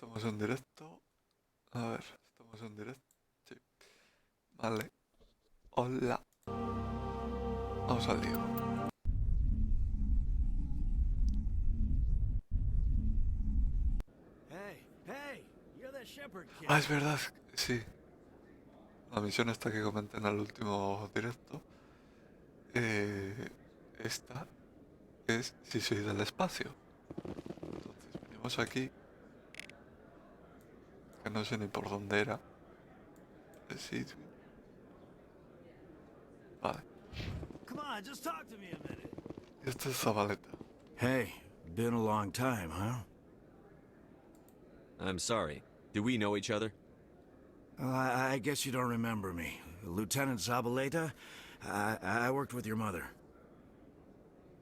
Estamos en directo. A ver, estamos en directo. Sí. Vale. Hola. Vamos al lío. Ah, es verdad. Sí. La misión esta que comenté en el último directo. Esta es si soy del espacio. Entonces venimos aquí. Que no sé ni por dónde era. El sitio. Vale. Y esta es Zabaleta. Hey, been a long time, huh? I'm sorry. Do we know each other? Well, I guess you don't remember me. Lieutenant Zabaleta? I worked with your mother.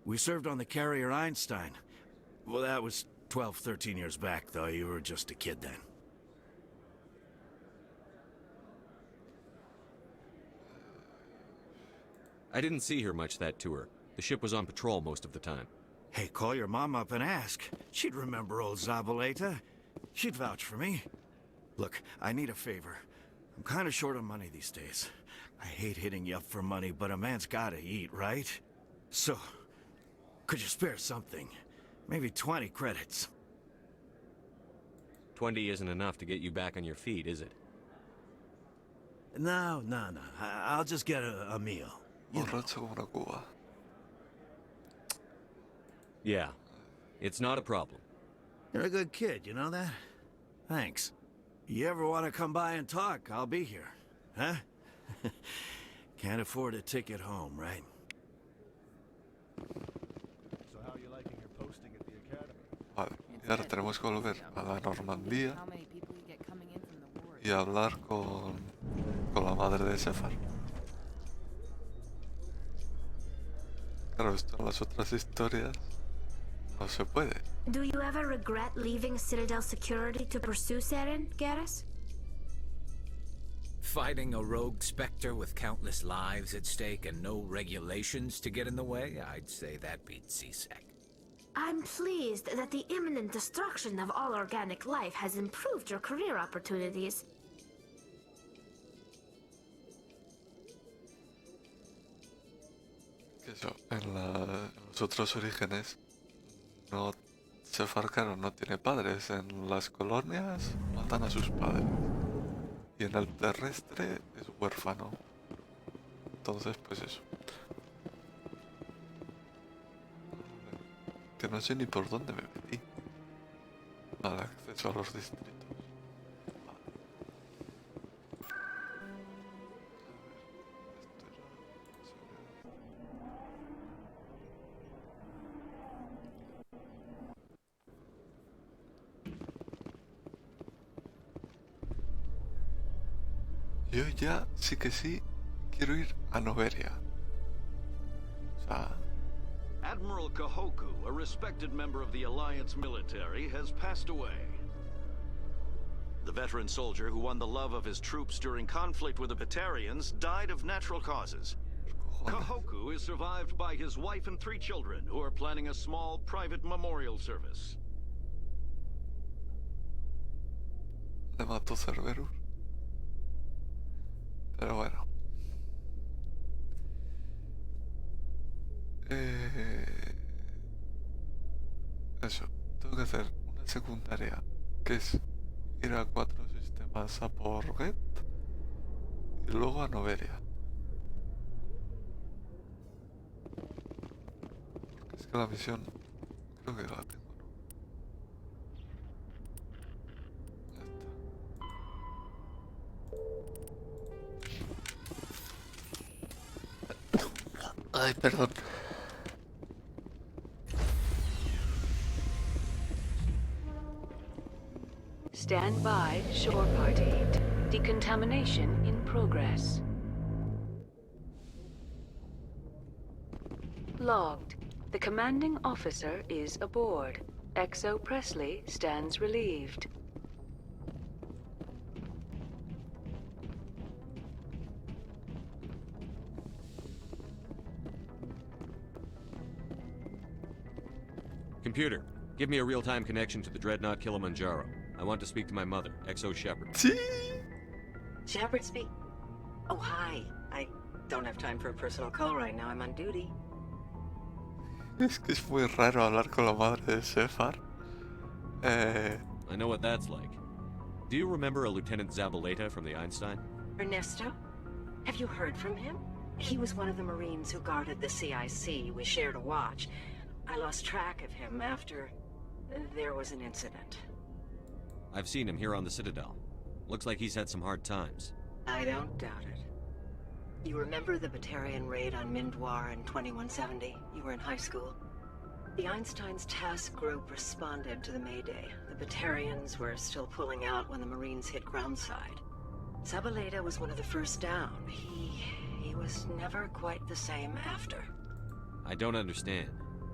We served on the carrier Einstein. Well, that was 12, 13 years back, though. You were just a kid then. I didn't see her much that tour. The ship was on patrol most of the time. Hey, call your mom up and ask. She'd remember old Zabaleta. She'd vouch for me. Look, I need a favor. I'm kind of short on money these days. I hate hitting you up for money, but a man's gotta eat, right? So, could you spare something? Maybe 20 credits. 20 isn't enough to get you back on your feet, is it? No. I'll just get a meal. You know. Borracho como una cuba. Yeah. It's not a problem. You're a good kid, you know that? Thanks. You ever want to come by and talk, I'll be here. Huh? Can't afford a ticket home, right? So how are you liking your posting at the academy? Vale. Y ahora tenemos que volver a la Normandía y hablar con la madre de Sefar. Claro, esto en las otras historias no se puede. Do you ever regret leaving Citadel Security to pursue Saren, Garrus? Fighting a rogue Spectre with countless lives at stake and no regulations to get in the way? I'd say that beats CSEC. I'm pleased that the imminent destruction of all organic life has improved your career opportunities. Que eso, en los otros orígenes, no, Sefar, claro, no tiene padres. En las colonias matan a sus padres. Y en el terrestre es huérfano. Entonces, pues eso. Que no sé ni por dónde me metí. Vale, acceso a los distritos. Yo ya sí que sí quiero ir a Noveria. O sea... Admiral Kahoku, a respected member of the Alliance military, has passed away. The veteran soldier who won the love of his troops during conflict with the Batarians died of natural causes. Kahoku is survived by his wife and 3 children, who are planning a small private memorial service. Le mató Cerberus. Pero bueno. Eso. Tengo que hacer una secundaria. Que es ir a 4 sistemas a por Get. Y luego a Noveria. Porque es que la misión... Creo que la tengo, ¿no? Ay, perdón. Stand by, shore party. Decontamination in progress. Logged. The commanding officer is aboard. Exo Presley stands relieved. Computer, Give me a real-time connection to the Dreadnought Kilimanjaro. I want to speak to my mother, XO Shepard. Sí. Shepard speak. Oh, hi. I don't have time for a personal call right now. I'm on duty. Es que es muy raro hablar con la madre de Sefar. I know what that's like. Do you remember a Lieutenant Zabaleta from the Einstein? Ernesto? Have you heard from him? He was one of the Marines who guarded the CIC. We shared a watch. I lost track of him after there was an incident. I've seen him here on the Citadel. Looks like he's had some hard times. I don't doubt it. You remember the Batarian raid on Mindwar in 2170? You were in high school. The Einstein's task group responded to the Mayday. The Batarians were still pulling out when the Marines hit groundside. Zabaleta was one of the first down. He was never quite the same after. I don't understand.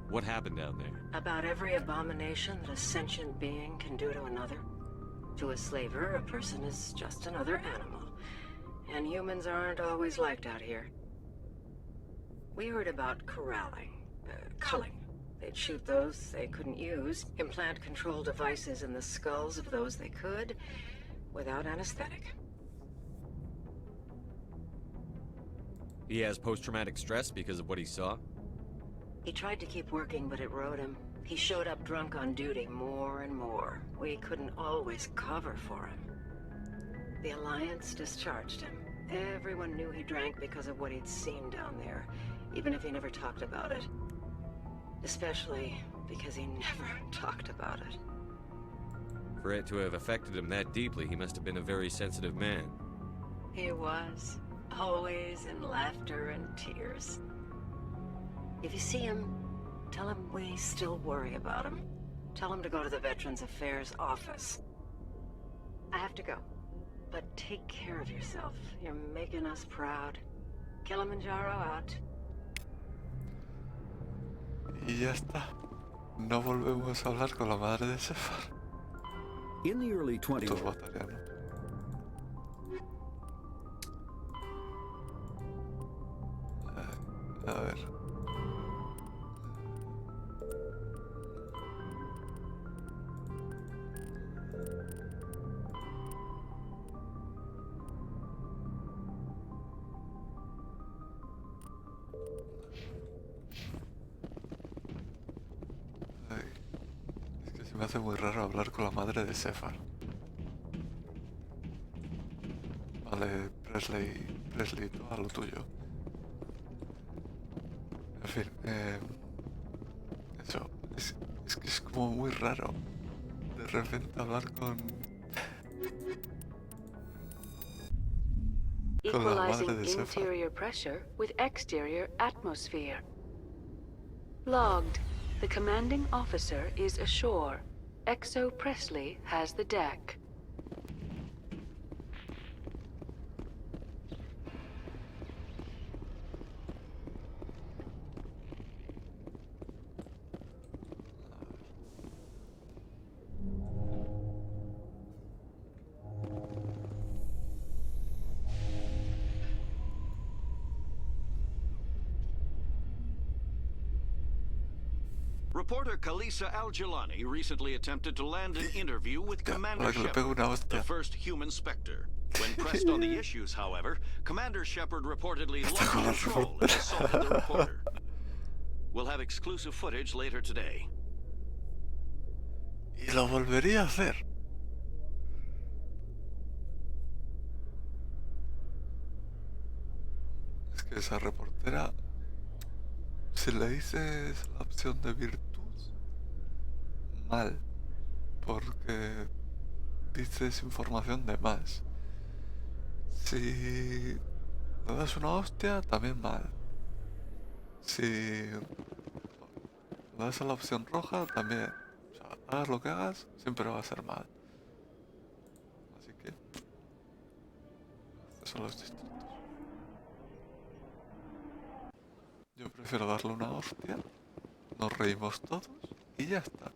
What happened down there? About every abomination that a sentient being can do to another. To a slaver, a person is just another animal. And humans aren't always liked out here. We heard about corralling, culling. They'd shoot those they couldn't use, implant control devices in the skulls of those they could, without anesthetic. He has post-traumatic stress because of what he saw? He tried to keep working, but it rode him. He showed up drunk on duty more and more. We couldn't always cover for him. The Alliance discharged him. Everyone knew he drank because of what he'd seen down there, even if he never talked about it. Especially because he never talked about it. For it to have affected him that deeply, he must have been a very sensitive man. He was. Always in laughter and tears. If you see him, tell him we still worry about him. Tell him to go to the Veterans Affairs office. I have to go. But take care of yourself. You're making us proud. Kilimanjaro out. Y ya está. No volvemos a hablar con la madre de Sefar. In the early 20s, Estos batarianos. A ver. Ay, es que se me hace muy raro hablar con la madre de Sefar. Vale, Presley, tú a lo tuyo. En fin, eso, es que es como muy raro de repente hablar con la madre Equalizing de Sefar. interior pressure with exterior atmosphere. Logged. The commanding officer is ashore. XO Presley has the deck. Reporter Kalisa Al-Jilani recently attempted to land an interview with Ya, Commander para que le pegue Shepard, una the hostia. first human Spectre. When pressed on the issues, however, Commander Shepard reportedly lost control and assaulted the reporter. We'll have exclusive footage later today. Y lo volvería a hacer. Es que esa reportera, si le dices la opción de virtud, mal, porque dices información de más. Si le das una hostia, también mal. Si le das a la opción roja, también. O sea, hagas lo que hagas, siempre va a ser mal. Así que estos son los distintos. Yo prefiero darle una hostia, nos reímos todos y ya está.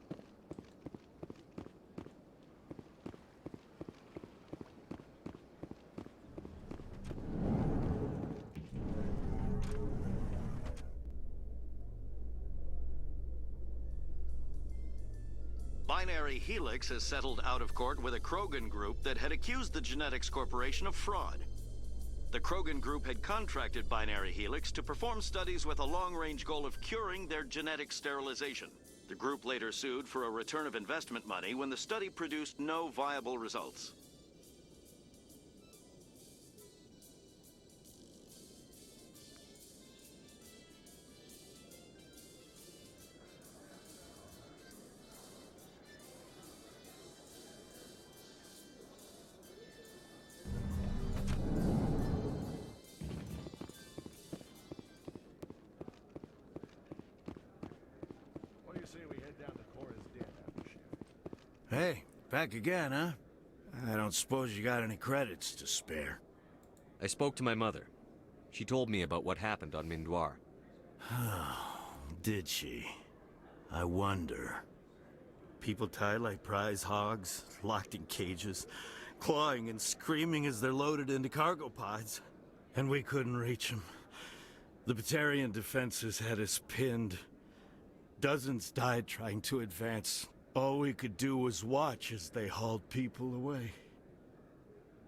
Binary Helix has settled out of court with a Krogan group that had accused the Genetics Corporation of fraud. The Krogan group had contracted Binary Helix to perform studies with a long-range goal of curing their genetic sterilization. The group later sued for a return of investment money when the study produced no viable results. What do you say we head down to Cora's Den after shift? Hey, back again, huh? I don't suppose you got any credits to spare. I spoke to my mother. She told me about what happened on Mindoir. Did she? I wonder. People tied like prize hogs, locked in cages, clawing and screaming as they're loaded into cargo pods. And we couldn't reach them. The Batarian defenses had us pinned. Dozens died trying to advance. All we could do was watch as they hauled people away.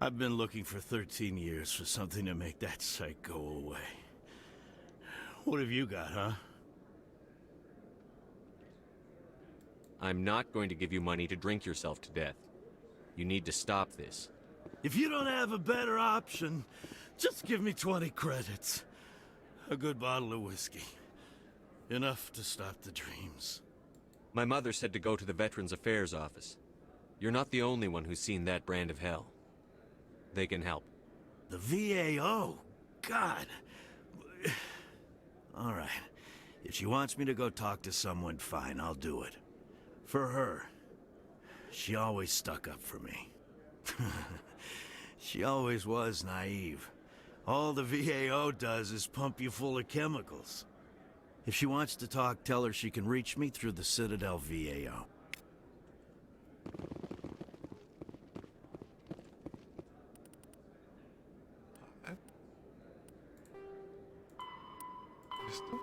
I've been looking for 13 years for something to make that sight go away. What have you got, huh? I'm not going to give you money to drink yourself to death. You need to stop this. If you don't have a better option, just give me 20 credits. A good bottle of whiskey. Enough to stop the dreams. My mother said to go to the Veterans Affairs office. You're not the only one who's seen that brand of hell. They can help. The VAO? God. All right. If she wants me to go talk to someone, fine, I'll do it. For her. She always stuck up for me. She always was naive. All the VAO does is pump you full of chemicals. If she wants to talk, tell her she can reach me through the Citadel VAO. ¿Listo?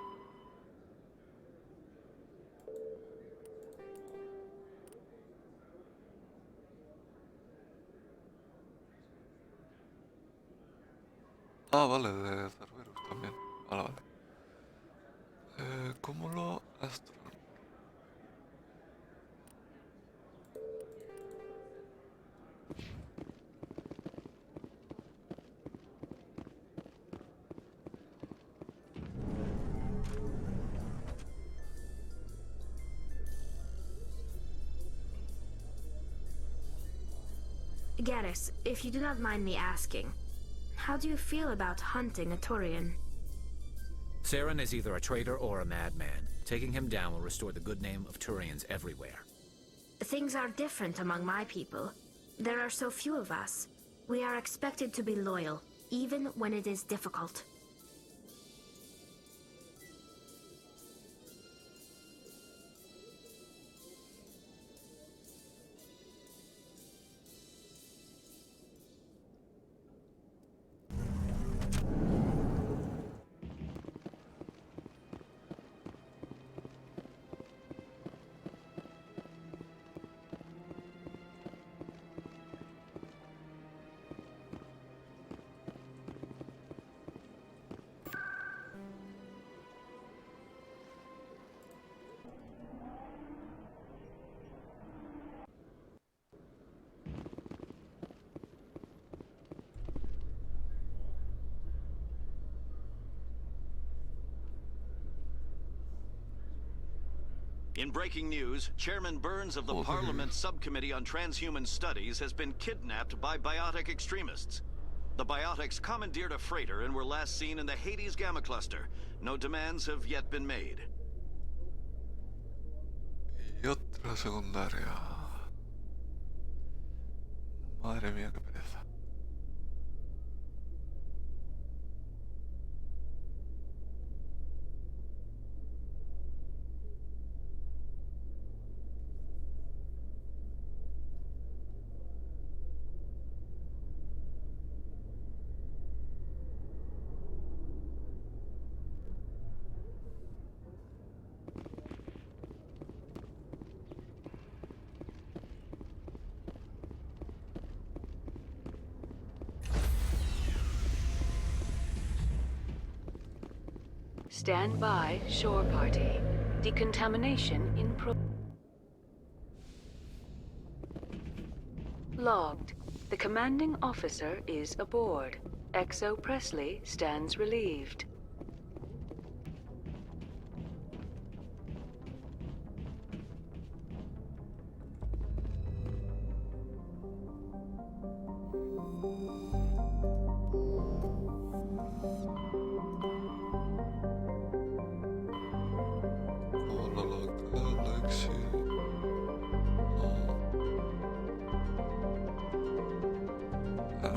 Ah, vale, de Cerberus también. Vale, vale. Cúmulo astro. Garrus, if you do not mind me asking, how do you feel about hunting a Turian? Saren is either a traitor or a madman. Taking him down will restore the good name of Turians everywhere. Things are different among my people. There are so few of us. We are expected to be loyal, even when it is difficult. In breaking news, Chairman Burns of the Parliament Subcommittee on Transhuman Studies has been kidnapped by biotic extremists. The biotics commandeered a freighter and were last seen in the Hades Gamma Cluster. No demands have yet been made. Y otra secundaria. Madre mía, qué pereza. Stand by, shore party. Decontamination in Logged. The commanding officer is aboard. XO Presley stands relieved.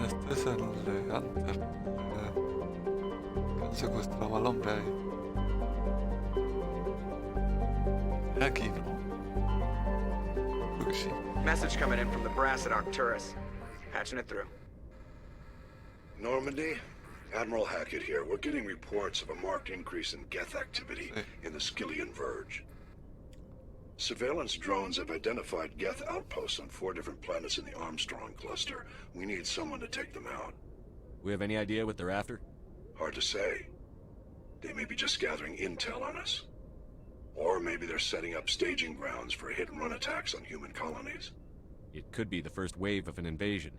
Este es el de Hunter, que han secuestrado al hombre ahí. Era aquí, ¿no? Creo que sí. Message coming in from the brass at Arcturus. Patching it through. Normandy, Admiral Hackett here. We're getting reports of a marked increase in Geth activity in the Skillian Verge. Surveillance drones have identified Geth outposts on 4 different planets in the Armstrong cluster. We need someone to take them out. We have any idea what they're after? Hard to say. They may be just gathering intel on us. Or maybe they're setting up staging grounds for hit-and-run attacks on human colonies. It could be the first wave of an invasion.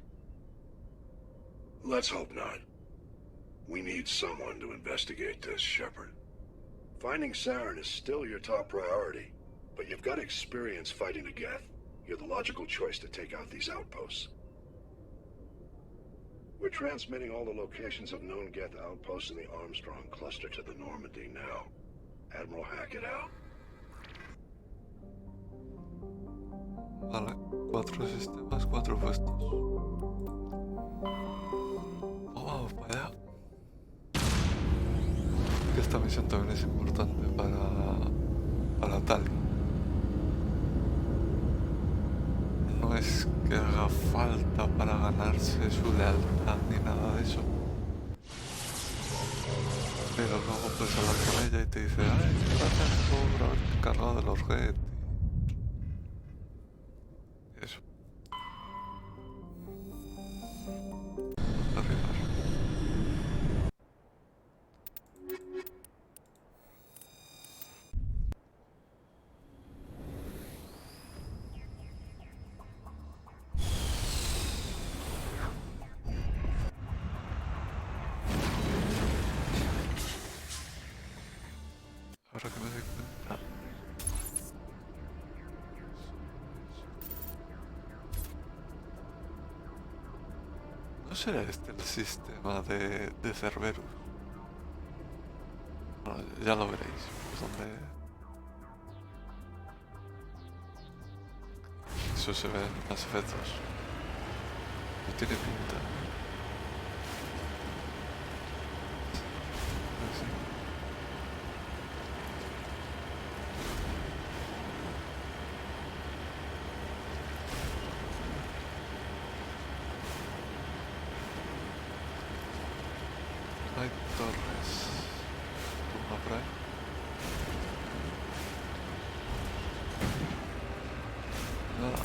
Let's hope not. We need someone to investigate this, Shepard. Finding Saren is still your top priority. But you've got experience fighting the Geth. You're the logical choice to take out these outposts. We're transmitting all the locations of known Geth outposts in the Armstrong cluster to the Normandy now. Admiral Hackett out. Vale, 4 sistemas, 4 puestos. Oh, vamos para allá. Que esta misión también es importante para Tali. No es que haga falta para ganarse su lealtad ni nada de eso. Pero luego puedes hablar con ella y te dice, ay, gracias por haberte encargado de los Geth. Y eso. Arriba. Ahora que me doy cuenta. ¿No será este el sistema de Cerberus? Bueno, ya lo veréis. Pues donde... Eso se ve en las efectos. No tiene pinta. Sí. Hay torres. Una por ahí. Nada.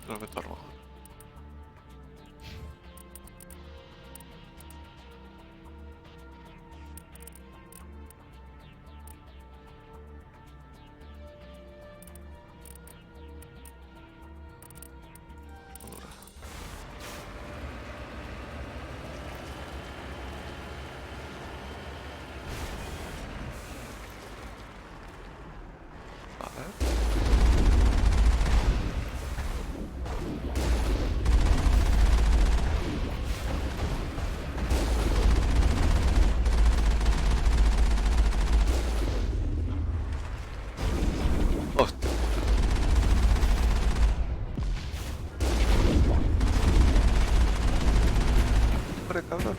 Lo meto armadura. Hostia. Hombre, cabrón.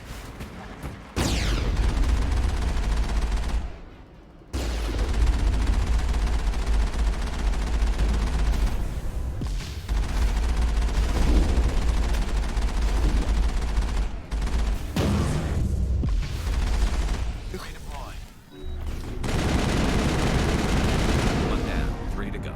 One down, 3 to go.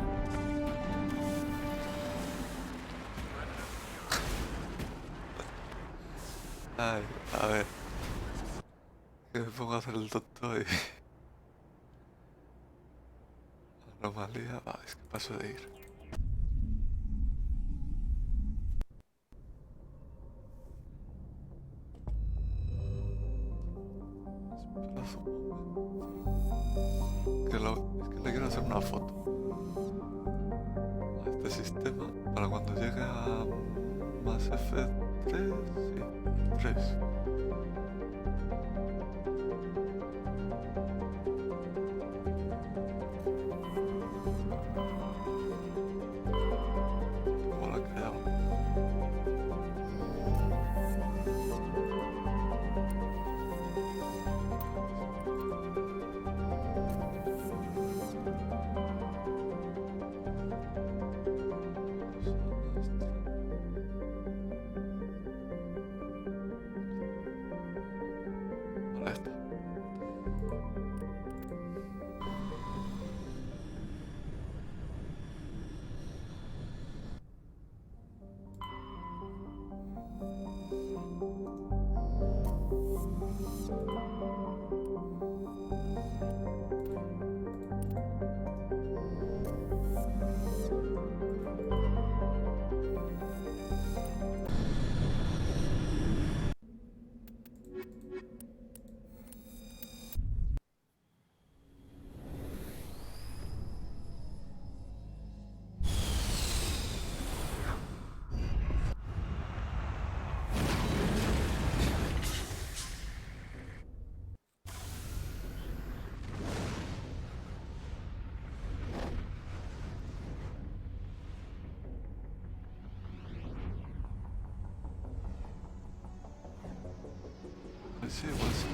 Ay, a ver. Que me pongo a hacer el tonto y... Anomalía, va, es que paso de ir. Esperad un momento. Es que le quiero hacer una foto a este sistema para cuando llegue a más F3, sí, 3. ¿Cómo la he creado? Ahora está. Sí, igual sí.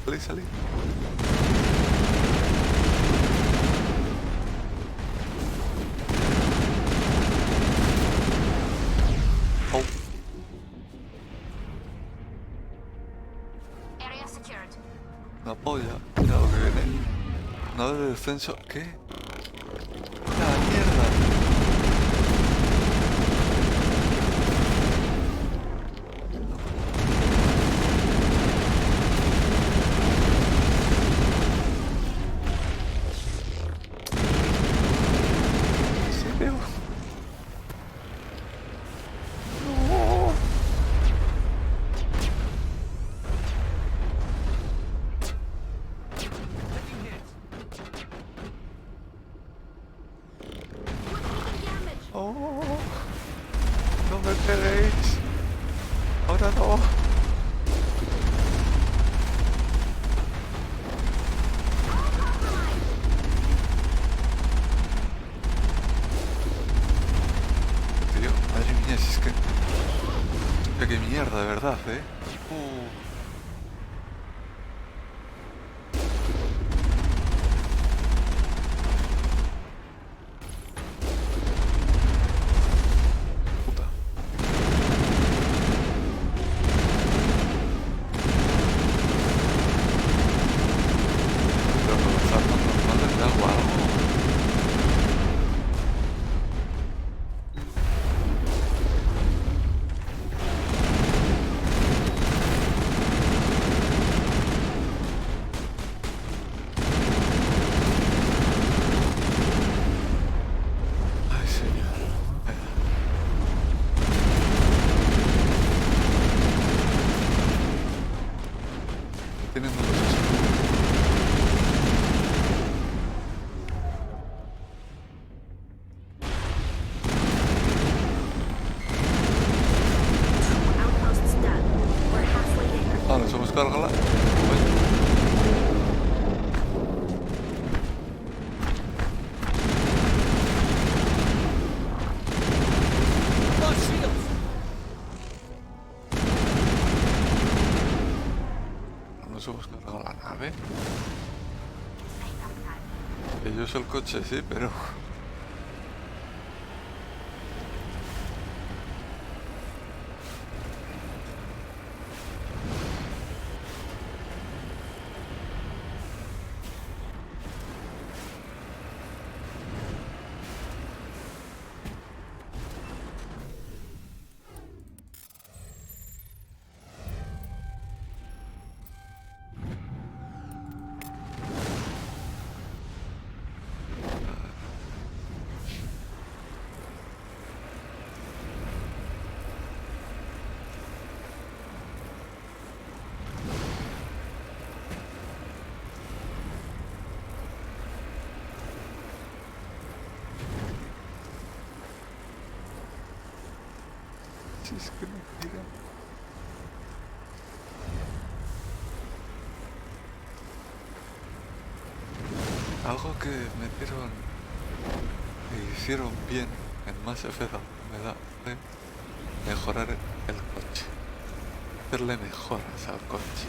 Salí. Oh. Area secured. Una polla. Mira lo que viene. Nave de descenso. ¿Qué? ¡La mierda! ¿En serio? ¡No! ¡Oh! ¡No me peguéis! ¡Ahora no! Tío, madre mía, si es que... ¡Qué mierda, de verdad, eh! Puta. Pero con las armas normales me hago algo. Ay, señor. Tienen muchos. Outposts done. We're halfway there. Ah, nos hemos cargado la... Nos hemos cargado la nave. Ellos el coche sí, pero... Si es que me tira. Algo que metieron e hicieron bien en Mass Effect me da de mejorar el coche. Hacerle mejoras al coche.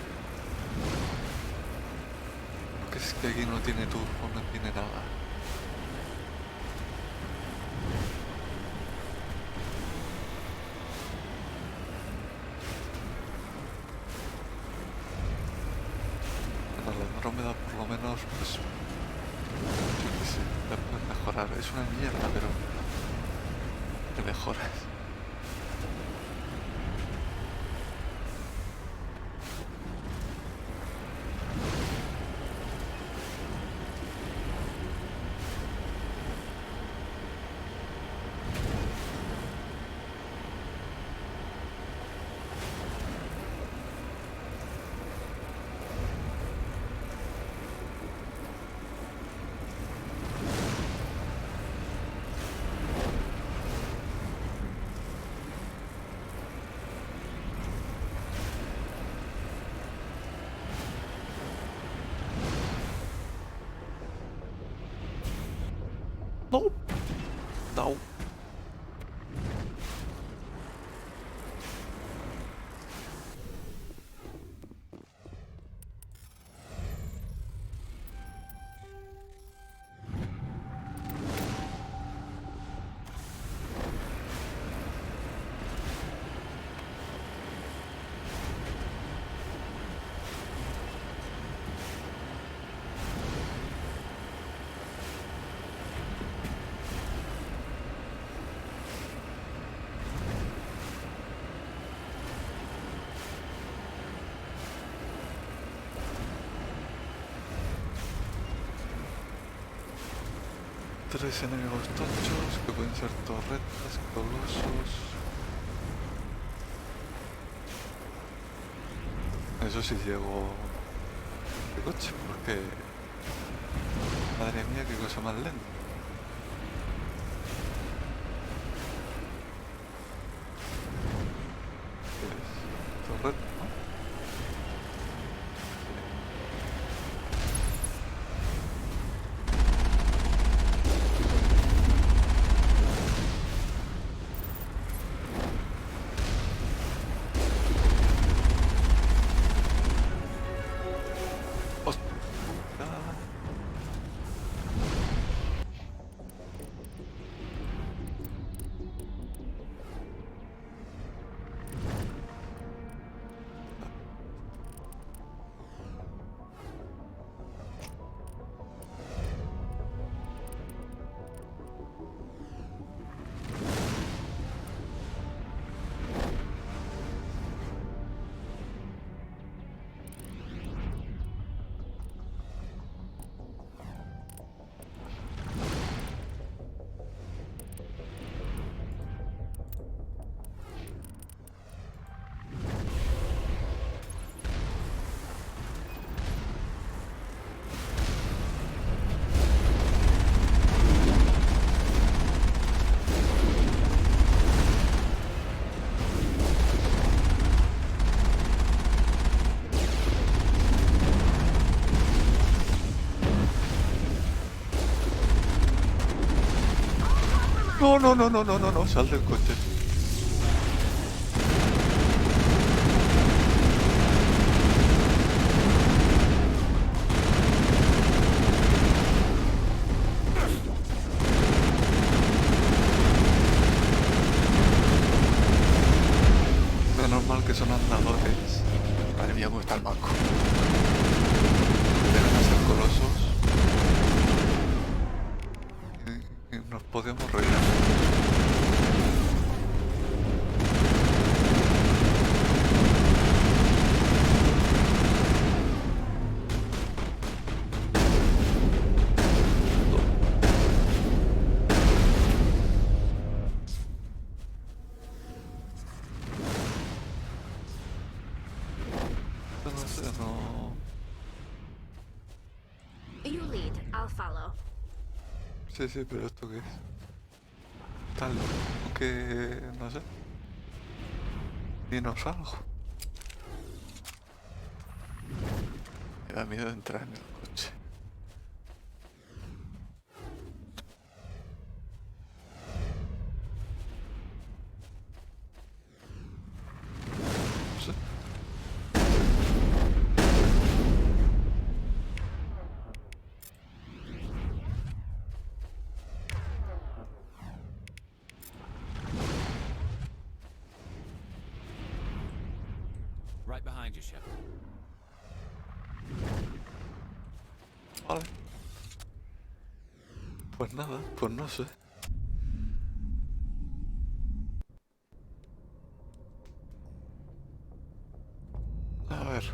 Porque es que aquí no tiene turbo, no tiene nada. La Andrómeda por lo menos, pues, yo qué sé, la puedes mejorar. Es una mierda, pero te mejoras. No. No. 3 enemigos tochos que pueden ser torretas, colosos. Eso sí llego de coche, porque madre mía, qué cosa más lenta. Pues, torreta, ¿no? No, no, no, no, no, no, no, sal del coche. Menos mal que son andadores. Madre mía, cómo está el banco. Dejan a ser colosos. Y nos podemos reír. No. You lead, I'll follow. Sí, sí, pero ¿esto qué es? Tal, que no sé. Dinos algo. Me da miedo entrar en el coche. No sé. Right behind you, Shepard. Vale. Pues nada, pues no sé. A ver.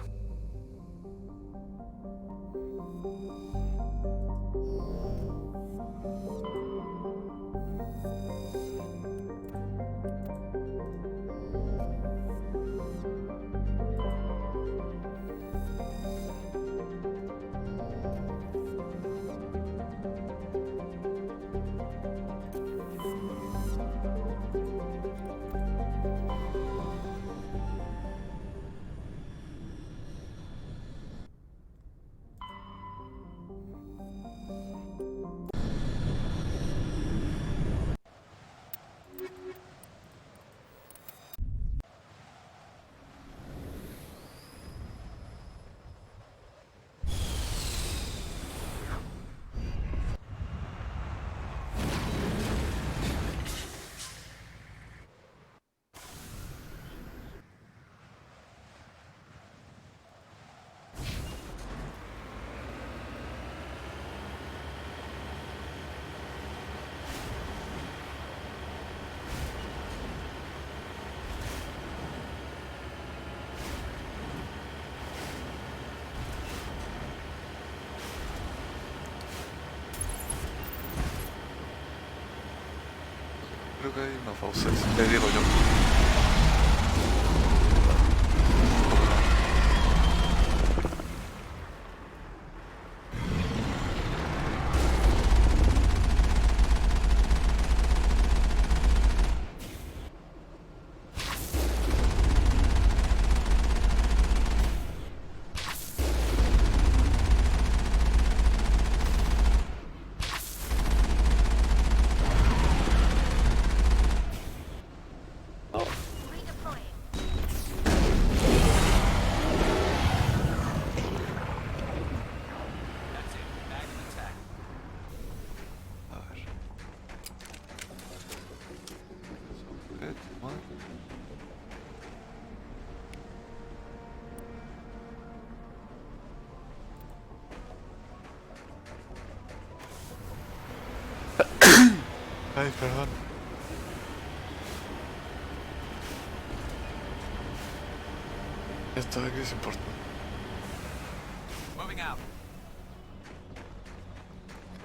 creo que hay una fauces. Le digo yo. Ay, perdón. Esto de aquí es importante.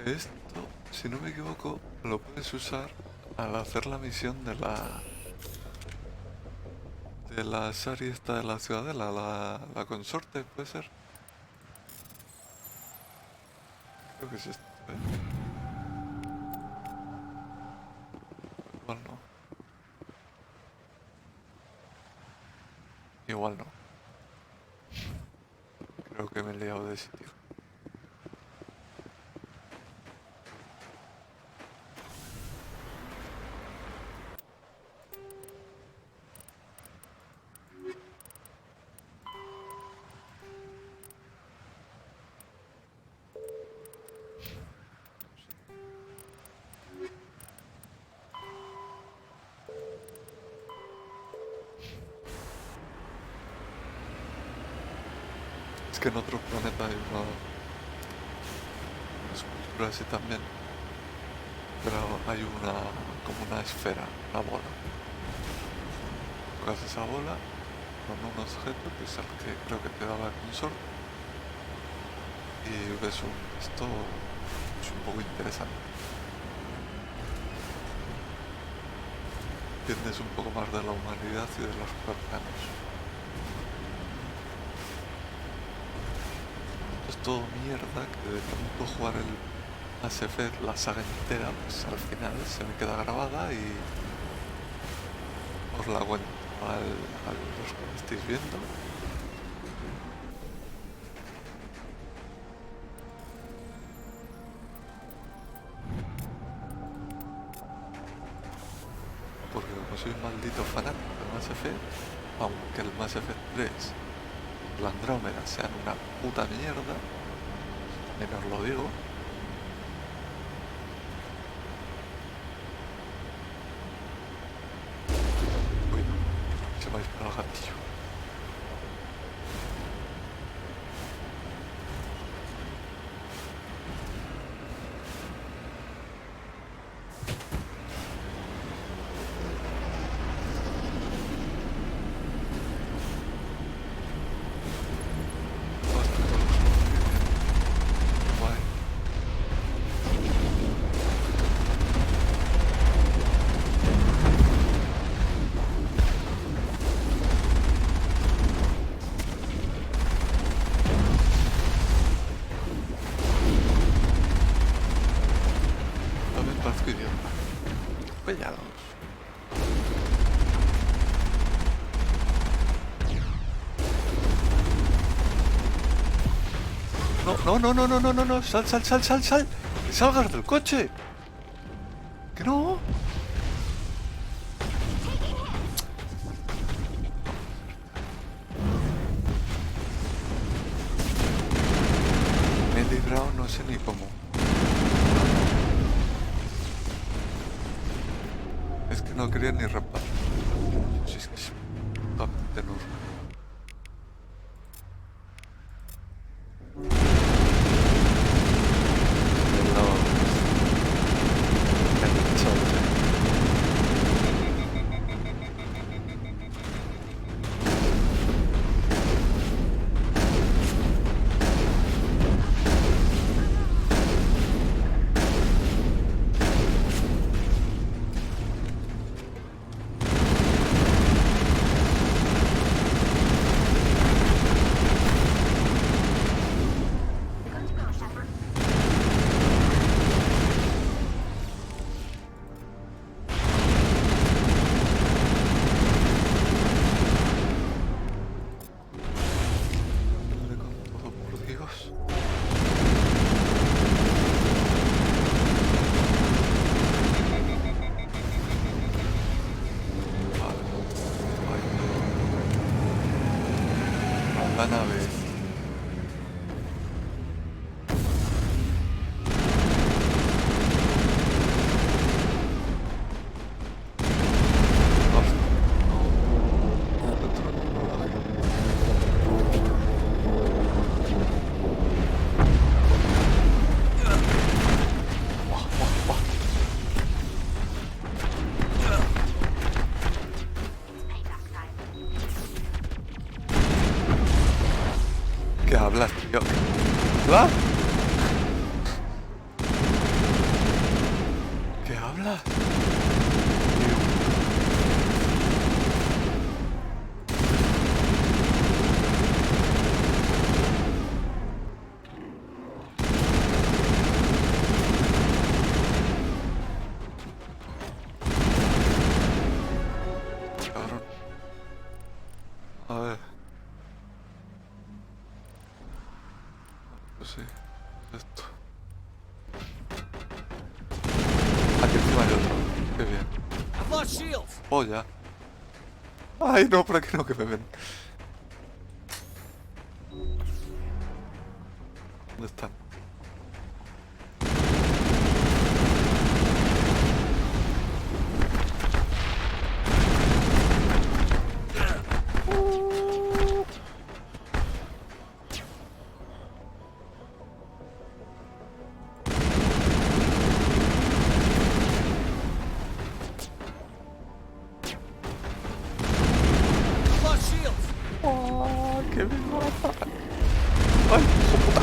Esto, si no me equivoco, lo puedes usar al hacer la misión de la Sari esta de la ciudadela, la consorte, ¿puede ser? Creo que es esto, Igual no. Igual no. Creo que me he liado de sitio. Es que en otro planeta hay una escultura así también, pero hay como una esfera, una bola. Tocas esa bola con un objeto que es el que creo que te da la consorte y ves esto es un poco interesante. Entiendes un poco más de la humanidad y de los cercanos. Es todo mierda que de tanto jugar el Mass Effect, la saga entera, pues al final se me queda grabada y os la cuento a los que me estáis viendo. Porque como soy un maldito fanático del Mass Effect, aunque el Mass Effect 3 y la Andrómeda sean una puta mierda, menos lo digo. Uy, se me ha disparado el gatillo. No, sal, que salgas del coche, que no. Me he librado no sé ni cómo. Es que no quería ni reparar. Si es que es totalmente enorme. ¿Habla? ¿Qué habla? Cabrón. A ver. Pues sí. Esto. Aquí encima hay otro. Qué bien. Oh, ya. Ay, no, por aquí no, que me ven. ¿Dónde están? ¡Oh, qué bien mata! ¡Ay, su puta!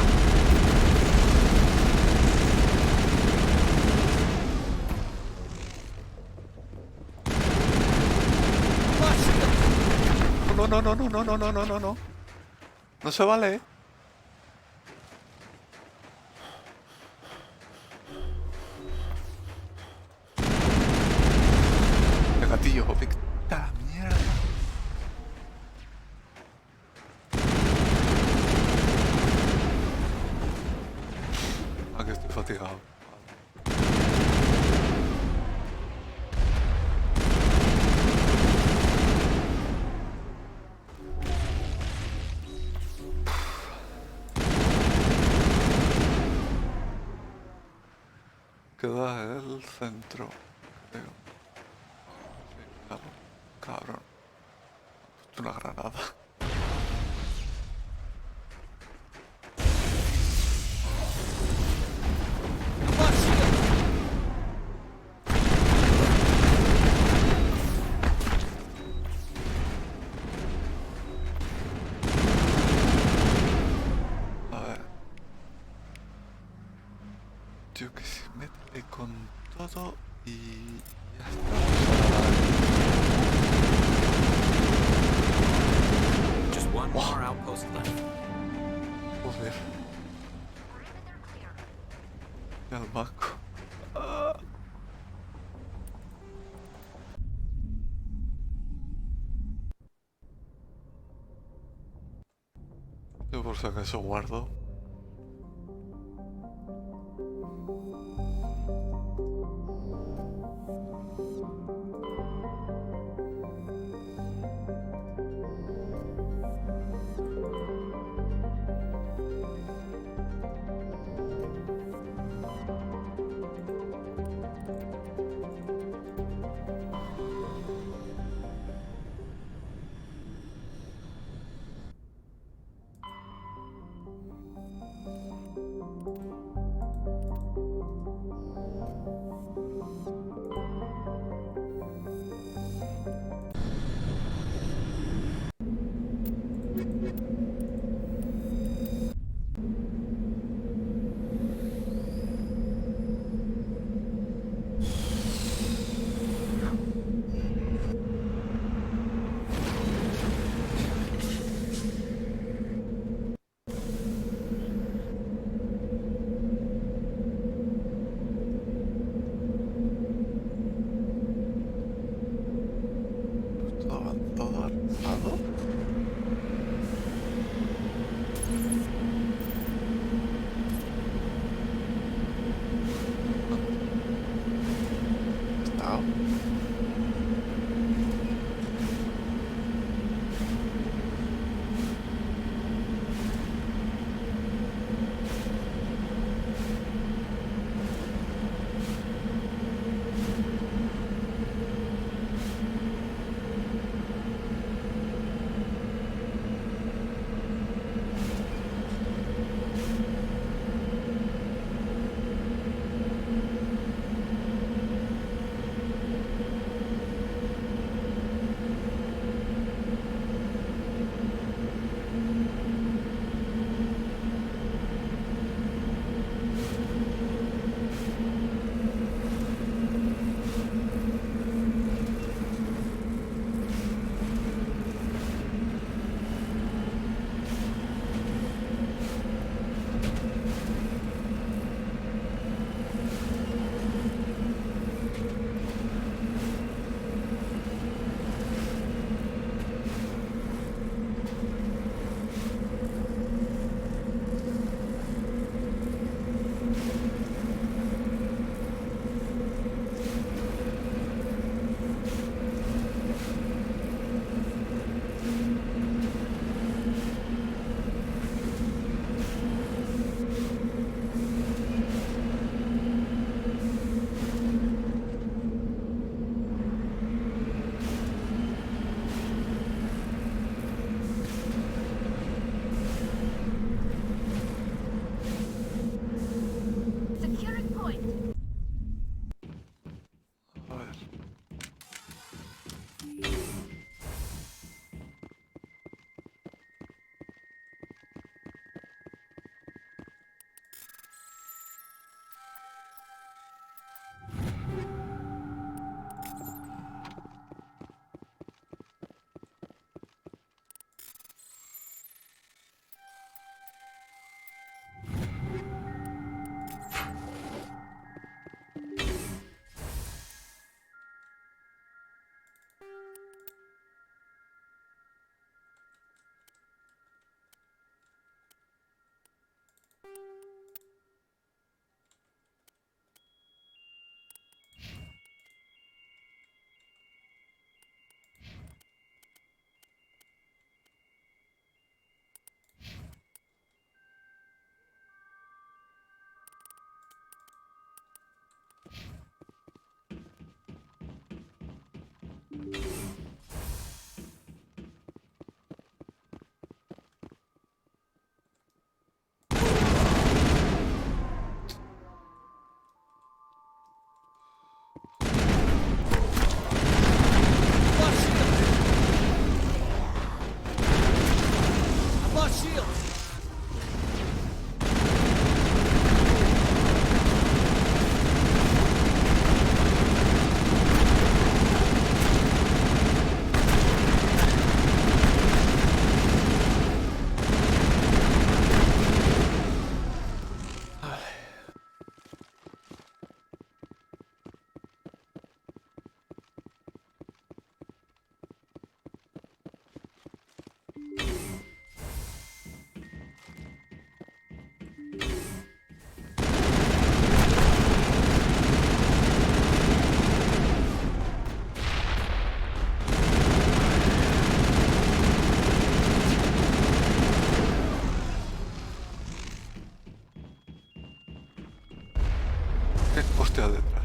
No, no, no, no, no, no, no, no, no, no. No se vale, ¿eh? El gatillo, ¡puta mierda! Ah, que estoy fatigado. Queda el centro, creo. Sí, claro. Cabrón. Esto es una granada. A ver. Yo que sé, métele con todo y ya está. Just one more outpost left. Joder. Y al banco. Ah. Yo por si acaso guardo. Hostia, detrás.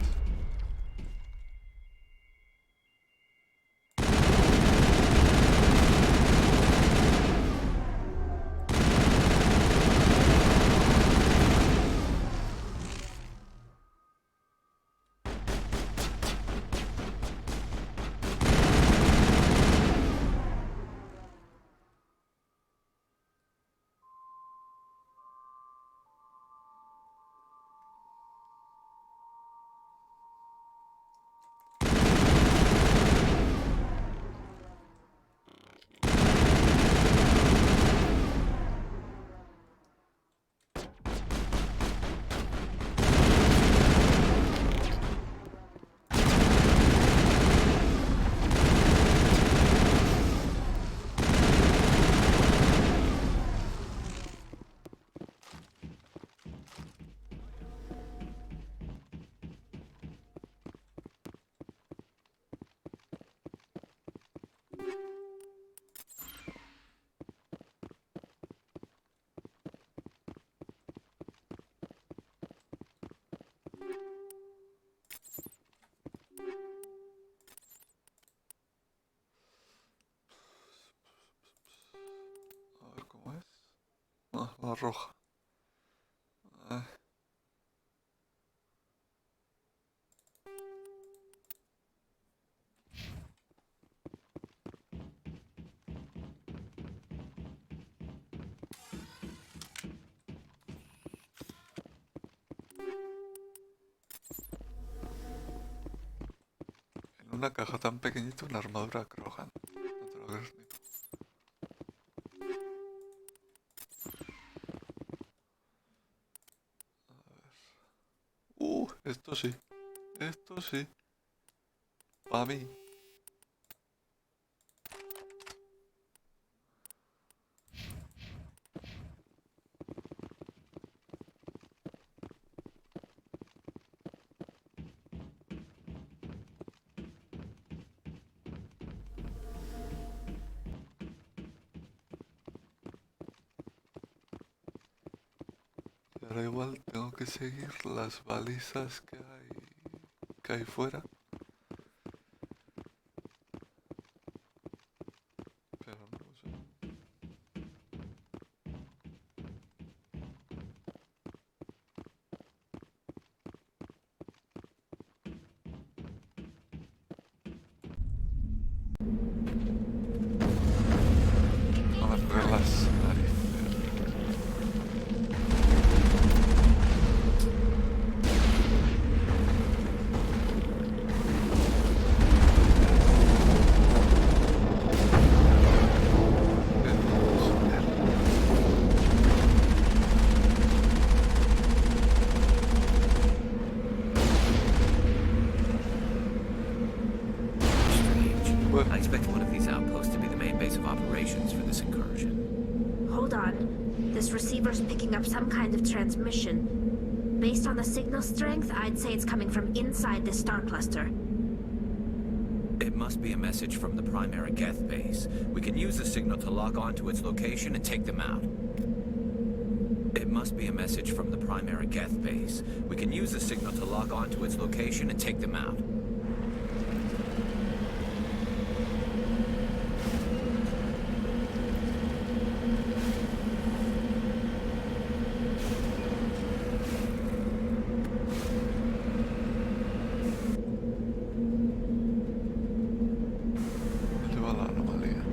A ver cómo es. Ah, la roja. Ay. En una caja tan pequeñita una armadura Krogan. No te lo crees ni tú. Esto sí. Esto sí. Para mí. Y ahora igual tengo que seguir las balizas que hay fuera. Pero no lo sé. No me toques las narices. I expect one of these outposts to be the main base of operations for this incursion. Hold on. This receiver's picking up some kind of transmission. Based on the signal strength, I'd say it's coming from inside the star cluster. It must be a message from the primary Geth base. We can use the signal to lock onto its location and take them out. It must be a message from the primary Geth base. We can use the signal to lock onto its location and take them out. Lleva la anomalía.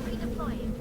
Redeploying.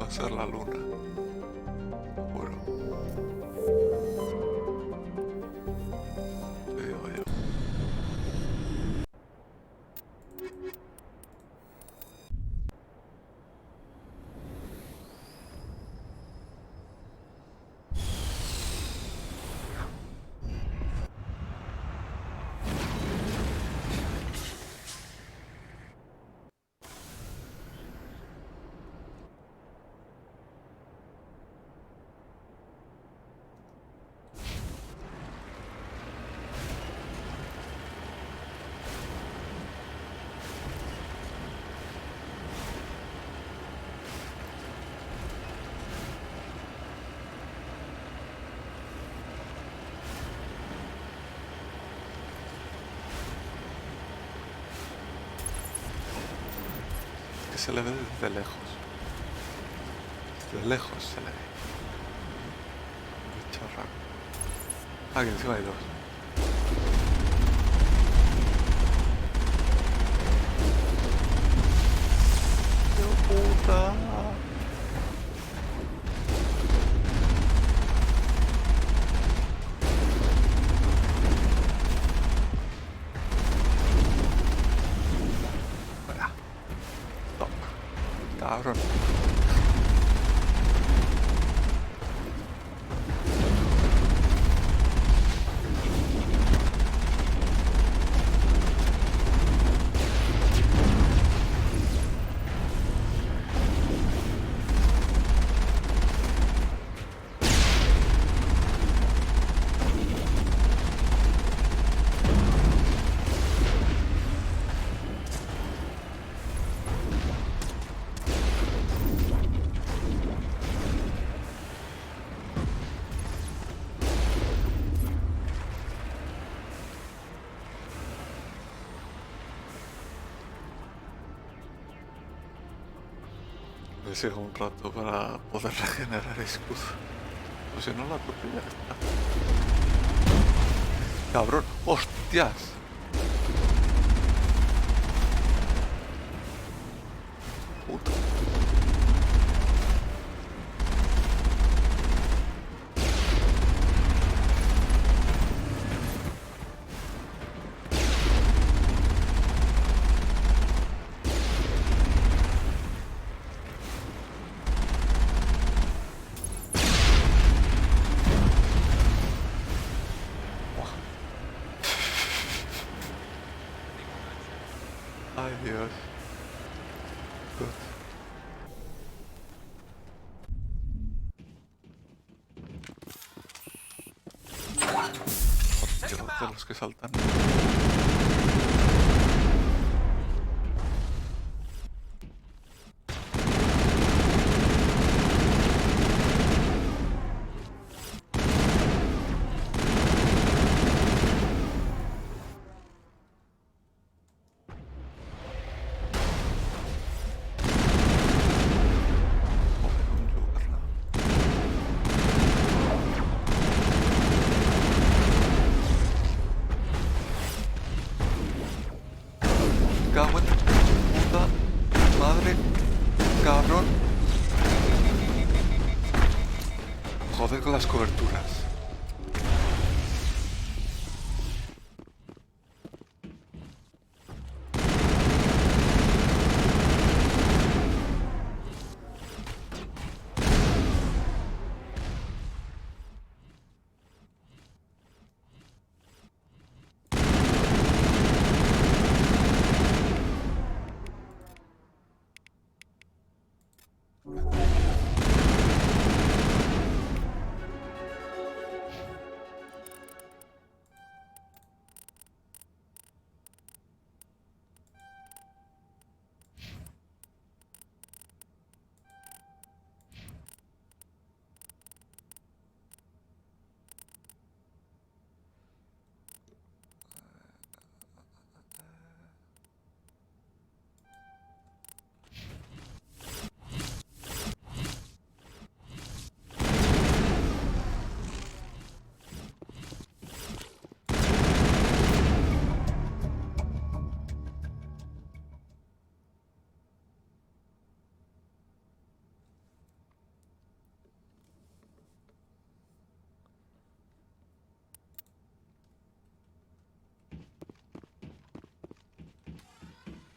Va a ser la luna. Seguro. Te digo yo. Que se le ve desde lejos. Desde lejos se le ve. Bicho raro. Ah, que encima hay dos. ¡Qué puta! Venga. Toma. Cabrón. Me sigo un rato para poder regenerar escudo. O si no, la tortilla está. ¡Cabrón! ¡Hostias! Puta. Ay, Dios. Good. de los que saltan. Cago en puta madre, cabrón. Joder con las coberturas.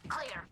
Clear.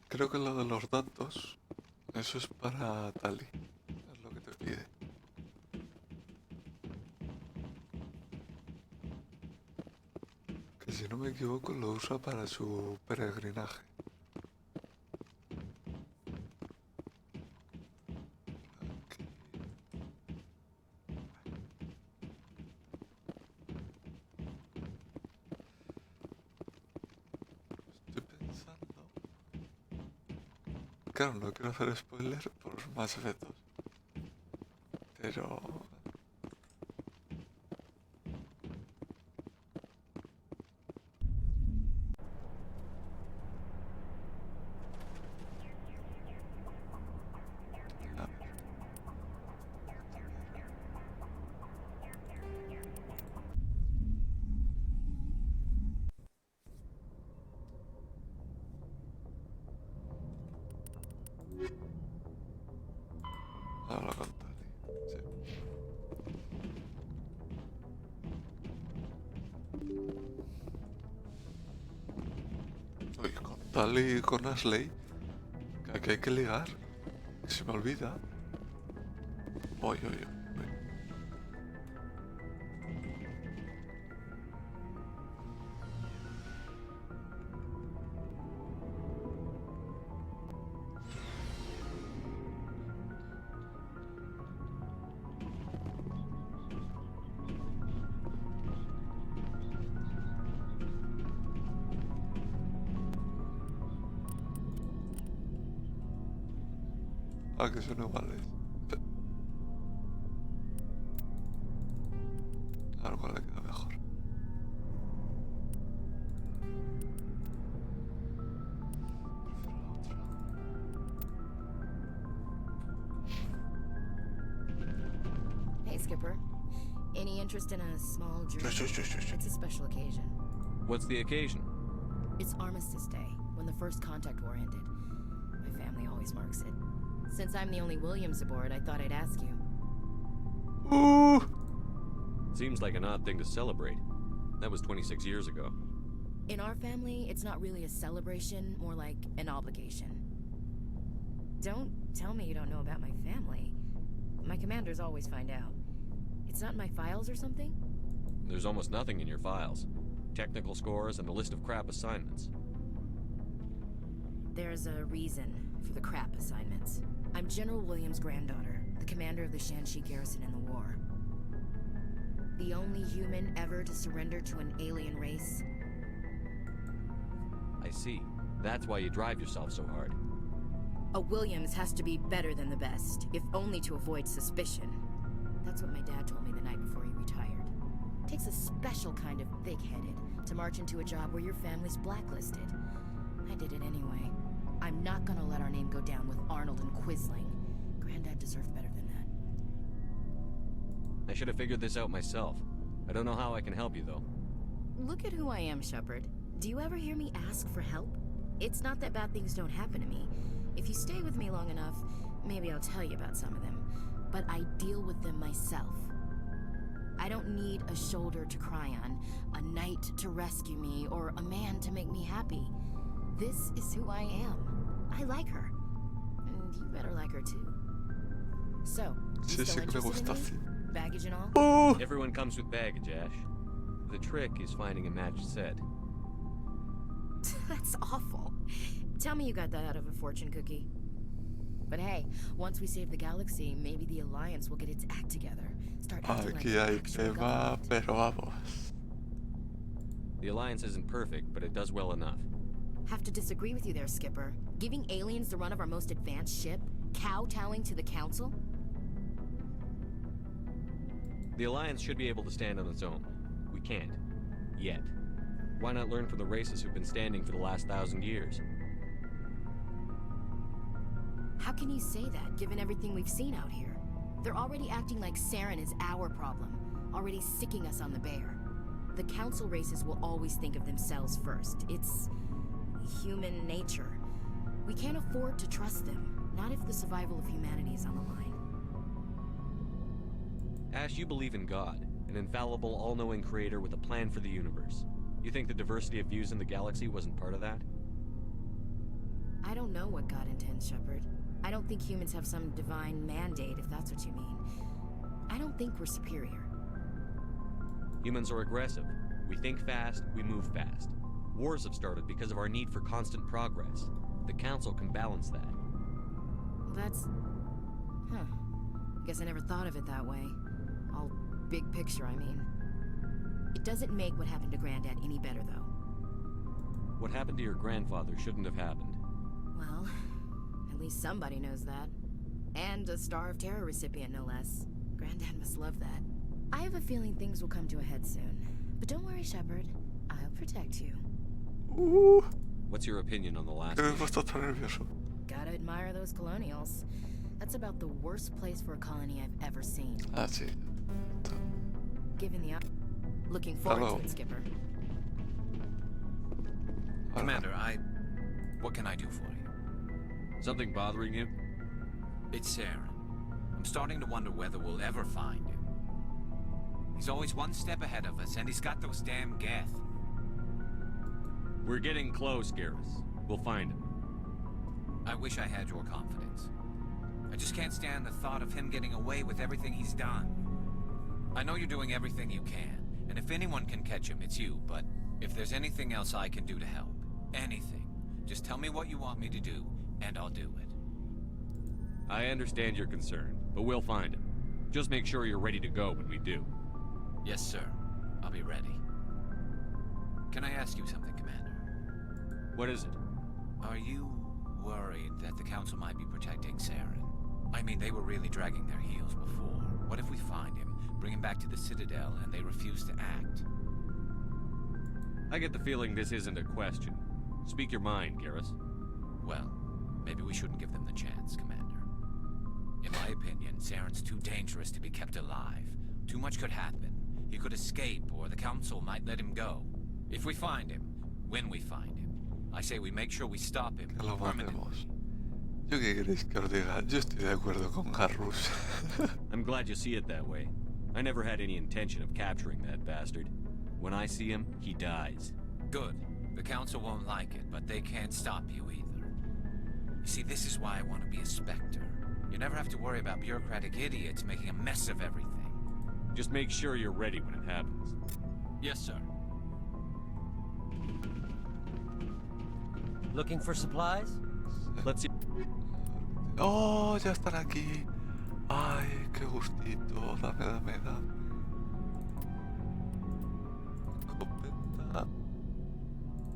Creo que lo de los datos, eso es para Tali, es lo que te pide. Que si no me equivoco lo usa para su peregrinaje. Estoy pensando... Claro, no quiero hacer spoiler por más efectos. Pero... Habla con Tali. Sí. Uy, con Tali y con Ashley, que aquí hay que ligar. Que se me olvida. Uy, uy, uy. Ah, que son iguales. Sí. Algo le queda mejor. Any interest in a small drink? It's a special occasion. What's the occasion? It's Armistice Day, when the First Contact War ended. My family always marks it. Since I'm the only Williams aboard, I thought I'd ask you. Ooh. Seems like an odd thing to celebrate. That was 26 years ago. In our family, it's not really a celebration, more like an obligation. Don't tell me you don't know about my family. My commanders always find out. It's not in my files or something? There's almost nothing in your files. Technical scores and a list of crap assignments. There's a reason for the crap assignments. I'm General Williams' granddaughter, the commander of the Shanxi garrison in the war. The only human ever to surrender to an alien race. I see. That's why you drive yourself so hard. A Williams has to be better than the best, if only to avoid suspicion. That's what my dad told me the night before he retired. Takes a special kind of thick-headed to march into a job where your family's blacklisted. I did it anyway. I'm not gonna let our name go down with Arnold and Quisling. Granddad deserved better than that. I should have figured this out myself. I don't know how I can help you, though. Look at who I am, Shepard. Do you ever hear me ask for help? It's not that bad things don't happen to me. If you stay with me long enough, maybe I'll tell you about some of them. But I deal with them myself. I don't need a shoulder to cry on, a knight to rescue me, or a man to make me happy. This is who I am. I like her. And you better like her too. So, you still interested in me? Baggage and all? Everyone comes with baggage, Ash. The trick is finding a matched set. That's awful. Tell me you got that out of a fortune cookie. But hey, once we save the galaxy, maybe the Alliance will get its act together. Start acting like Aquí an hay actual tema, government. pero vamos. The Alliance isn't perfect, but it does well enough. Have to disagree with you there, Skipper. Giving aliens the run of our most advanced ship? Kowtowing to the Council? The Alliance should be able to stand on its own. We can't. Yet. Why not learn from the races who've been standing for the last 1,000 years? How can you say that, given everything we've seen out here? They're already acting like Saren is our problem, already sicking us on the bear. The Council races will always think of themselves first. It's human nature. We can't afford to trust them, not if the survival of humanity is on the line. Ash, you believe in God, an infallible, all-knowing creator with a plan for the universe. You think the diversity of views in the galaxy wasn't part of that? I don't know what God intends, Shepard. I don't think humans have some divine mandate, if that's what you mean. I don't think we're superior. Humans are aggressive. We think fast, we move fast. Wars have started because of our need for constant progress. The Council can balance that. Well, that's... Huh. Guess I never thought of it that way. All big picture, I mean. It doesn't make what happened to Granddad any better, though. What happened to your grandfather shouldn't have happened. Well, at least somebody knows that. And a Star of Terror recipient, no less. Granddad must love that. I have a feeling things will come to a head soon. But don't worry, Shepard. I'll protect you. Ooh. What's your opinion on the last ¿Qué me one? vas a estar nervioso? Gotta admire those colonials. That's about the worst place for a colony I've ever seen. Ah, sí. Given the... Looking forward Hello. to it, Skipper. Commander, what can I do for you? Something bothering you? It's Saren. I'm starting to wonder whether we'll ever find him. He's always one step ahead of us, and he's got those damn Geth. We're getting close, Garrus. We'll find him. I wish I had your confidence. I just can't stand the thought of him getting away with everything he's done. I know you're doing everything you can, and if anyone can catch him, it's you, but if there's anything else I can do to help, anything, just tell me what you want me to do, and I'll do it. I understand your concern, but we'll find him. Just make sure you're ready to go when we do. Yes, sir. I'll be ready. Can I ask you something, Commander? What is it? Are you worried that the Council might be protecting Saren? I mean, they were really dragging their heels before. What if we find him, bring him back to the Citadel, and they refuse to act? I get the feeling this isn't a question. Speak your mind, Garrus. Well, maybe we shouldn't give them the chance, Commander. In my opinion, Saren's too dangerous to be kept alive. Too much could happen. he could escape, or the Council might let him go. If we find him, when we find him, I say we make sure we stop him Que lo permanently. matemos. ¿Yo qué queréis que os diga? Yo estoy de acuerdo con Garrus. I'm glad you see it that way. I never had any intention of capturing that bastard. When I see him, he dies. Good. The Council won't like it, but they can't stop you either. You see, this is why I want to be a Spectre. You never have to worry about bureaucratic idiots making a mess of everything. Just make sure you're ready when it happens. Yes, sir. Looking for supplies? Let's see. Oh, ya están aquí. Ay, qué gustito. Dame, dame, dame. Escopeta,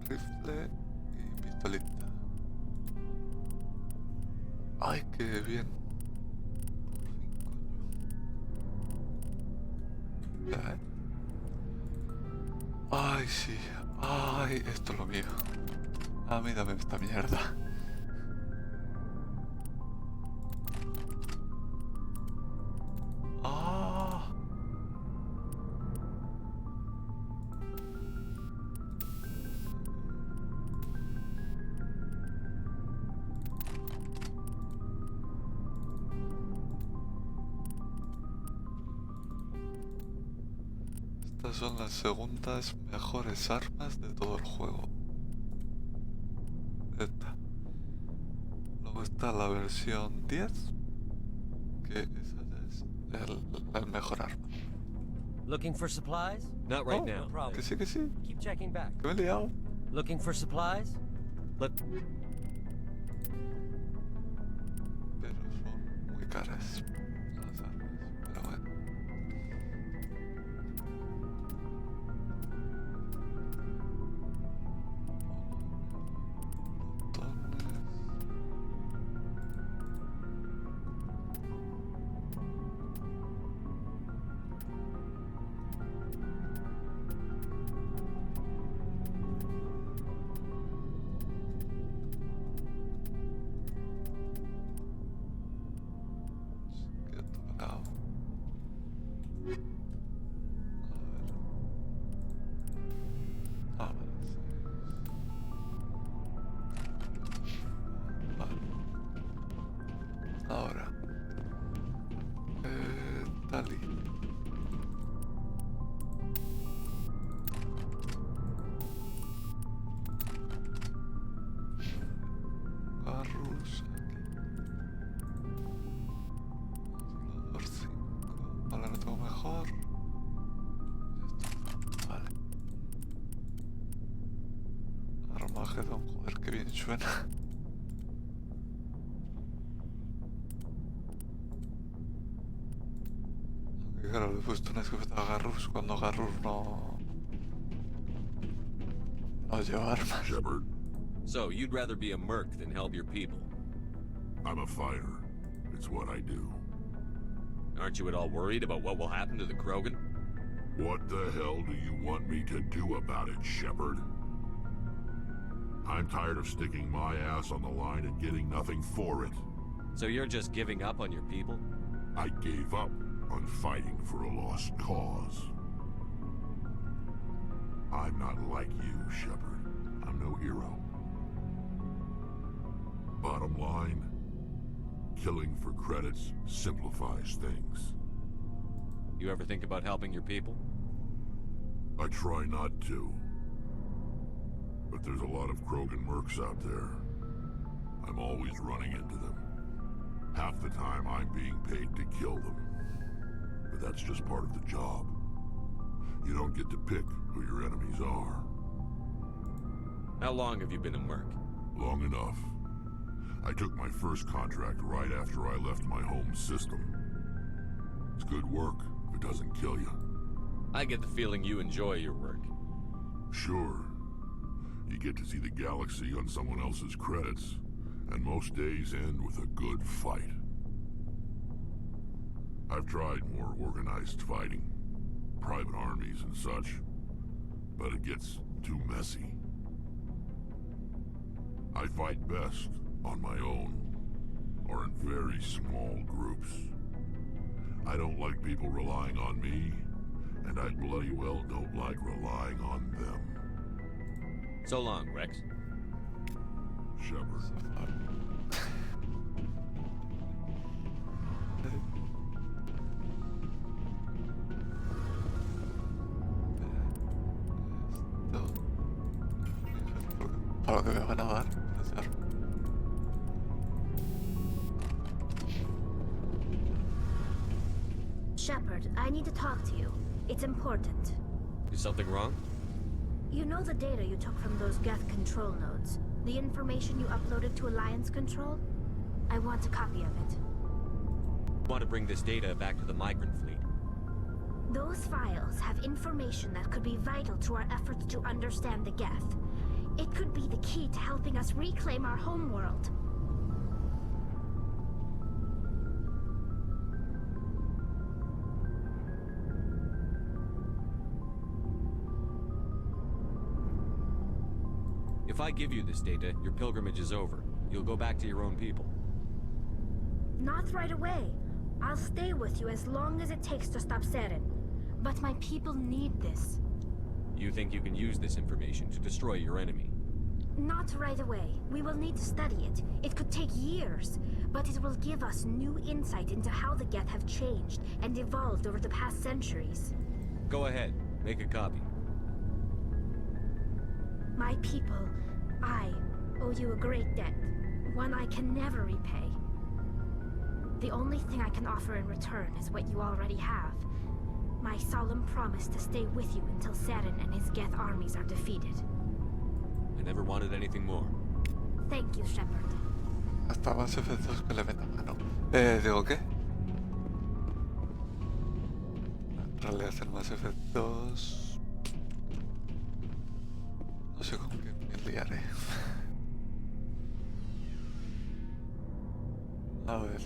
rifle y pistolita. Ay, qué bien. Por fin, coño. Ay, sí. Ay, esto es lo mío. A mí dame esta mierda. Ah. Estas son las segundas mejores armas de todo el juego. Esta. Luego está la versión 10, que esa ya es el mejor arma. Looking for supplies? Not right Oh, now. No problem. Que sí, que sí. Keep checking back. Que me he liado. Looking for supplies? Let. Pero son muy caras las armas. Pero bueno. Botones. Quieto, parado. A ver. Vale. Ahora. Tali. Garrus aquí. Por 5. Vale, no tengo mejor. Ya está. Vale. Armagedón, joder, qué bien suena. Aunque claro, le he puesto una escopeta a Garrus cuando Garrus no lleva armas. Shepard, So, you'd rather be a merc than help your people? I'm a fighter. It's what I do. Aren't you at all worried about what will happen to the Krogan? What the hell do you want me to do about it, Shepard? I'm tired of sticking my ass on the line and getting nothing for it. So you're just giving up on your people? I gave up on fighting for a lost cause. I'm not like you, Shepard. I'm no hero. Bottom line, killing for credits simplifies things. You ever think about helping your people? I try not to. But there's a lot of Krogan mercs out there. I'm always running into them. Half the time I'm being paid to kill them. But that's just part of the job. You don't get to pick who your enemies are. How long have you been a merc? Long enough. I took my first contract right after I left my home system. It's good work if it doesn't kill you. I get the feeling you enjoy your work. Sure. You get to see the galaxy on someone else's credits, and most days end with a good fight. I've tried more organized fighting, private armies and such, but it gets too messy. I fight best on my own, or in very small groups. I don't like people relying on me, and I bloody well don't like relying on them. So long, Rex. Shepard. Para lo que me van a dar, puede ser. Shepard, I need to talk to you. It's important. Is something wrong? You know the data you took from those Geth control nodes? The information you uploaded to Alliance Control? I want a copy of it. Want to bring this data back to the migrant fleet. Those files have information that could be vital to our efforts to understand the Geth. It could be the key to helping us reclaim our homeworld. If I give you this data, your pilgrimage is over. You'll go back to your own people. Not right away. I'll stay with you as long as it takes to stop Seren. But my people need this. You think you can use this information to destroy your enemy? Not right away. We will need to study it. It could take years, but it will give us new insight into how the Geth have changed and evolved over the past centuries. Go ahead. Make a copy. My people, I owe you a great debt. One I can never repay. The only thing I can offer in return is what you already have. My solemn promise to stay with you until Seren and his Geth armies are defeated. I never wanted anything more. Thank you, Shepard. Hasta más efectos que le meta mano. ¿Digo qué? Entrarle a hacer más efectos... No sé con qué me liaré. A ver...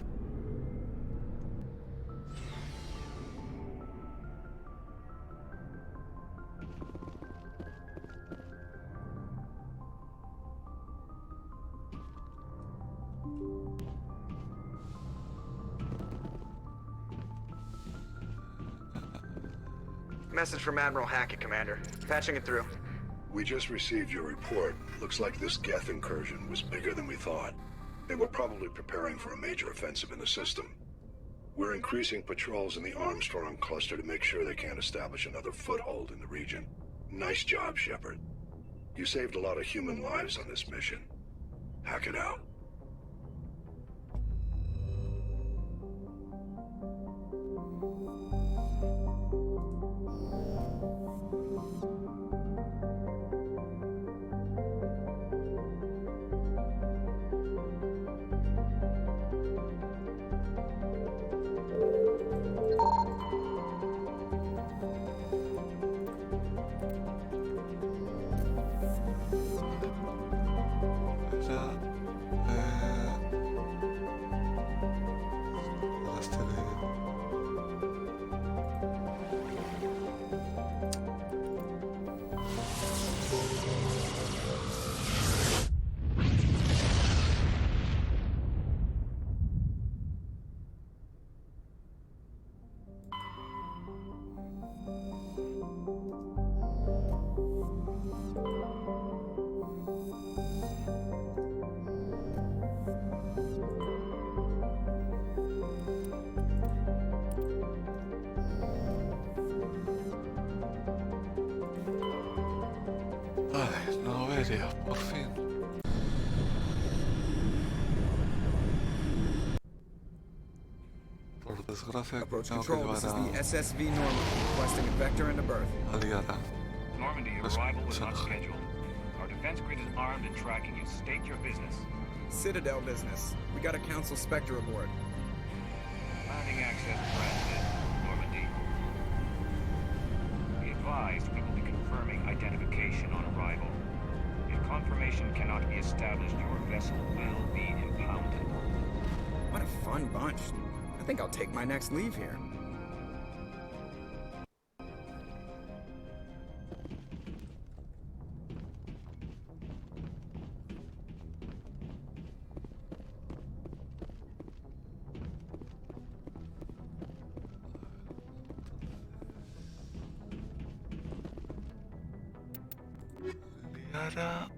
Message from Admiral Hackett, Commander. Patching it through. We just received your report. Looks like this Geth incursion was bigger than we thought. They were probably preparing for a major offensive in the system. We're increasing patrols in the Armstrong cluster to make sure they can't establish another foothold in the region. Nice job, Shepard. You saved a lot of human lives on this mission. Hackett out. Ay, no vería, por fin. Por desgracia, Approach tengo que control. This is llevar the SSV Normandy, requesting a vector into berth. a Liara. Normandy, your arrival was not scheduled. Our defense grid is armed and tracking you. State your business. Citadel business. We got a Council Spectre aboard. Landing access granted, Normandy. Be advised, we will be confirming identification on arrival. If confirmation cannot be established, your vessel will be impounded. What a fun bunch. I think I'll take my next leave here. ahora...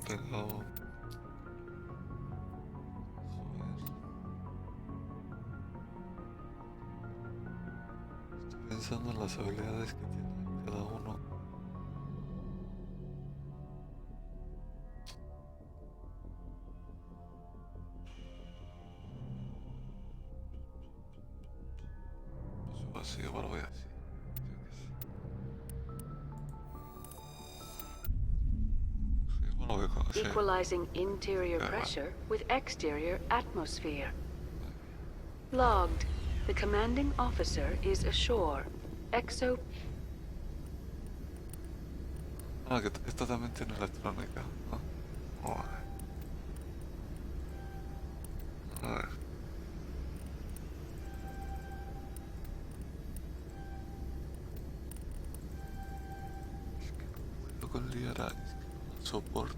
Pero... Joder. Estoy pensando en las habilidades que tiene cada uno. Pues así, igual voy así. Igual voy con... Sí. Equalizing interior pressure with exterior atmosphere. Logged. The commanding officer is ashore. Exo... Ah, que esta también tiene electrónica. ¿No? Joder. A ver. Es que no puedo con liar, es que no la soporto.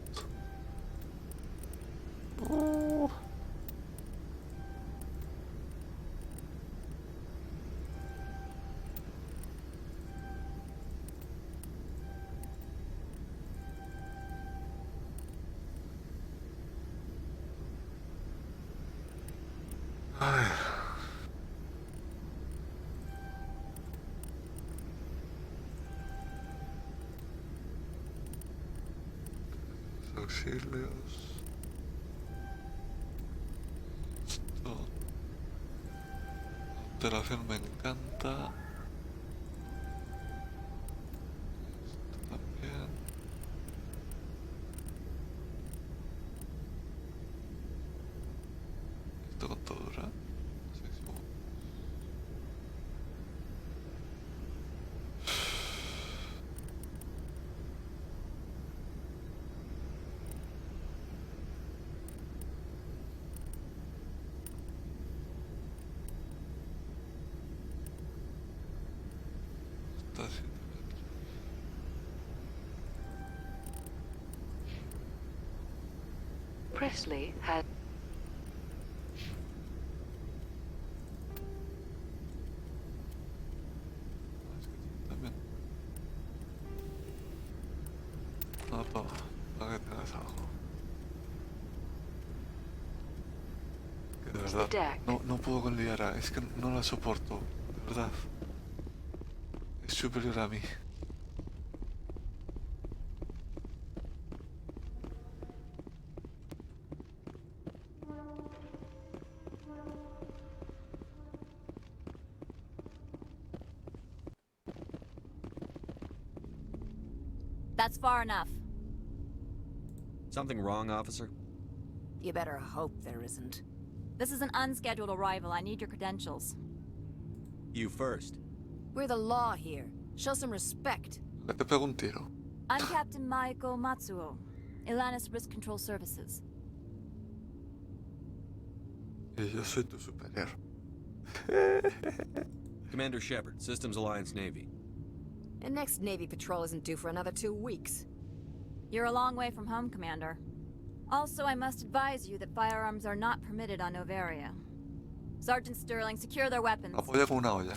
Ay. Los auxilios. Esto. La alteración me encanta. Esto también. Esto cuánto dura. 6 segundos. Está haciendo Presley had... también. No, toma, para que tengas algo. Que de verdad, no puedo con Liara, es que no la soporto, de verdad. Es superior a mí. That's far enough. Something wrong, officer? You better hope there isn't. This is an unscheduled arrival. I need your credentials. You first. We're the law here. Show some respect. Que te pego un tiro. I'm Captain Maiko Matsuo, Ilanis Risk Control Services. Y yo soy tu superior. Commander Shepard, Systems Alliance Navy. And next Navy patrol isn't due for another 2 weeks. You're a long way from home, Commander. Also, I must advise you that firearms are not permitted on Novaria. Sergeant Sterling, secure their weapons. Apoya con una olla.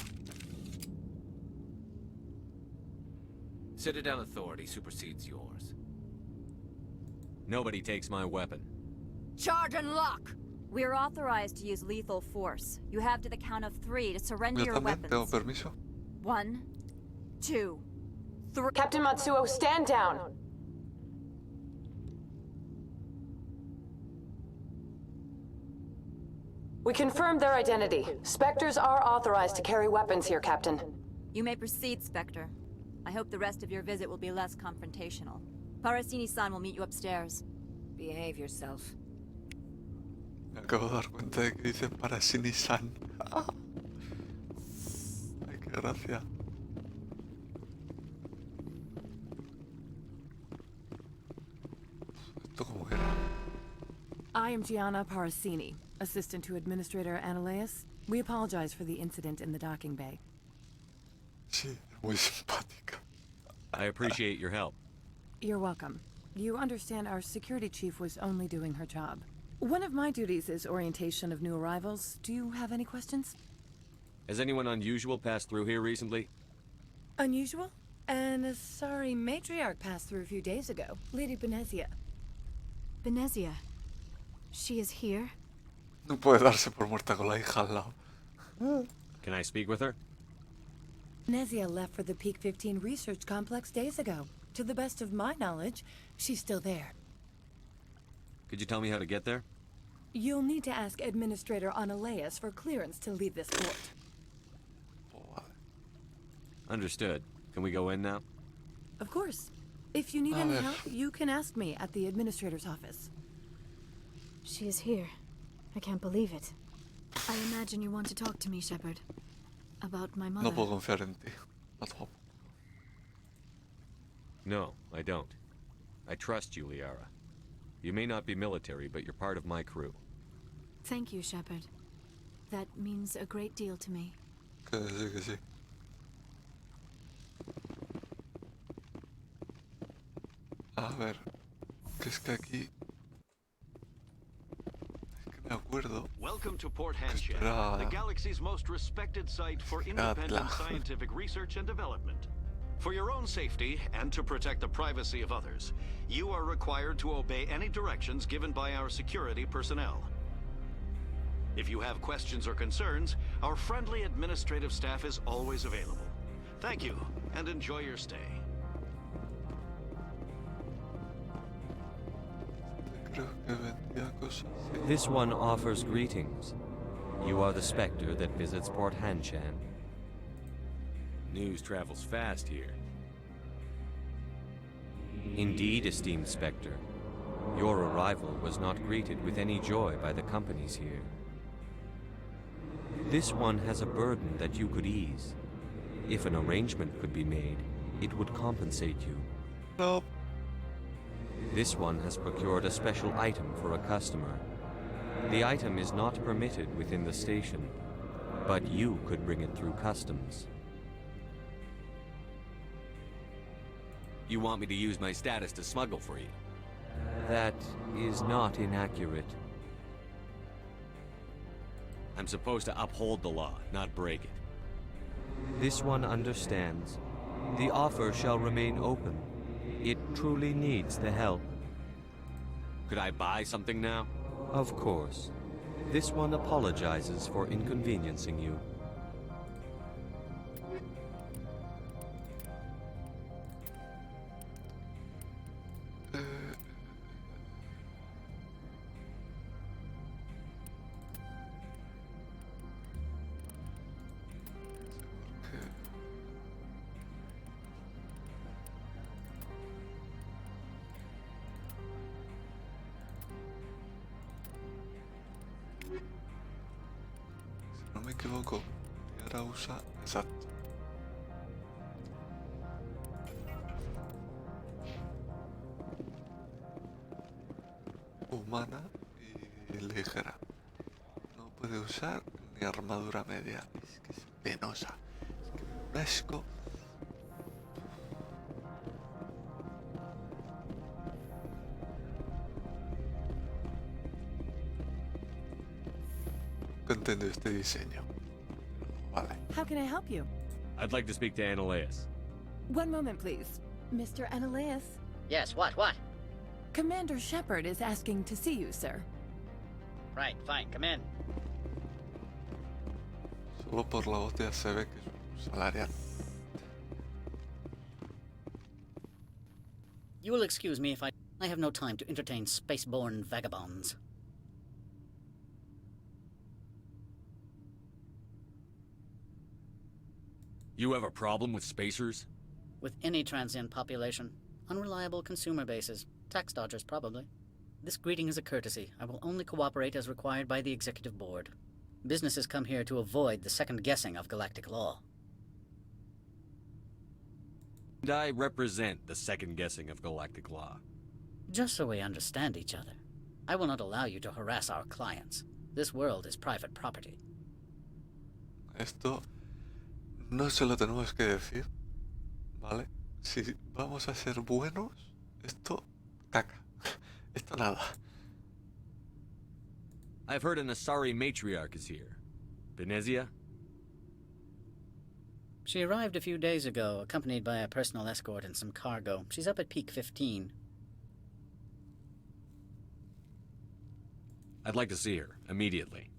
Citadel authority supersedes yours. Nobody takes my weapon. Charge and lock! We're authorized to use lethal force. You have to the count of 3 to surrender Yo your también tengo weapons. permiso. 1, 2, 3. Captain Matsuo, stand down! We confirmed their identity. Spectres are authorized to carry weapons here, Captain. You may proceed, Spectre. I hope the rest of your visit will be less confrontational. Parasini-san will meet you upstairs. Behave yourself. Me acabo de dar cuenta de que dice Parasini-san. Ay, qué gracia. ¿Esto cómo era? I am Gianna Parasini, assistant to Administrator Ananias. We apologize for the incident in the docking bay. Sí, muy simpática. I appreciate your help. You're welcome. You understand our security chief was only doing her job. One of my duties is orientation of new arrivals. Do you have any questions? Has anyone unusual passed through here recently? Unusual? And a sorry matriarch passed through a few days ago. Lady Benezia. Benezia. She is here? No puede darse por muerta con la hija al lado. Can I speak with her? Benezia left for the Peak 15 research complex days ago. To the best of my knowledge, she's still there. Could you tell me how to get there? You'll need to ask Administrator Analeas for clearance to leave this port. Understood. Can we go in now? Of course. If you need any help, you can ask me at the Administrator's office. She is here. I can't believe it. I imagine you want to talk to me, Shepard. About my mother. No puedo confiar en ti. Tampoco. No, I don't. I trust you, Liara. You may not be military, but you're part of my crew. Thank you, Shepard. That means a great deal to me. Que sí, que sí. A ver, que es que aquí... Es que me acuerdo... Welcome to Port Hanshan, the galaxy's most respected site for independent scientific research and development. For your own safety, and to protect the privacy of others, you are required to obey any directions given by our security personnel. If you have questions or concerns, our friendly administrative staff is always available. Thank you, and enjoy your stay. This one offers greetings. You are the Spectre that visits Port Hanshan. News travels fast here. Indeed, esteemed Spectre. Your arrival was not greeted with any joy by the companies here. This one has a burden that you could ease. If an arrangement could be made, it would compensate you. No. This one has procured a special item for a customer. The item is not permitted within the station, but you could bring it through customs. You want me to use my status to smuggle for you? That is not inaccurate. I'm supposed to uphold the law, not break it. This one understands. The offer shall remain open. It truly needs the help. Could I buy something now? Of course. This one apologizes for inconveniencing you. No me equivoco, y ahora usa... Exacto. Humana y ligera. No puede usar ni armadura media. Es que es penosa. Es que me da un asco. Entiendo este diseño. Vale. How can I help you? I'd like to speak to Analeas. One moment, please. Mr. Analeas? Yes, what? Commander Shepard is asking to see you, sir. Right, fine, come in. Solo por la voz ya se ve que es un salarial. You will excuse me if I have no time to entertain spaceborne vagabonds. You have a problem with spacers? With any transient population. Unreliable consumer bases. Tax dodgers, probably. This greeting is a courtesy. I will only cooperate as required by the Executive Board. Businesses come here to avoid the second guessing of galactic law. And I represent the second guessing of galactic law. Just so we understand each other. I will not allow you to harass our clients. This world is private property. Esto no se lo tenemos que decir, ¿vale? Si vamos a ser buenos, Esto... caca. Esto nada. I've heard an Asari matriarch is here. Benezia? She arrived a few days ago, accompanied by a personal escort and some cargo. She's up at Peak 15. I'd like to see her, immediately.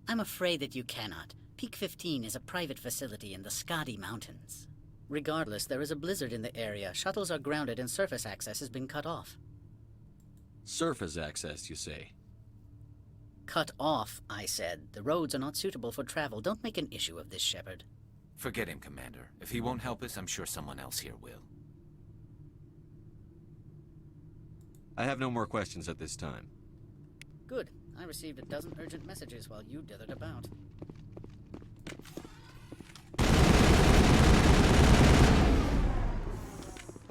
I'm afraid that you cannot. Peak 15 is a private facility in the Skadi Mountains. Regardless, there is a blizzard in the area. Shuttles are grounded and surface access has been cut off. Surface access, you say? Cut off, I said. The roads are not suitable for travel. Don't make an issue of this, Shepard. Forget him, Commander. If he won't help us, I'm sure someone else here will. I have no more questions at this time. Good. I received a dozen urgent messages while you dithered about.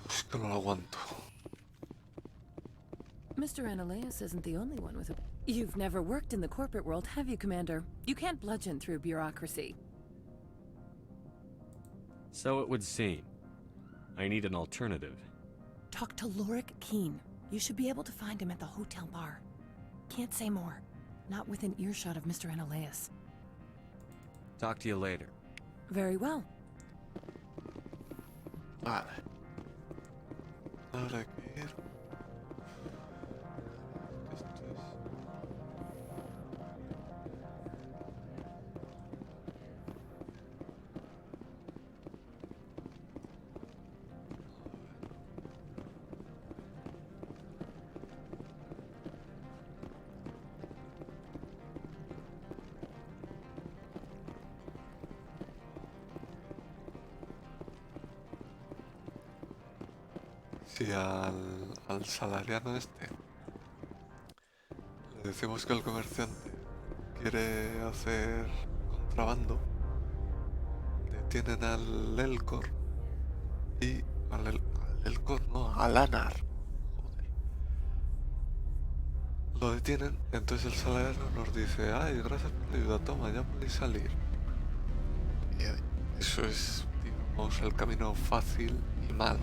Es que no lo aguanto. Mr. Ananias isn't the only one with a... You've never worked in the corporate world, have you, Commander? You can't bludgeon through bureaucracy. So it would seem. I need an alternative. Talk to Lorik Keene. You should be able to find him at the hotel bar. Can't say more. Not within earshot of Mr. Ananias. Talk to you later. Very well. Vale. Ahora que ir. Esto es... Si al salariano este le decimos que el comerciante quiere hacer contrabando, detienen al Elcor y al Elcor no, al Anar. Joder. Lo detienen, entonces el salariano nos dice, ay, gracias por la ayuda, toma, ya podéis salir. Y eso es, digamos, el camino fácil y malo.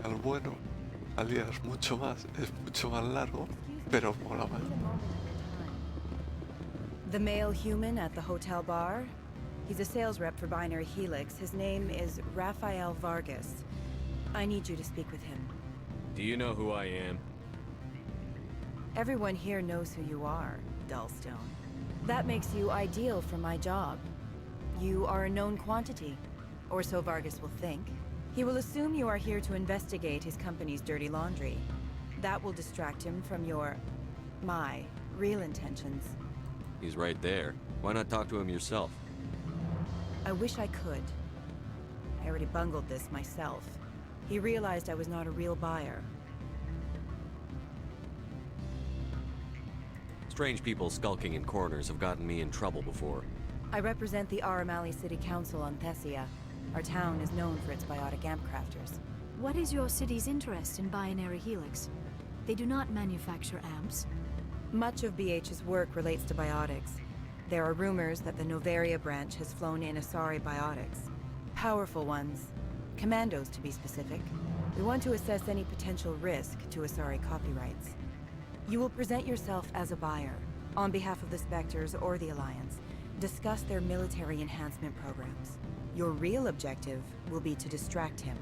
Al bueno, alias mucho más, es mucho más largo, pero mola más. The male human at the hotel bar? He's a sales rep for Binary Helix. His name is Rafael Vargas. I need you to speak with him. Do you know who I am? Everyone here knows who you are, Dullstone. That makes you ideal for my job. You are a known quantity, or so Vargas will think. He will assume you are here to investigate his company's dirty laundry. That will distract him from my real intentions. He's right there. Why not talk to him yourself? I wish I could. I already bungled this myself. He realized I was not a real buyer. Strange people skulking in corners have gotten me in trouble before. I represent the Aramali City Council on Thessia. Our town is known for its biotic amp crafters. What is your city's interest in Binary Helix? They do not manufacture amps. Much of BH's work relates to biotics. There are rumors that the Novaria branch has flown in Asari biotics. Powerful ones. Commandos, to be specific. We want to assess any potential risk to Asari copyrights. You will present yourself as a buyer, on behalf of the Spectres or the Alliance. Discuss their military enhancement programs. Your real objective will be to distract him.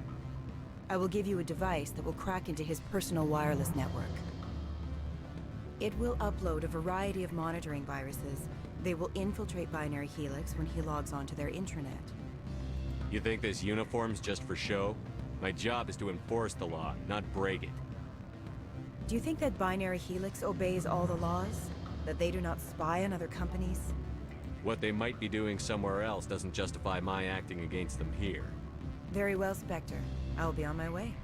I will give you a device that will crack into his personal wireless network. It will upload a variety of monitoring viruses. They will infiltrate Binary Helix when he logs onto their intranet. You think this uniform's just for show? My job is to enforce the law, not break it. Do you think that Binary Helix obeys all the laws? That they do not spy on other companies? What they might be doing somewhere else doesn't justify my acting against them here. Very well, Spectre. I will be on my way.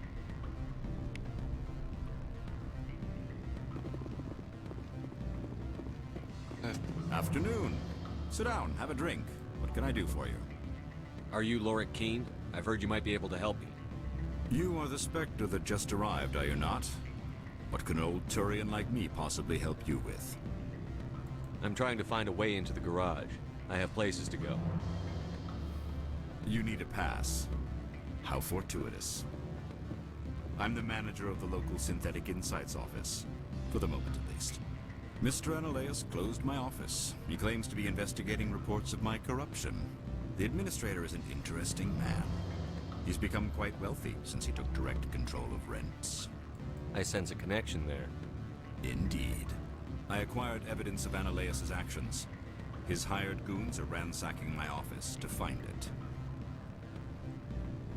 Afternoon. Sit down, have a drink. What can I do for you? Are you Lorik Keene? I've heard you might be able to help me. You are the Spectre that just arrived, are you not? What can an old Turian like me possibly help you with? I'm trying to find a way into the garage. I have places to go. You need a pass. How fortuitous. I'm the manager of the local Synthetic Insights office. For the moment, at least. Mr. Analeus closed my office. He claims to be investigating reports of my corruption. The administrator is an interesting man. He's become quite wealthy since he took direct control of rents. I sense a connection there. Indeed. I acquired evidence of Analeus's actions. His hired goons are ransacking my office to find it.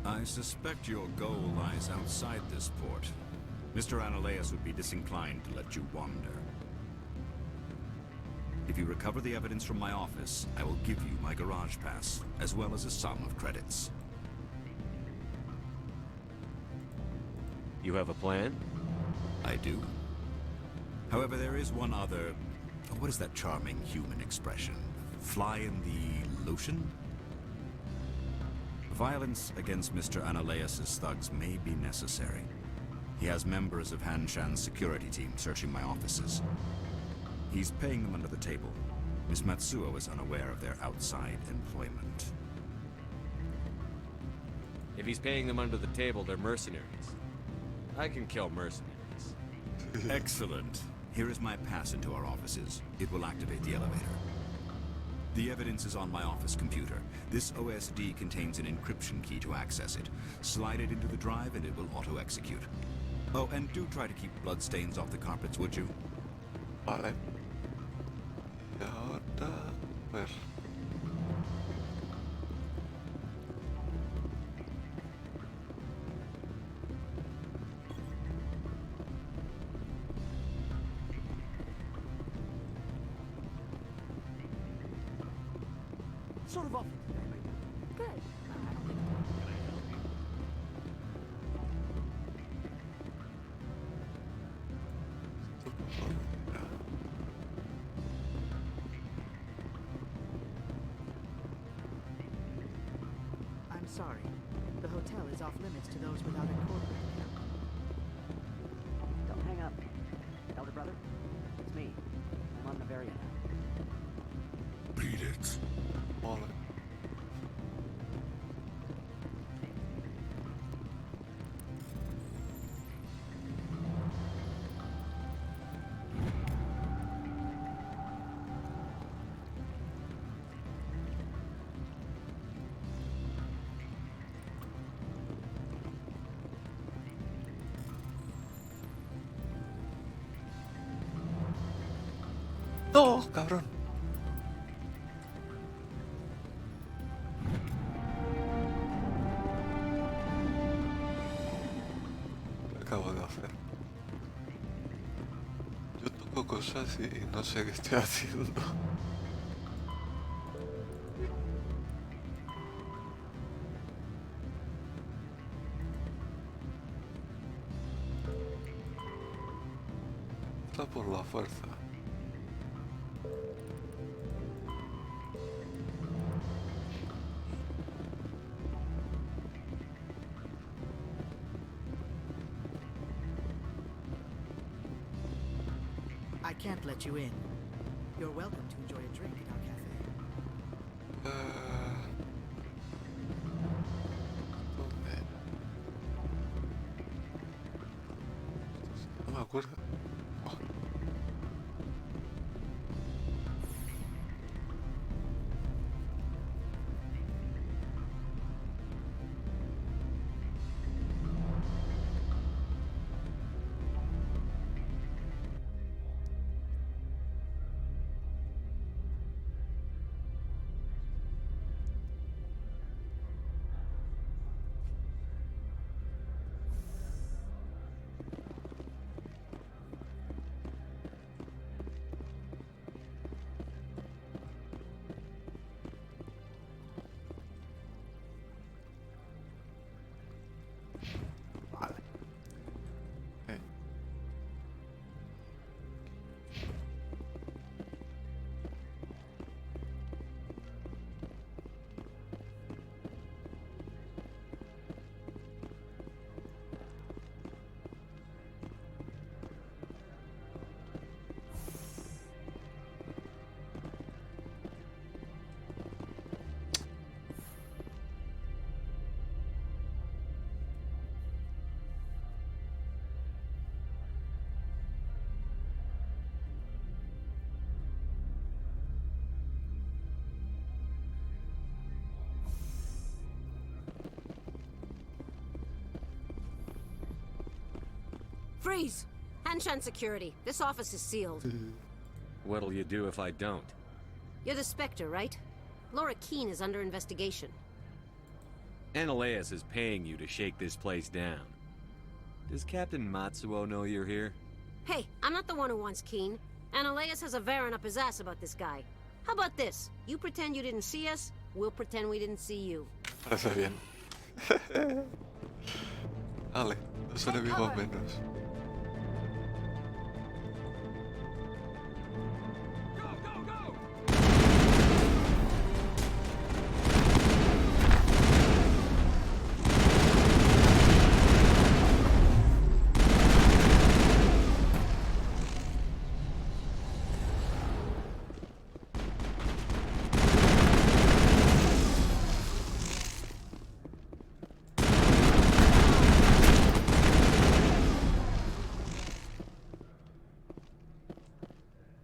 I suspect your goal lies outside this port. Mr. Analeus would be disinclined to let you wander. If you recover the evidence from my office, I will give you my garage pass, as well as a sum of credits. You have a plan? I do. However, there is one other... What is that charming human expression? Fly in the lotion? Violence against Mr. Analeus's thugs may be necessary. He has members of Han Shan's security team searching my offices. He's paying them under the table. Miss Matsuo is unaware of their outside employment. If he's paying them under the table, they're mercenaries. I can kill mercenaries. Excellent. Here is my pass into our offices. It will activate the elevator. The evidence is on my office computer. This OSD contains an encryption key to access it. Slide it into the drive and it will auto-execute. Oh, and do try to keep bloodstains off the carpets, would you? Vale. Y ahora... A ver... Sort of often today, mate. Good. I'm sorry. The hotel is off limits to those without a corporate account. Don't hang up. Elder brother, it's me. I'm on Noveria now. Beat it. Vale. No, cabrón. ¿Qué acabo de hacer? Yo toco cosas y no sé qué estoy haciendo. Está por la fuerza. I can't let you in. You're welcome to enjoy a drink at our cafe. ¿Dónde? No me acuerdo. Oh. Freeze! Hanshan security. This office is sealed. What'll you do if I don't? You're the Spectre, right? Laura Keene is under investigation. Ananias is paying you to shake this place down. Does Captain Matsuo know you're here? Hey, I'm not the one who wants Keene. Ananias has a Varen up his ass about this guy. How about this? You pretend you didn't see us, we'll pretend we didn't see you. Parece bien. Vale, dos enemigos menos.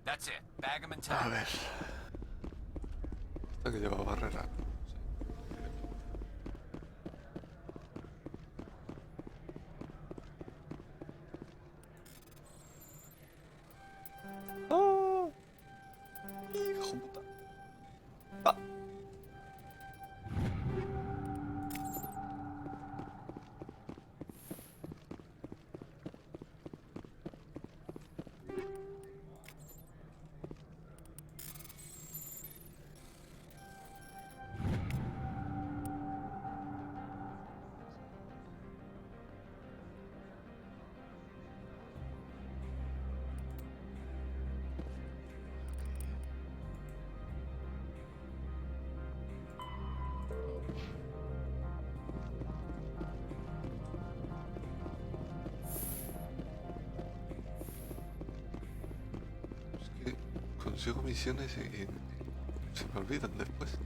That's it. Bag him and A tie him. ver. Esta que lleva barrera. ¡Oh! ¡Hijo puta! ¡Ah! Consigo misiones y se me olvidan después.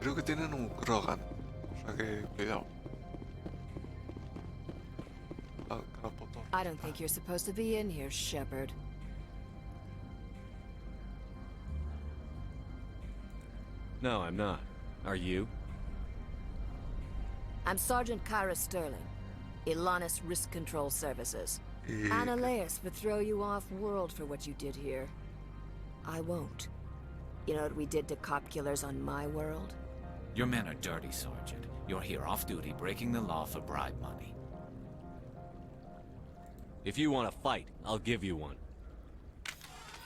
Creo que tienen un Krogan, o sea que cuidado. Ah, Krapotor. I don't think you're supposed to be in here, Shepard. No, I'm not. Are you? I'm Sergeant Kyra Sterling, Ilanis Risk Control Services. Ananias would throw you off-world for what you did here. I won't. You know what we did to cop killers on my world? Your men are dirty, Sergeant. You're here off-duty, breaking the law for bribe money. If you want to fight, I'll give you one.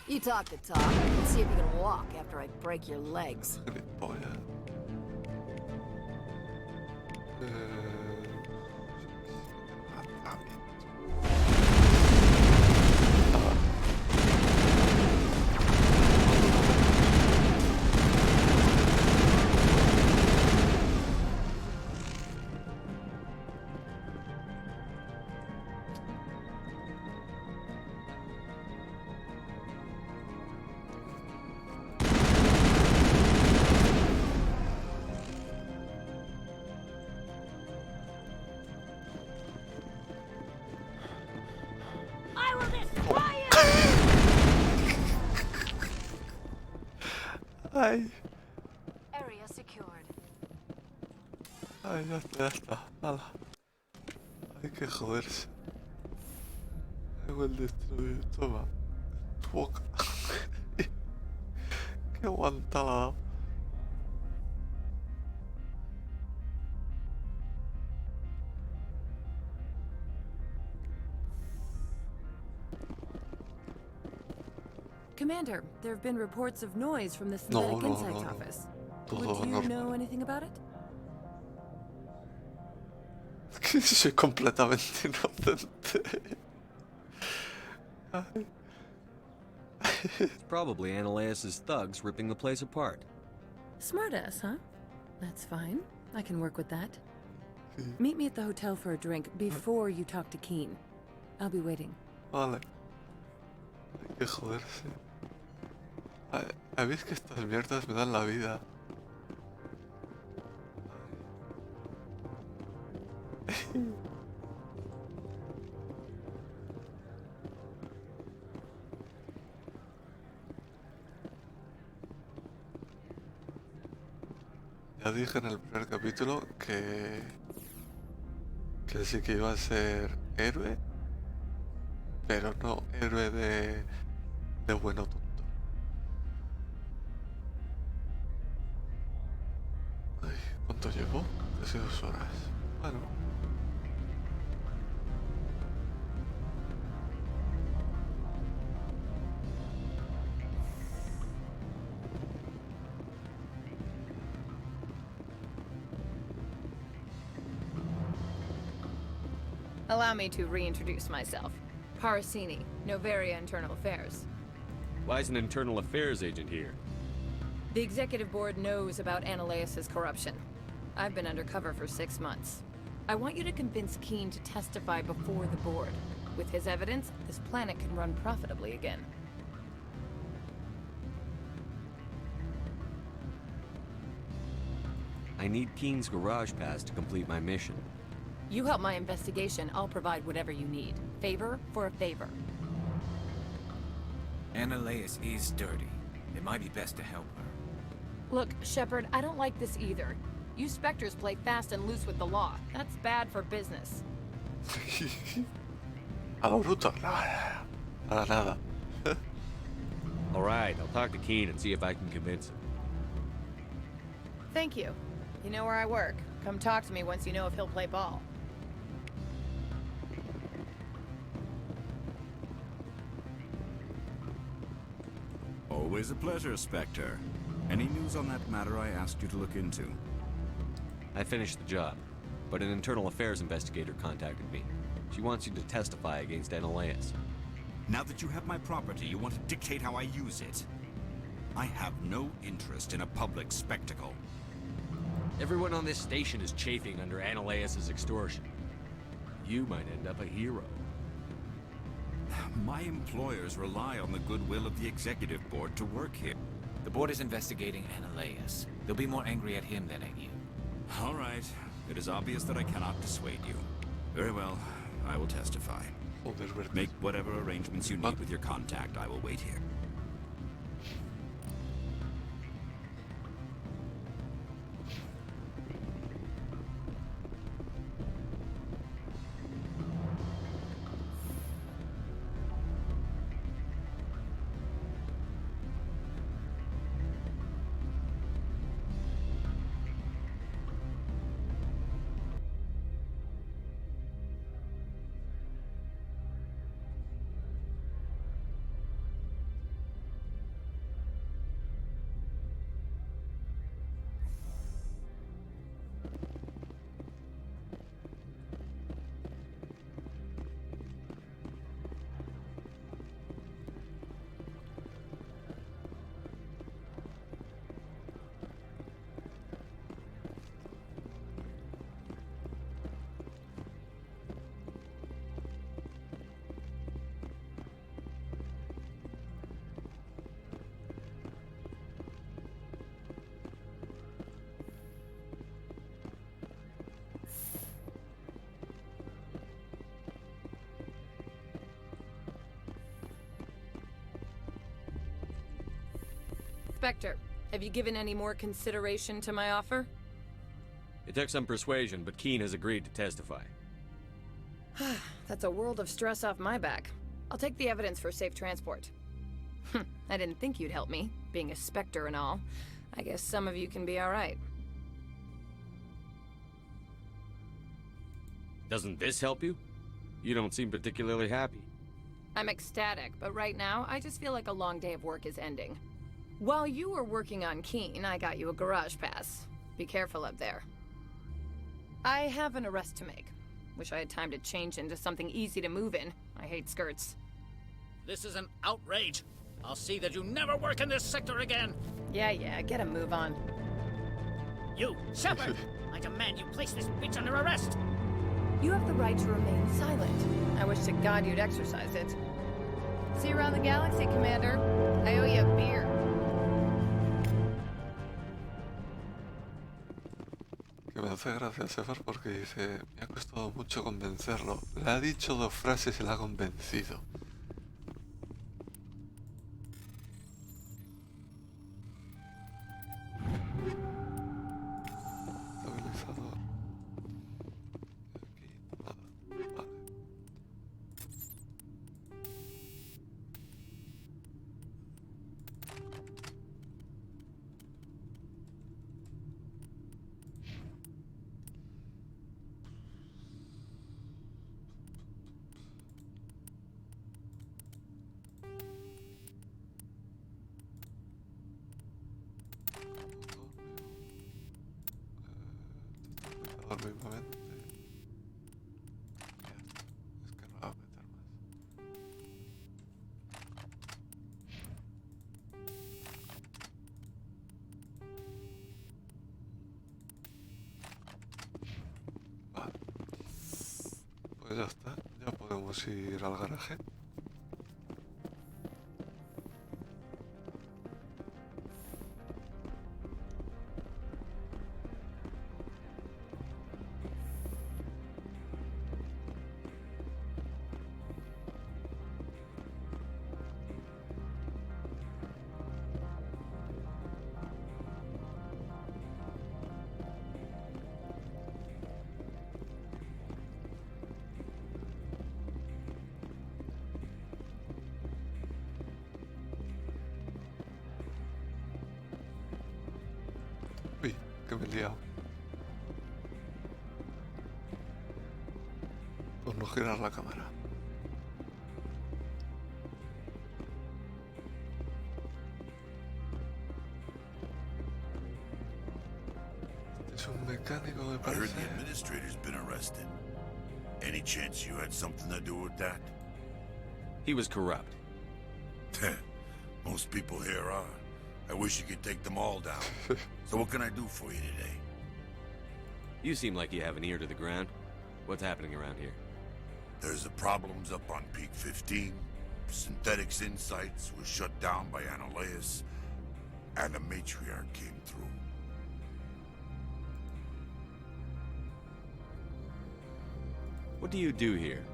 You talk the talk. Let's see if you can walk after I break your legs. Ay, Area secured. ay, ya está, nada. Hay que joderse. Tengo el destruir, toma. Tu boca. Qué aguantada. Commander, there have been reports of noise from the Synthetic Insights office. Would you know anything about it? Soy completamente inocente. It's probably Ananias' thugs ripping the place apart. Smartass, huh? That's fine. I can work with that. Meet me at the hotel for a drink before you talk to Keen. I'll be waiting. Vale. Hay que joderse. ¿Habéis que estas mierdas me dan la vida? Ya dije en el primer capítulo que sí que iba a ser héroe, pero no héroe de bueno tonto. Ay, ¿cuánto llevo? Casi 2 horas. Bueno. Allow me to reintroduce myself. Parasini, Novaria Internal Affairs. Why is an internal affairs agent here? The executive board knows about Ananias' corruption. I've been undercover for 6 months. I want you to convince Keen to testify before the board. With his evidence, this planet can run profitably again. I need Keen's garage pass to complete my mission. You help my investigation, I'll provide whatever you need. Favor for a favor. Ananias is dirty. It might be best to help her. Look, Shepard, I don't like this either. You Spectres play fast and loose with the law. That's bad for business. A lo bruto. Para nada. Alright, I'll talk to Keen and see if I can convince him. Thank you. You know where I work. Come talk to me once you know if he'll play ball. Always a pleasure, Spectre. Any news on that matter I asked you to look into? I finished the job, but an internal affairs investigator contacted me. She wants you to testify against Ananias. Now that you have my property, you want to dictate how I use it. I have no interest in a public spectacle. Everyone on this station is chafing under Ananias' extortion. You might end up a hero. My employers rely on the goodwill of the executive board to work here. The board is investigating Ananias. They'll be more angry at him than at you. All right. It is obvious that I cannot dissuade you. Very well. I will testify. Make whatever arrangements you need with your contact. I will wait here. Spectre, have you given any more consideration to my offer? It took some persuasion, but Keen has agreed to testify. That's a world of stress off my back. I'll take the evidence for safe transport. I didn't think you'd help me, being a Spectre and all. I guess some of you can be alright. Doesn't this help you? You don't seem particularly happy. I'm ecstatic, but right now, I just feel like a long day of work is ending. While you were working on Keen, I got you a garage pass. Be careful up there. I have an arrest to make. Wish I had time to change into something easy to move in. I hate skirts. This is an outrage. I'll see that you never work in this sector again. Yeah, get a move on. You, Shepard! I demand you place this bitch under arrest! You have the right to remain silent. I wish to God you'd exercise it. See you around the galaxy, Commander. I owe you a beer. Que me hace gracia Sefar porque dice, me ha costado mucho convencerlo. Le ha dicho 2 frases y la ha convencido. Estabilizador. Aquí, nada. Vale. Mismamente. Es que no va a meter más. Vale. Pues ya está. Ya podemos ir al garaje. Uy, que me he liado. Por no girar la cámara. Este es un mecánico, me I heard parece. the administrator's been arrested. Any chance you had something to do with that? He was corrupt. Most people here are. I wish you could take them all down. So what can I do for you today? You seem like you have an ear to the ground. What's happening around here? There's the problems up on Peak 15. Synthetics Insights was shut down by Analeus. And the matriarch came through. What do you do here?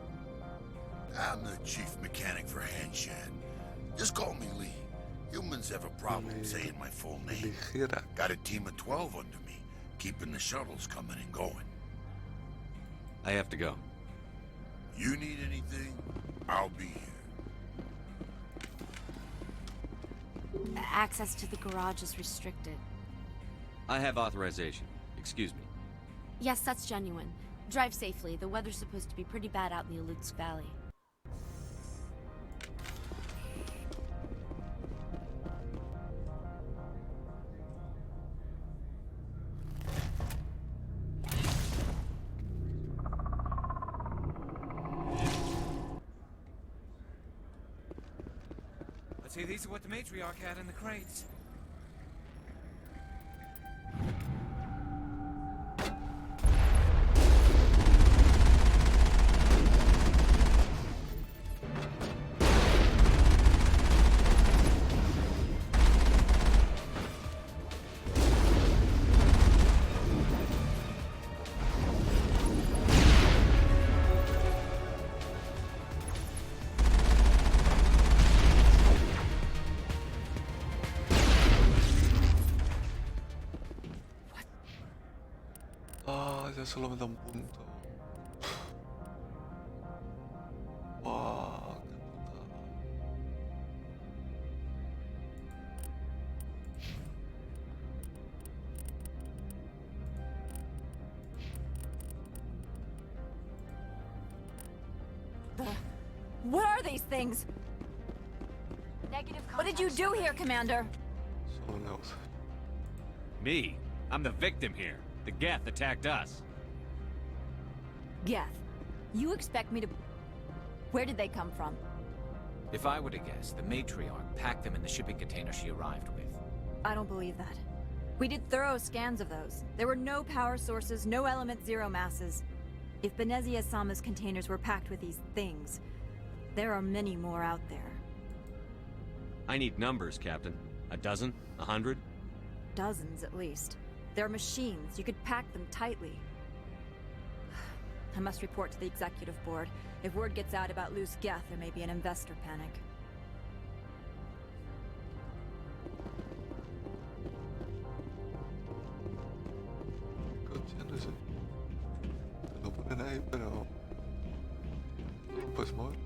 I'm the chief mechanic for Hanshan. Just call me Lee. Humans have a problem saying my full name. Got a team of 12 under me, keeping the shuttles coming and going. I have to go. You need anything, I'll be here. Access to the garage is restricted. I have authorization. Excuse me. Yes, that's genuine. Drive safely. The weather's supposed to be pretty bad out in the Alutsk Valley. Let's see, these are what the matriarch had in the crates. Ah, ya solo me da un punto. Wow, qué putada. What are these things? What did you do here, Commander? Someone else. Me? I'm the victim here. The Geth attacked us. Geth. You expect me to... Where did they come from? If I were to guess, the matriarch packed them in the shipping container she arrived with. I don't believe that. We did thorough scans of those. There were no power sources, no element zero masses. If Benezia-sama's containers were packed with these things, there are many more out there. I need numbers, Captain. A dozen? 100? Dozens, at least. They're machines. You could pack them tightly. I must report to the executive board. If word gets out about loose Geth, there may be an investor panic. Consciéndose. Te lo ponen ahí, pero no lo puedes mover.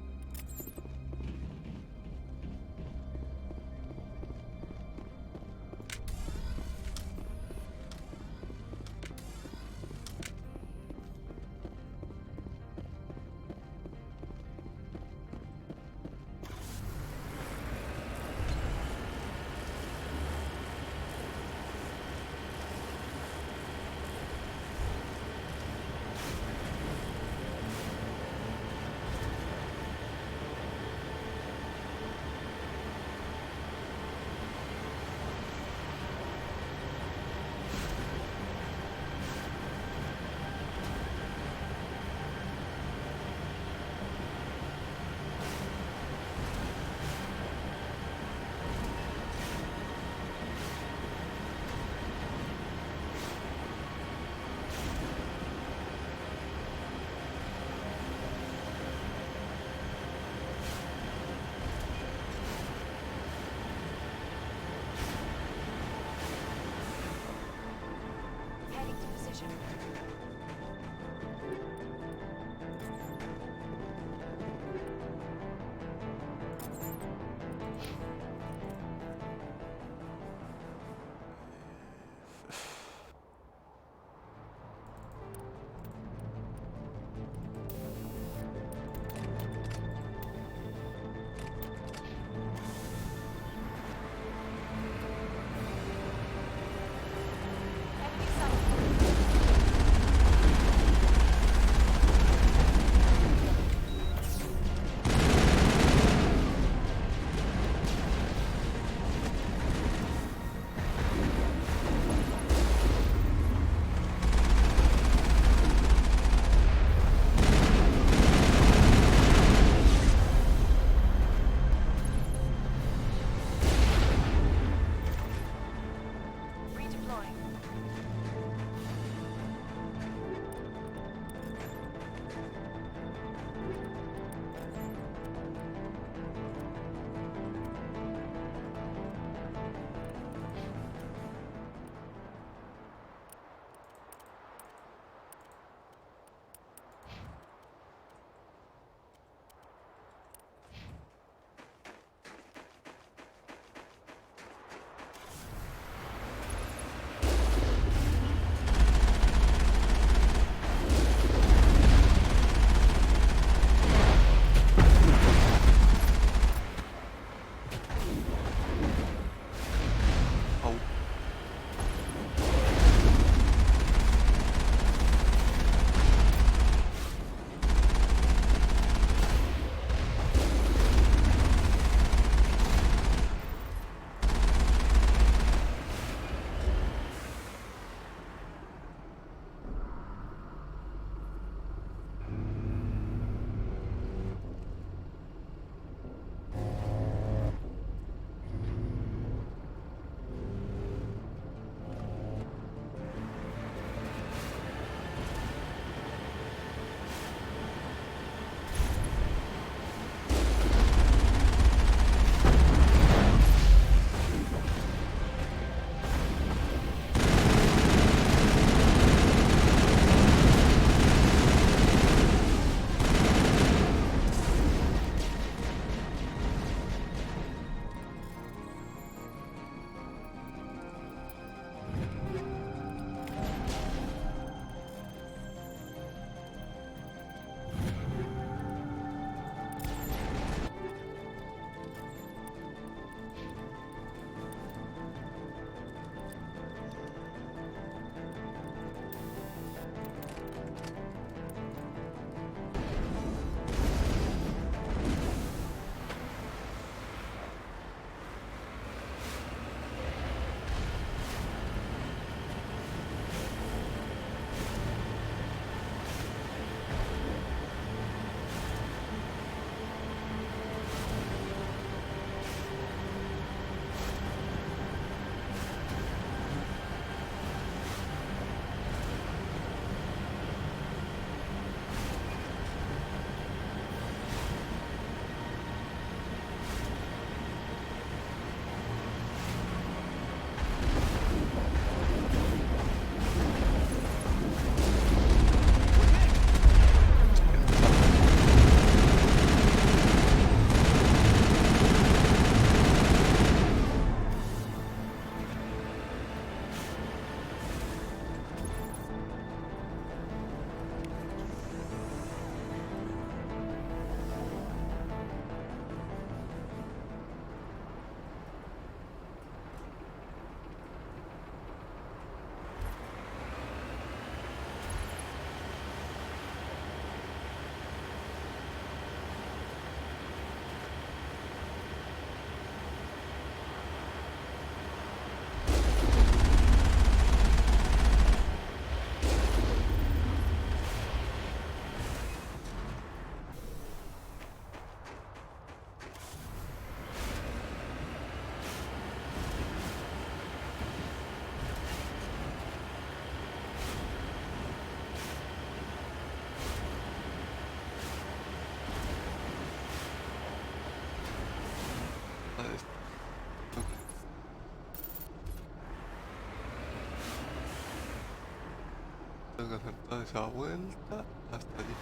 Tengo que hacer toda esa vuelta hasta allí.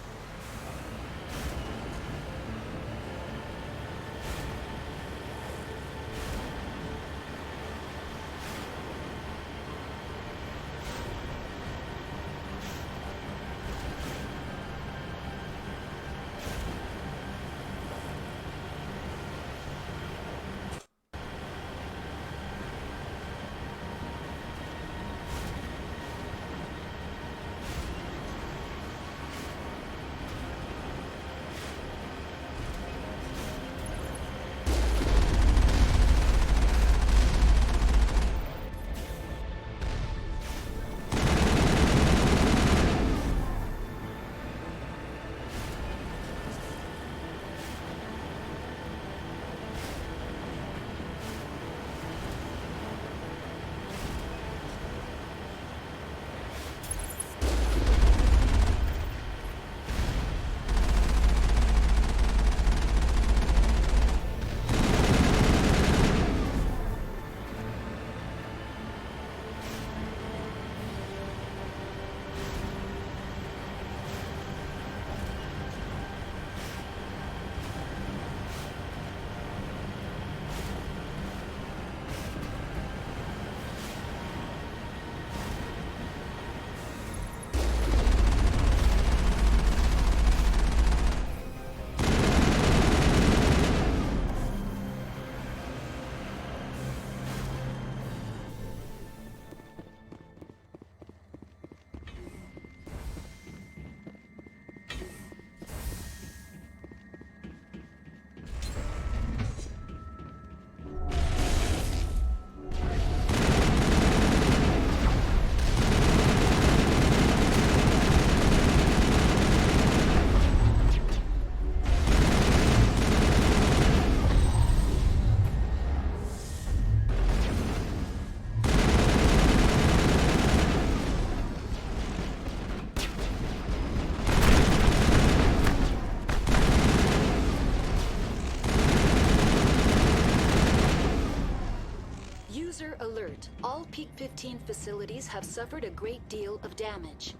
Alert. All Peak 15 facilities have suffered a great deal of damage.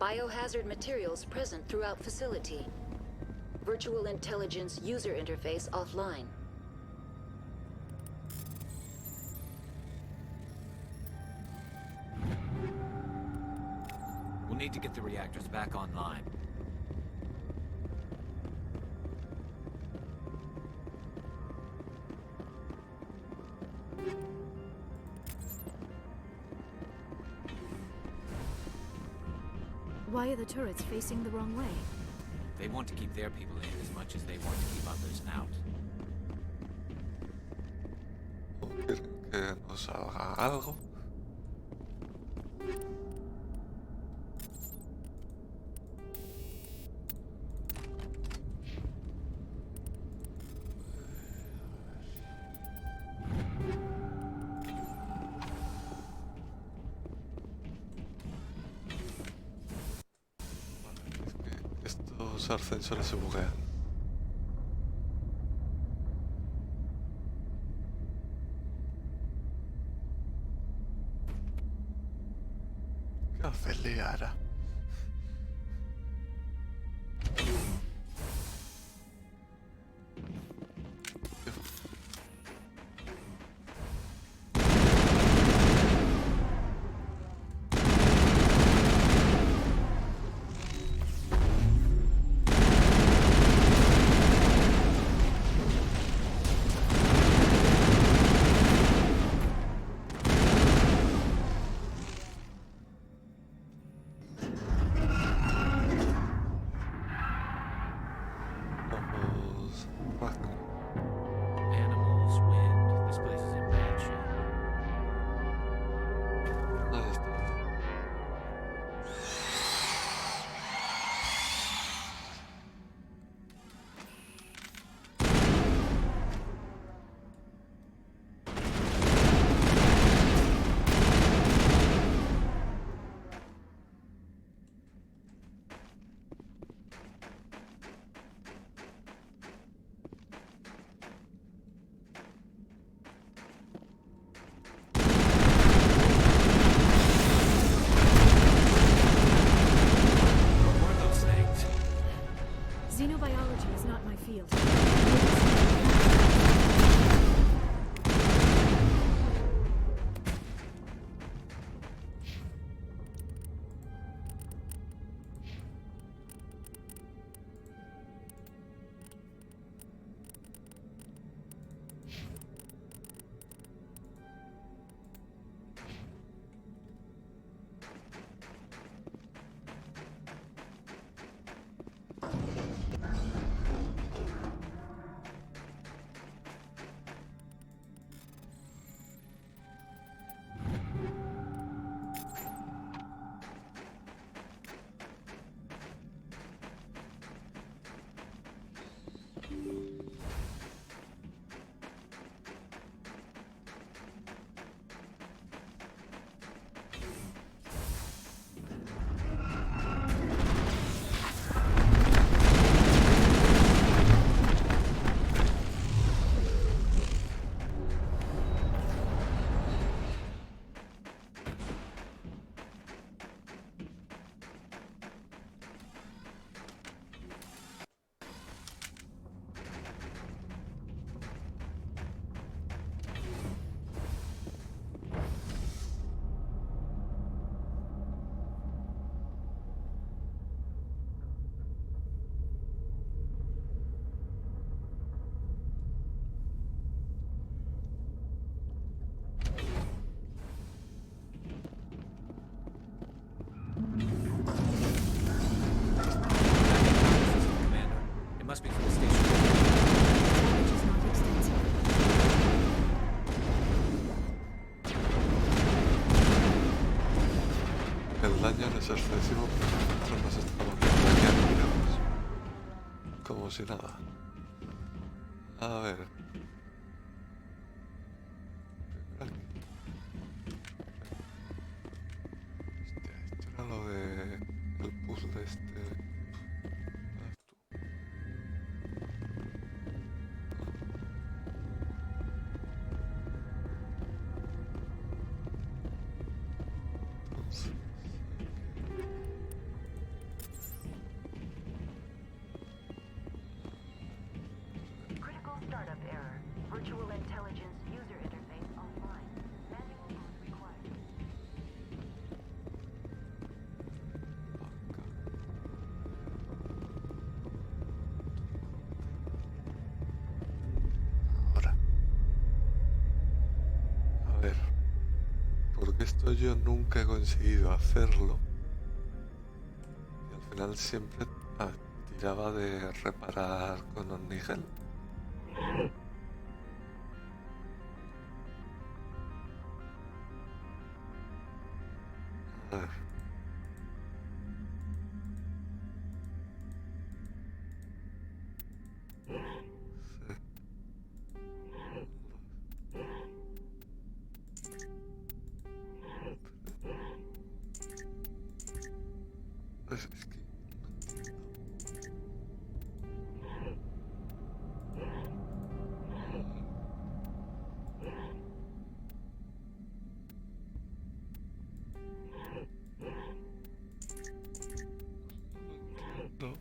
Biohazard materials present throughout facility. Virtual intelligence user interface offline. We'll need to get the reactors back online. Why are the turrets facing the wrong way? They want to keep their people in as much as they want to keep others out. ¿O quieren que nos salga algo? Los ascensores se buguean. ¿Qué hace Liara? El daño no es excesivo, pero nosotros nos estamos dañando como si nada. A ver. Aquí. Hostia, esto era lo de el puzzle este. Critical startup error. Virtual intelligence user interface offline. Manual mode required. Ahora. A ver. Porque esto yo nunca he conseguido hacerlo. Y al final siempre tiraba de reparar con un nigel. A ver. Es que no.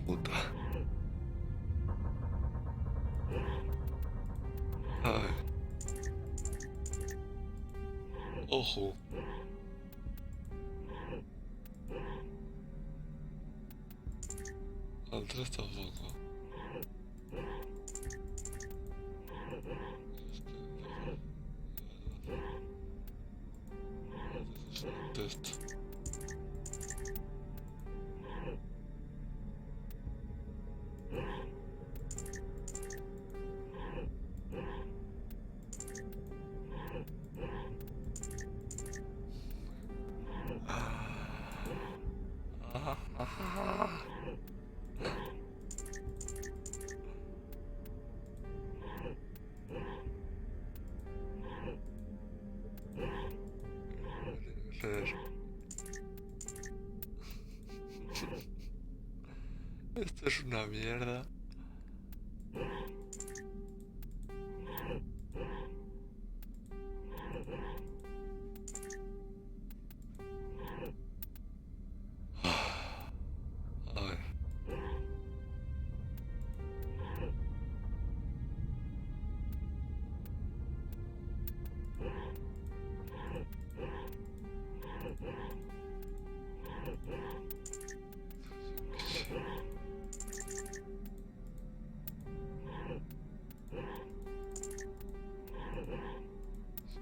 Puta. A ver. Ojo. Al 3 tampoco. Es un test. Esto es una mierda. A ver.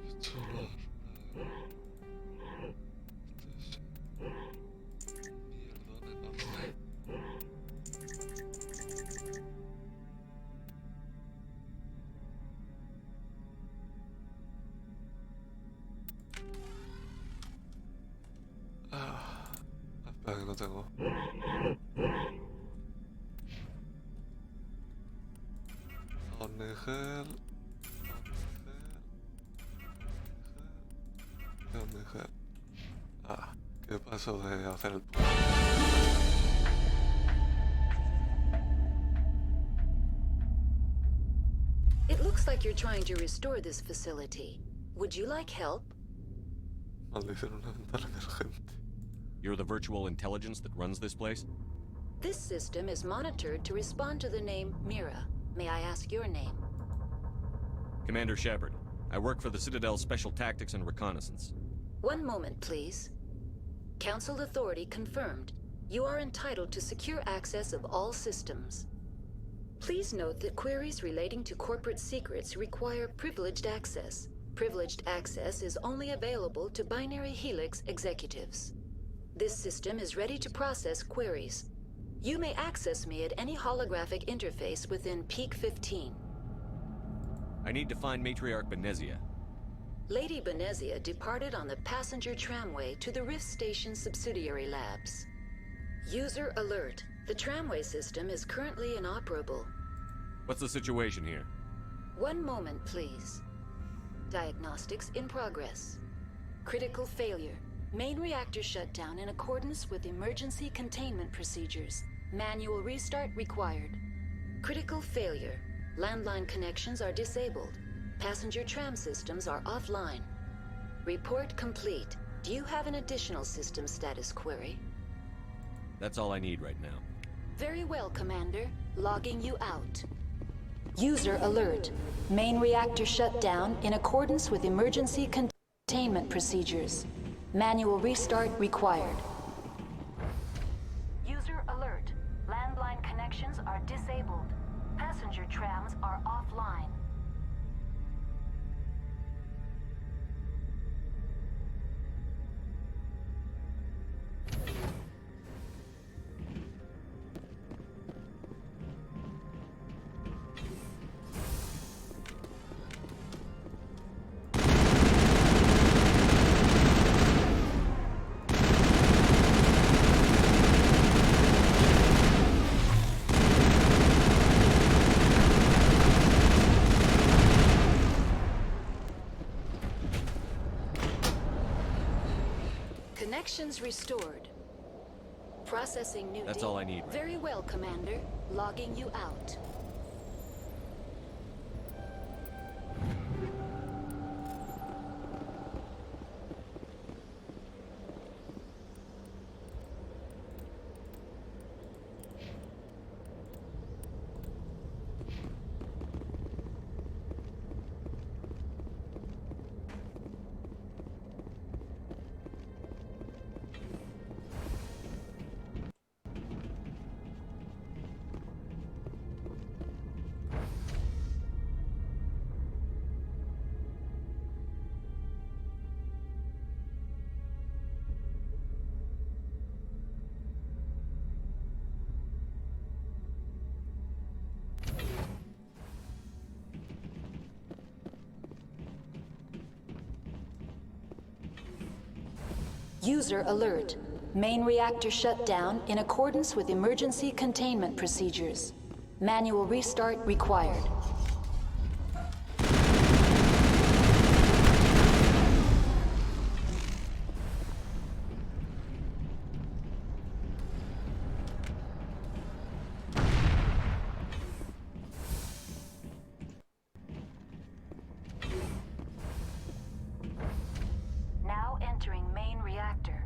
Esto no es un mierdón enorme. Espera que no tengo. Nigel. Nigel. ¿Qué pasó de hacer el puzzle? It looks like you're trying to restore this facility. Would you like help? Maldición, una ventana emergente. You're the virtual intelligence that runs this place? This system is monitored to respond to the name Mira. May I ask your name? Commander Shepard. I work for the Citadel's Special Tactics and Reconnaissance. One moment, please. Council authority confirmed. You are entitled to secure access of all systems. Please note that queries relating to corporate secrets require privileged access. Privileged access is only available to Binary Helix executives. This system is ready to process queries. You may access me at any holographic interface within Peak 15. I need to find Matriarch Benezia. Lady Benezia departed on the passenger tramway to the Rift Station subsidiary labs. User alert. The tramway system is currently inoperable. What's the situation here? One moment, please. Diagnostics in progress. Critical failure. Main reactor shut down in accordance with emergency containment procedures. Manual restart required. Critical failure. Landline connections are disabled. Passenger tram systems are offline. Report complete. Do you have an additional system status query? That's all I need right now. Very well, Commander. Logging you out. User alert. Main reactor shut down in accordance with emergency containment procedures. Manual restart required. User alert. Landline connections are disabled. Passenger trams are offline. Connections restored. Processing new That's data. all I need. Very well, Commander. Logging you out. User alert. Main reactor shut down in accordance with emergency containment procedures. Manual restart required. Now entering main reactor.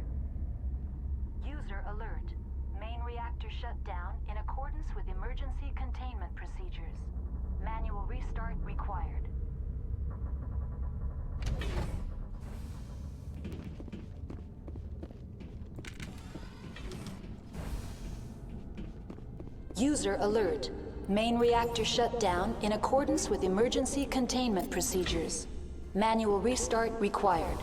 User alert. Main reactor shut down in accordance with emergency containment procedures. Manual restart required. User alert. Main reactor shut down in accordance with emergency containment procedures. Manual restart required.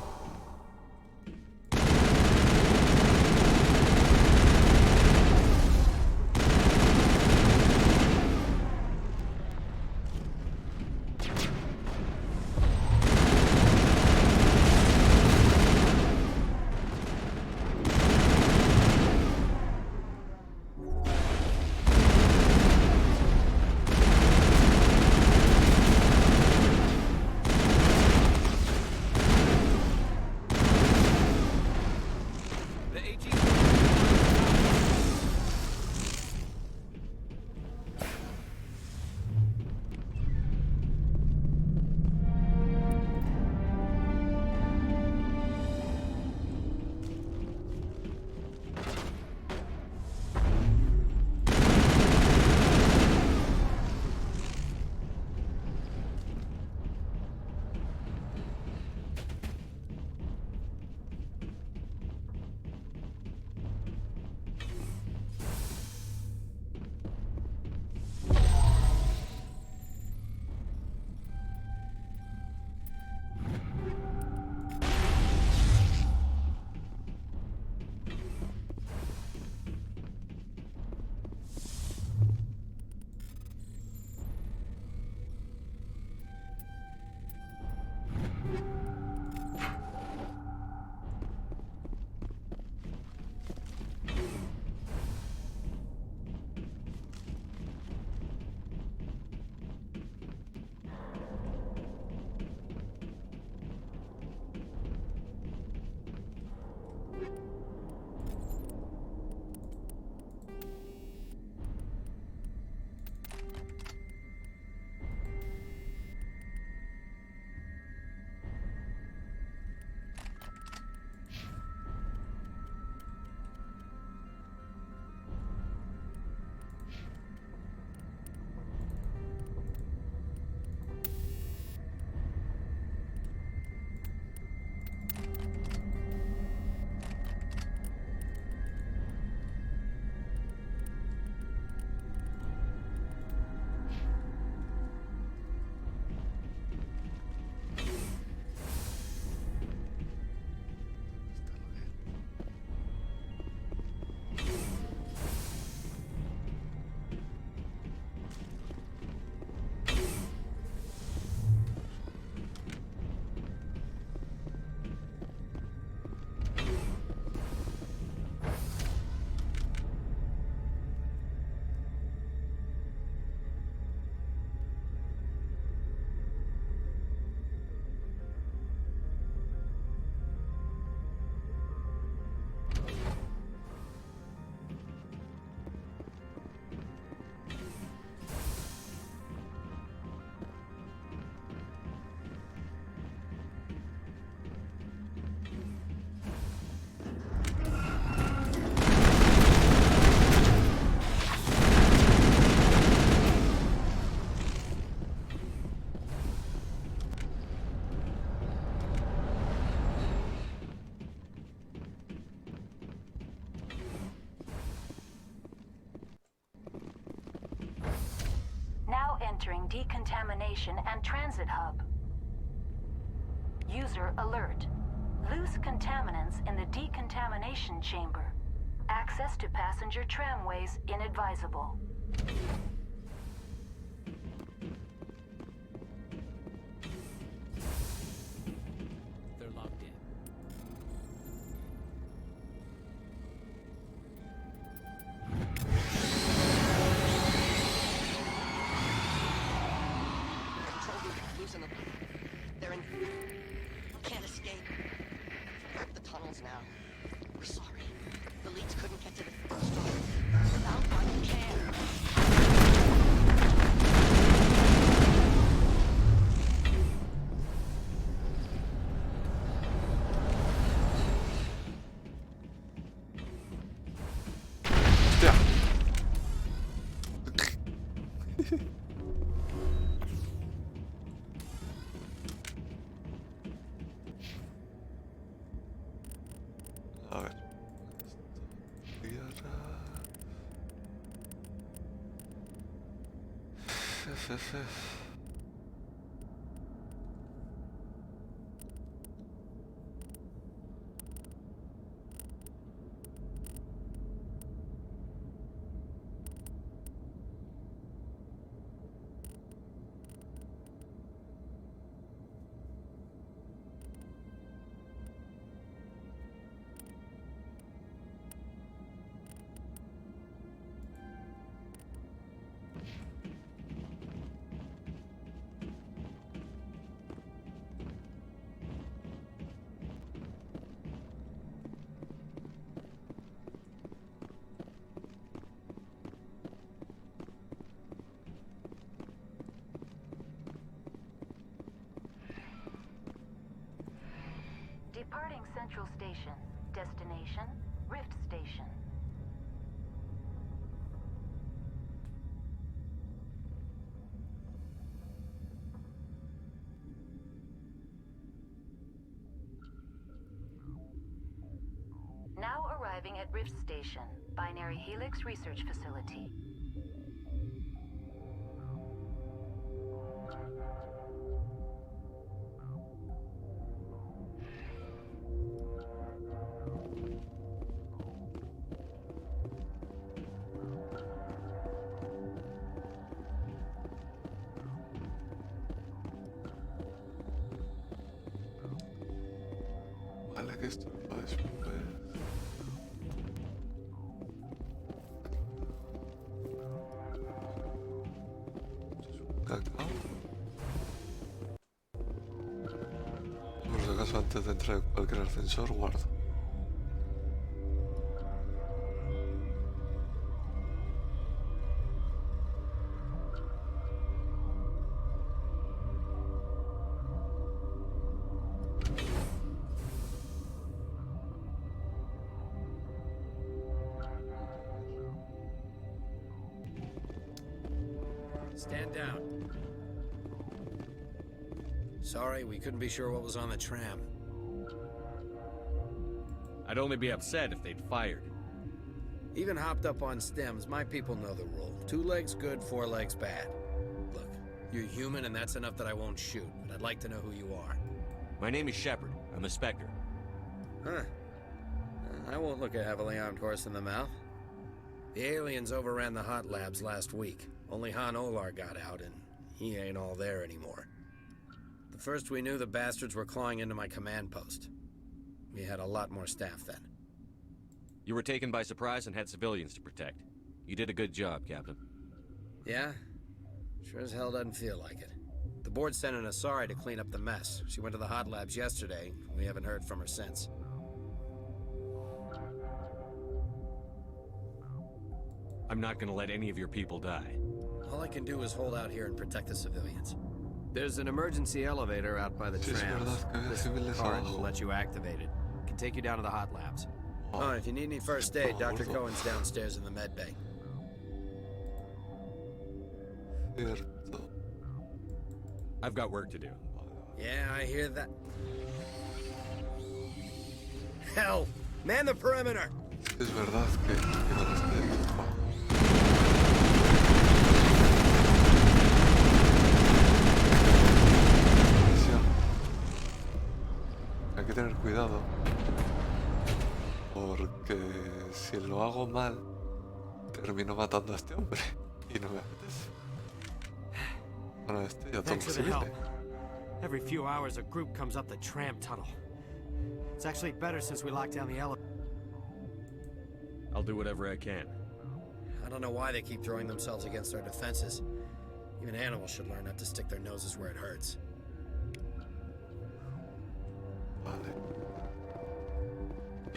entering decontamination and transit hub. User alert. Loose contaminants in the decontamination chamber. Access to passenger tramways inadvisable. They're locked in. Control room, losing them. They're in... Can't escape. The tunnels now. We're sorry. The leads couldn't get to the first one. Without one can. A ver. Tierra. Departing Central Station. Destination, Rift Station. Now arriving at Rift Station, Binary Helix Research Facility. Vale, que esto lo puedes ver. Cacao. Por si acaso, antes de entrar en cualquier ascensor, guardo. Stand down. Sorry, we couldn't be sure what was on the tram. I'd only be upset if they'd fired. Even hopped up on stems, my people know the rule. 2 legs good, 4 legs bad. Look, you're human and that's enough that I won't shoot, but I'd like to know who you are. My name is Shepard. I'm a Spectre. Huh. I won't look a heavily armed horse in the mouth. The aliens overran the hot labs last week. Only Han Olar got out, and he ain't all there anymore. The first we knew, the bastards were clawing into my command post. We had a lot more staff then. You were taken by surprise and had civilians to protect. You did a good job, Captain. Yeah? Sure as hell doesn't feel like it. The board sent an Asari to clean up the mess. She went to the hot labs yesterday. We haven't heard from her since. I'm not gonna let any of your people die. All I can do is hold out here and protect the civilians. There's an emergency elevator out by the trams. This card will let you activate it. Can take you down to the hot labs. Oh, and if you need any first aid, Dr. Cohen's downstairs in the med bay. I've got work to do. Yeah, I hear that. Hell! Man the perimeter! Es verdad que iban a estar... cuidado. Porque si lo hago mal, termino matando a este hombre. Y no me apetece. Bueno, este ya todo Thanks for the help. civil. Every few hours, a group comes up the tram tunnel. It's actually better since we locked down the elevator. I'll do whatever I can. I don't know why they keep throwing themselves against our defenses. Even animals should learn not to stick their noses where it hurts. Vale.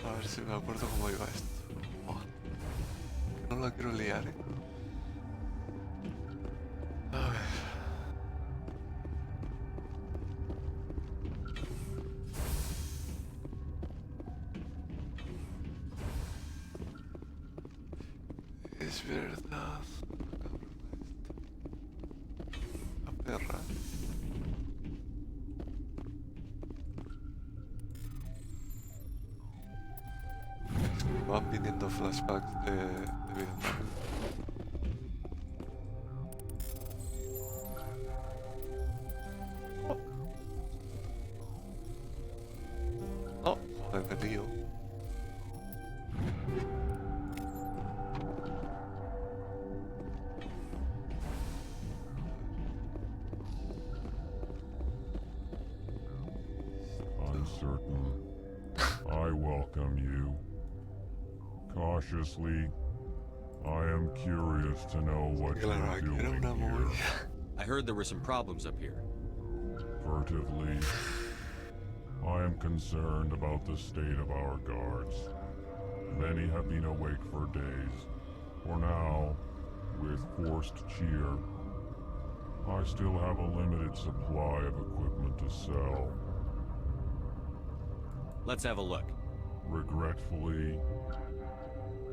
A ver si me acuerdo cómo iba esto. Oh. No la quiero liar, ¿eh? A ver. Es verdad. La perra. Es que van viniendo flashbacks de Vietnam. Oh, joder, me lío. Uncertain. I welcome you. Cautiously, I am curious to know what you're doing here. I heard there were some problems up here. Furtively, I am concerned about the state of our guards. Many have been awake for days. For now, with forced cheer, I still have a limited supply of equipment to sell. Let's have a look. Regretfully,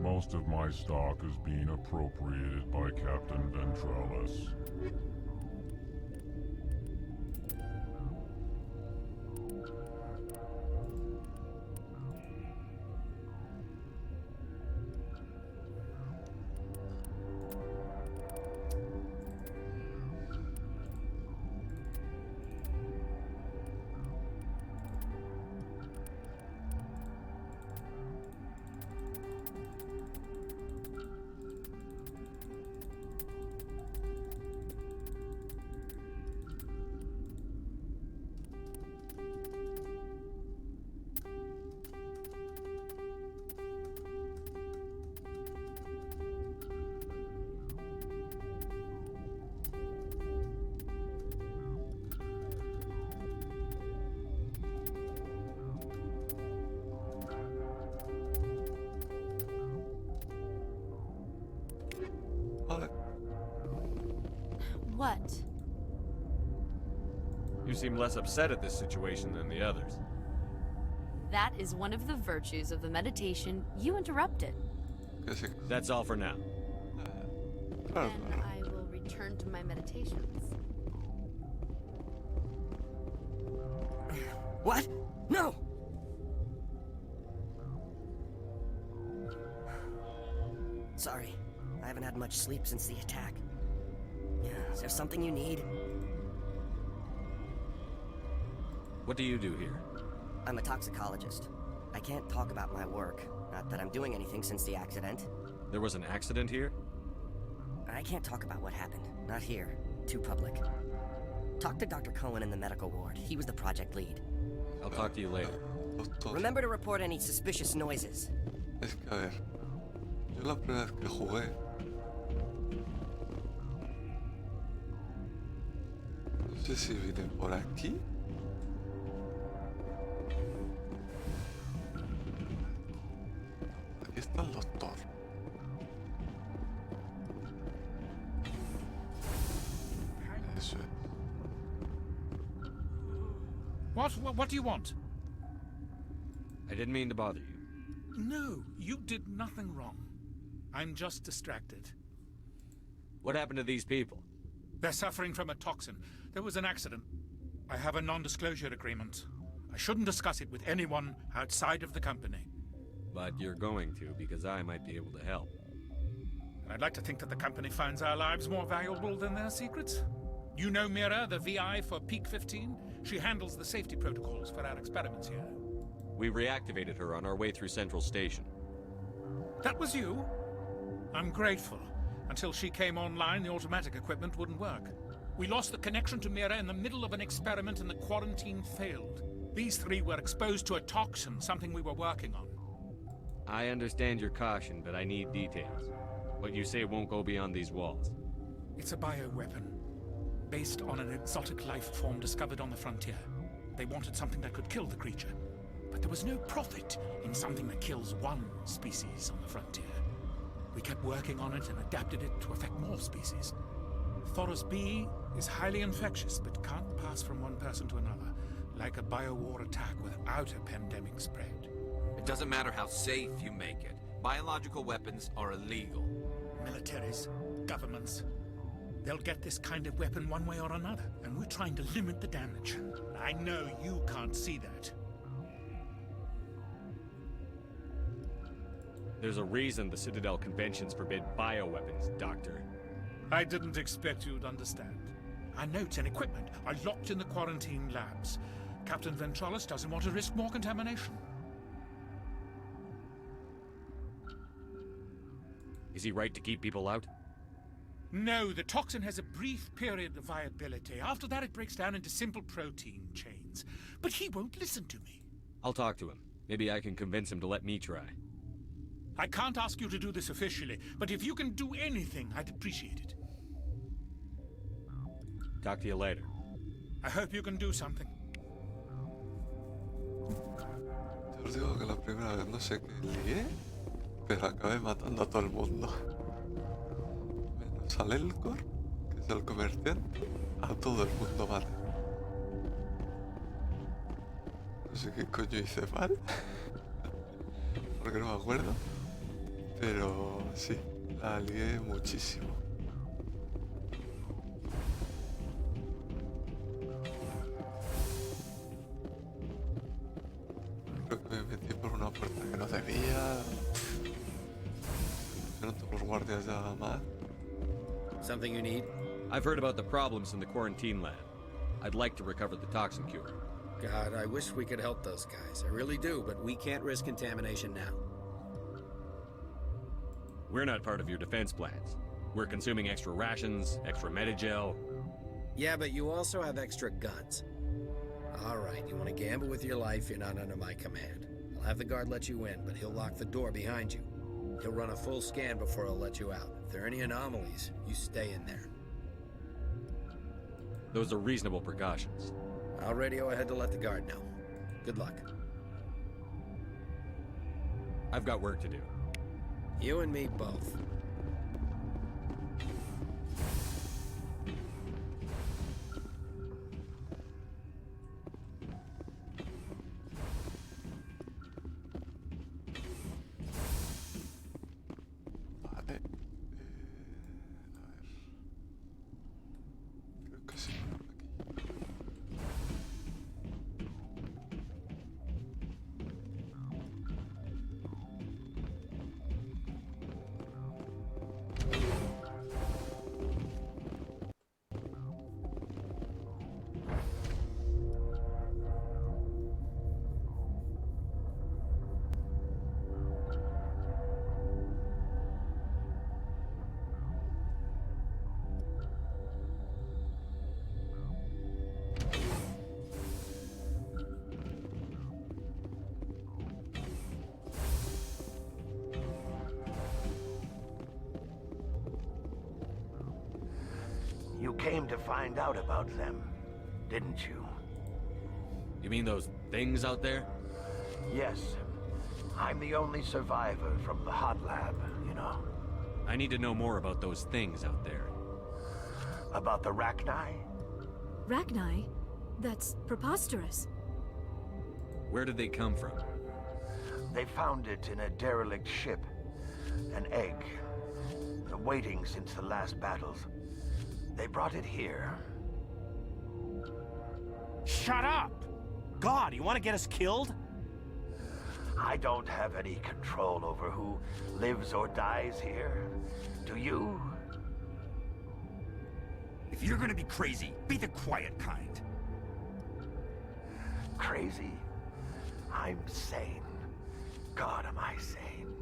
most of my stock is being appropriated by Captain Ventrellis. What? You seem less upset at this situation than the others. That is one of the virtues of the meditation you interrupted. That's all for now. Then I will return to my meditations. What? No! Sorry, I haven't had much sleep since the attack. Is there something you need? What do you do here? I'm a toxicologist. I can't talk about my work. Not that I'm doing anything since the accident. There was an accident here? I can't talk about what happened. Not here. Too public. Talk to Dr. Cohen in the medical ward. He was the project lead. I'll talk to you later. Remember to report any suspicious noises. Es que, a ver, yo la primera vez que jugué, no sé si vine por aquí. Aquí está el doctor. Eso es. What do you want? I didn't mean to bother you. No, you did nothing wrong. I'm just distracted. What happened to these people? They're suffering from a toxin. There was an accident. I have a non-disclosure agreement. I shouldn't discuss it with anyone outside of the company. But you're going to, because I might be able to help. And I'd like to think that the company finds our lives more valuable than their secrets. You know Mira, the VI for Peak 15? She handles the safety protocols for our experiments here. We reactivated her on our way through Central Station. That was you? I'm grateful. Until she came online, the automatic equipment wouldn't work. We lost the connection to Mira in the middle of an experiment and the quarantine failed. These three were exposed to a toxin, something we were working on. I understand your caution, but I need details. What you say won't go beyond these walls. It's a bioweapon, based on an exotic life form discovered on the frontier. They wanted something that could kill the creature, but there was no profit in something that kills one species on the frontier. We kept working on it and adapted it to affect more species. Thoros B is highly infectious, but can't pass from one person to another, like a biowar attack without a pandemic spread. It doesn't matter how safe you make it. Biological weapons are illegal. Militaries, governments, they'll get this kind of weapon one way or another, and we're trying to limit the damage. I know you can't see that. There's a reason the Citadel conventions forbid bioweapons, Doctor. I didn't expect you'd understand. Our notes and equipment are locked in the quarantine labs. Captain Ventralis doesn't want to risk more contamination. Is he right to keep people out? No, the toxin has a brief period of viability. After that, it breaks down into simple protein chains. But he won't listen to me. I'll talk to him. Maybe I can convince him to let me try. I can't ask you to do this officially, but if you can do anything, I'd appreciate it. Talk to you later. I hope you can do something. Yo os digo que la primera vez no sé qué lié, pero acabé matando a todo el mundo. Menos al Elcor, que es el comerciante, a todo el mundo vale. No sé qué coño hice mal, porque no me acuerdo, pero sí, la lié muchísimo. Creo que me metí por una puerta que no debía. Eran todos los guardias de Agamad. Something you need? I've heard about the problems in the quarantine lab. I'd like to recover the toxin cure. God, I wish we could help those guys. I really do, but we can't risk contamination now. We're not part of your defense plans. We're consuming extra rations, extra Medigel. Yeah, but you also have extra guns. All right, you want to gamble with your life, you're not under my command. I'll have the guard let you in, but he'll lock the door behind you. He'll run a full scan before he'll let you out. If there are any anomalies, you stay in there. Those are reasonable precautions. I'll radio ahead to let the guard know. Good luck. I've got work to do. You and me both. Vale. A ver. Creo que sí, por aquí. You came to find out about them, didn't you? You mean those things out there? Yes. I'm the only survivor from the hot lab, you know. I need to know more about those things out there. About the Rachni? Rachni? That's preposterous. Where did they come from? They found it in a derelict ship. An egg. Waiting since the last battles. They brought it here. Shut up! God, you want to get us killed? I don't have any control over who lives or dies here. Do you? If you're gonna be crazy, be the quiet kind. Crazy? I'm sane. God, am I sane.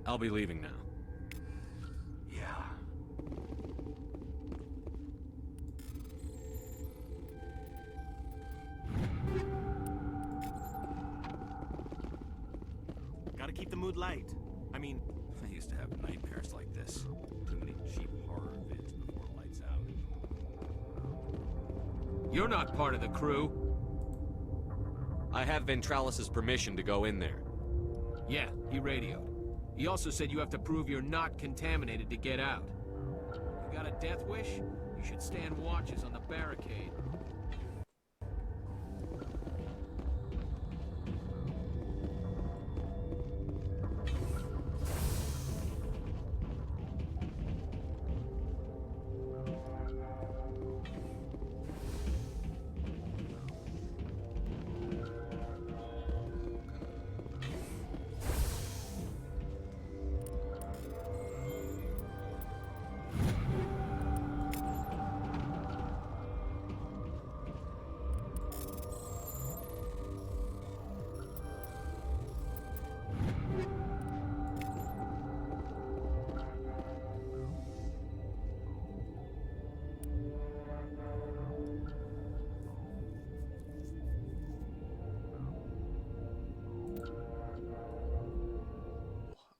I'll be leaving now. Yeah. Gotta keep the mood light. I mean, I used to have nightmares like this. Too many cheap horror vids before lights out. You're not part of the crew. I have Ventralis's permission to go in there. Yeah, he radioed. He also said you have to prove you're not contaminated to get out. You got a death wish? You should stand watches on the barricade.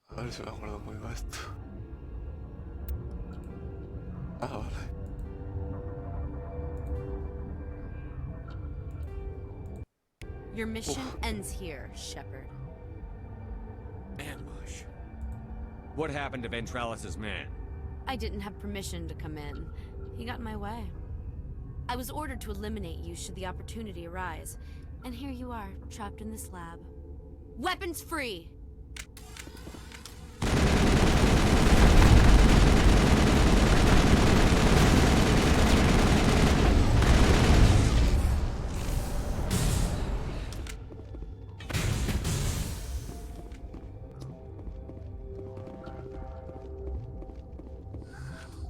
A ver si me acuerdo cómo iba esto. Ah, vale. Your mission ends here, Shepard. Ambush. What happened to Ventralis's man? I didn't have permission to come in. He got in my way. I was ordered to eliminate you should the opportunity arise. And here you are, trapped in this lab. Weapons free!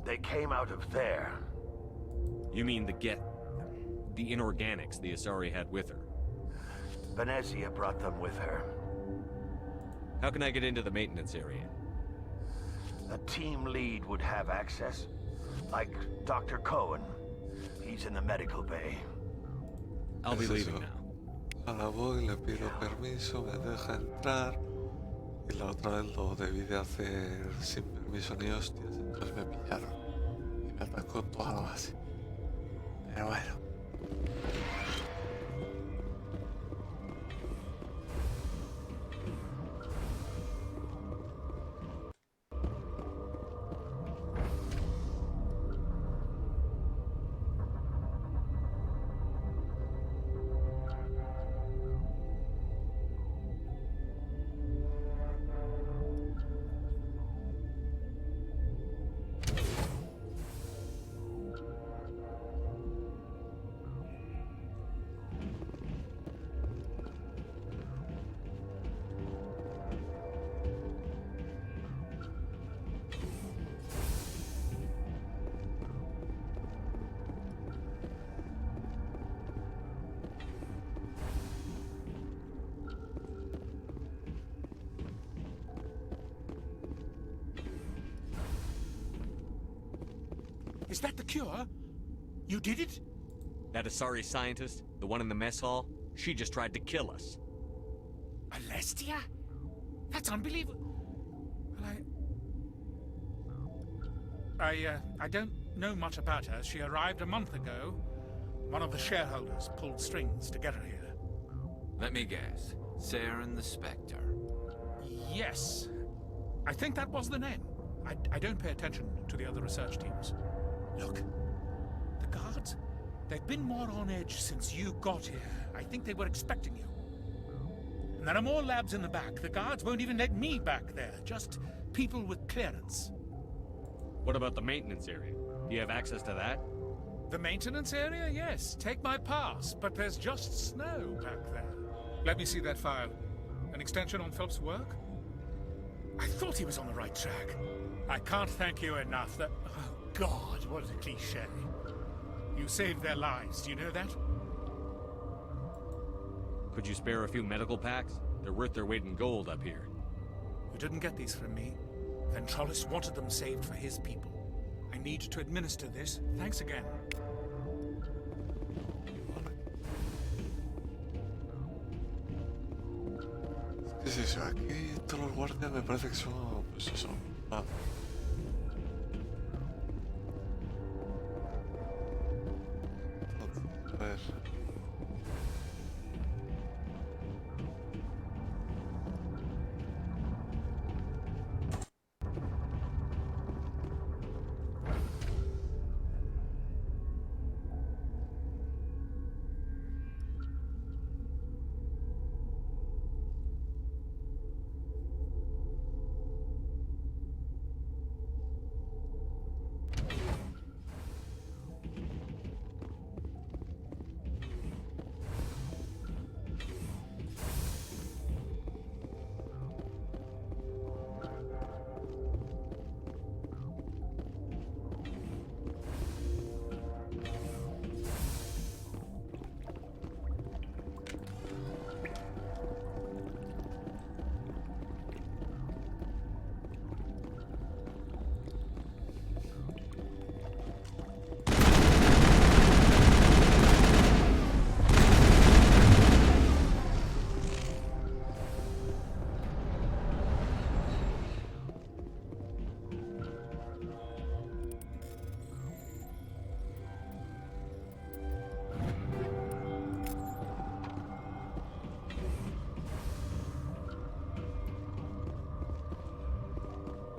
They came out of there. You mean the inorganics the Asari had with her? Venezia brought them with her. How can I get into the maintenance area? A team lead would have access. Like Dr. Cohen. He's in the medical bay. I'll be leaving now. Ahora voy, le pido permiso, me deja entrar. Y la otra vez lo debí de hacer sin permiso ni hostias, entonces me pillaron. Y me atacó toda la base. Pero bueno. Is that the cure? You did it? That Asari scientist, the one in the mess hall, she just tried to kill us. Alestia? That's unbelievable. Well, I don't know much about her. She arrived a month ago. One of the shareholders pulled strings to get her here. Let me guess. Saren the Spectre. Yes. I think that was the name. I don't pay attention to the other research teams. Look, the guards, they've been more on edge since you got here. I think they were expecting you. And there are more labs in the back. The guards won't even let me back there. Just people with clearance. What about the maintenance area? Do you have access to that? The maintenance area? Yes. Take my pass. But there's just snow back there. Let me see that file. An extension on Phelps' work? I thought he was on the right track. I can't thank you enough. That... Oh, God, what a cliche. You saved their lives. Do you know that? Could you spare a few medical packs? They're worth their weight in gold up here. You didn't get these from me. Ventralis wanted them saved for his people. I need to administer this. Thanks again. ¿Qué es eso? Aquí todos los guardias me parece que son, pues eso, nada. A ver.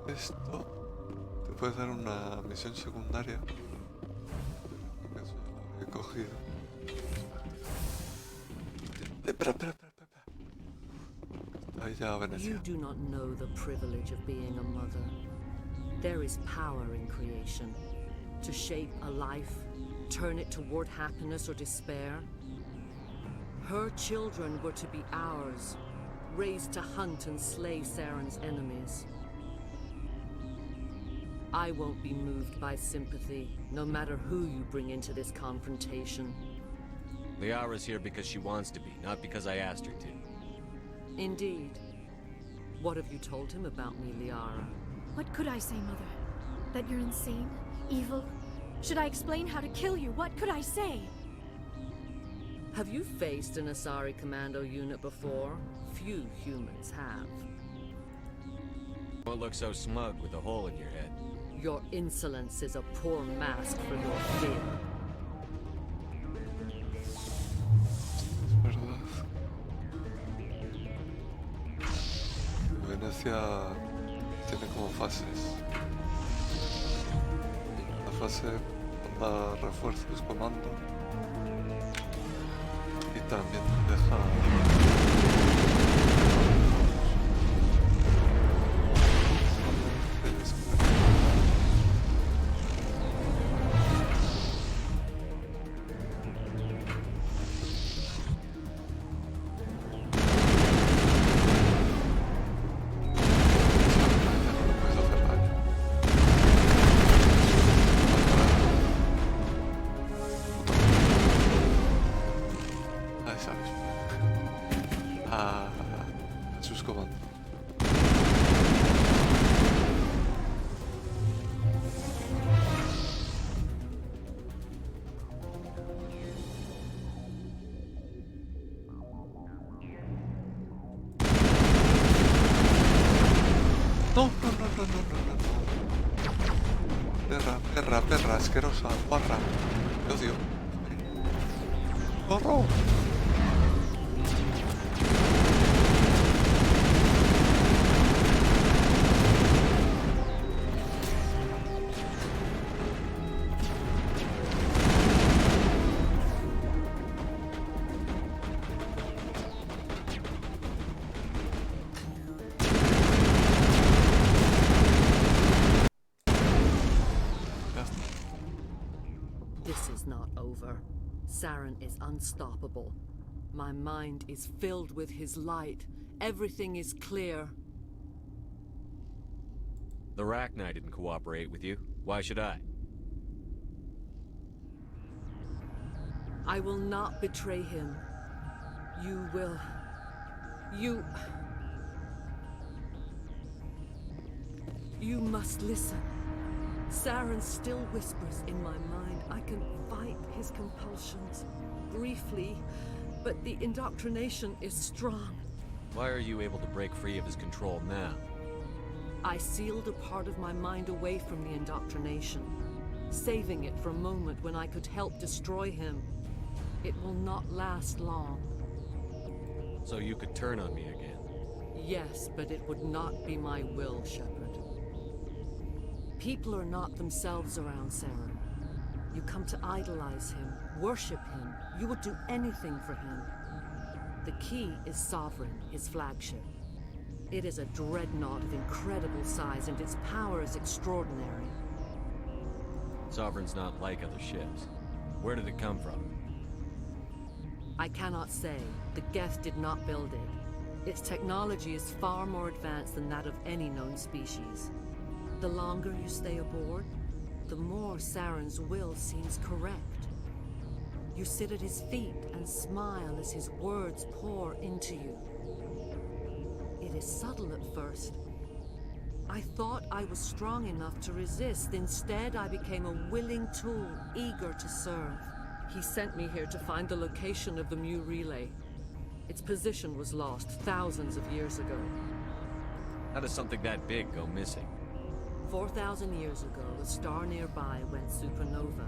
Esto te puede dar una misión secundaria. Eso ya lo he cogido. Espera. Ahí ya Venecia. You do not know the privilege of being a mother. There is power in creation. To shape a life, turn it toward happiness or despair. Her children were to be ours, raised to hunt and slay Saren's enemies. I won't be moved by sympathy, no matter who you bring into this confrontation. Liara's here because she wants to be, not because I asked her to. Indeed. What have you told him about me, Liara? What could I say, Mother? That you're insane? Evil? Should I explain how to kill you? What could I say? Have you faced an Asari commando unit before? Few humans have. Don't look so smug with a hole in your head. Your insolence is a poor mask for your fear. Es verdad. Venecia tiene como fases. La fase manda refuerzos, comando. Y también te deja... No. Perra, asquerosa, guarra. Te odio. ¡Corro! This is not over. Saren is unstoppable. My mind is filled with his light. Everything is clear. The Rachni didn't cooperate with you. Why should I? I will not betray him. You will... You... You must listen. Saren still whispers in my mind. I can fight his compulsions, briefly, but the indoctrination is strong. Why are you able to break free of his control now? I sealed a part of my mind away from the indoctrination, saving it for a moment when I could help destroy him. It will not last long. So you could turn on me again? Yes, but it would not be my will, Shepard. People are not themselves around Saren. You come to idolize him, worship him. You would do anything for him. The key is Sovereign, his flagship. It is a dreadnought of incredible size, and its power is extraordinary. Sovereign's not like other ships. Where did it come from? I cannot say. The Geth did not build it. Its technology is far more advanced than that of any known species. The longer you stay aboard, the more Saren's will seems correct. You sit at his feet and smile as his words pour into you. It is subtle at first. I thought I was strong enough to resist. Instead, I became a willing tool, eager to serve. He sent me here to find the location of the Mu relay. Its position was lost thousands of years ago. How does something that big go missing? 4,000 years ago, a star nearby went supernova.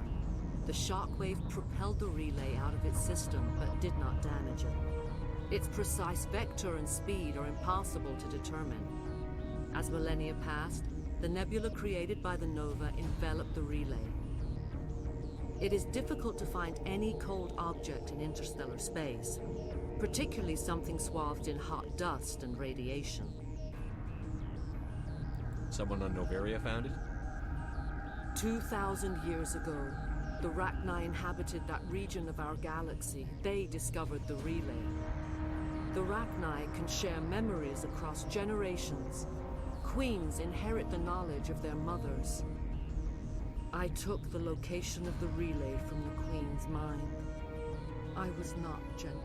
The shockwave propelled the relay out of its system, but did not damage it. Its precise vector and speed are impossible to determine. As millennia passed, the nebula created by the nova enveloped the relay. It is difficult to find any cold object in interstellar space, particularly something swathed in hot dust and radiation. Someone on Noveria found it? 2,000 years ago, the Rachni inhabited that region of our galaxy. They discovered the relay. The Rachni can share memories across generations. Queens inherit the knowledge of their mothers. I took the location of the relay from the Queen's mind. I was not gentle.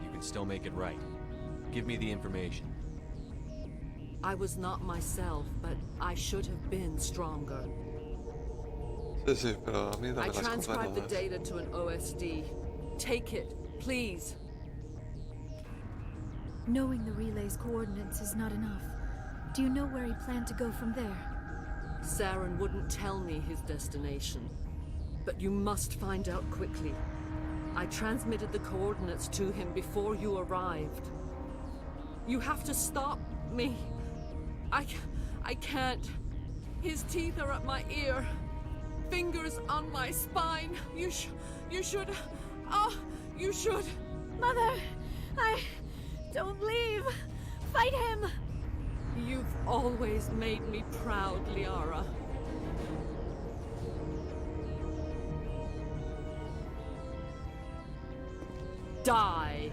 You can still make it right. Give me the information. I was not myself, but I should have been stronger. Sí, sí, pero a mí dame I las transcribed the coordenadas. data to an OSD. Take it, please. Knowing the relay's coordinates is not enough. Do you know where he planned to go from there? Saren wouldn't tell me his destination. But you must find out quickly. I transmitted the coordinates to him before you arrived. You have to stop me. I can't. His teeth are at my ear. Fingers on my spine. You should... Oh, you should... Mother! Don't leave! Fight him! You've always made me proud, Liara. Die!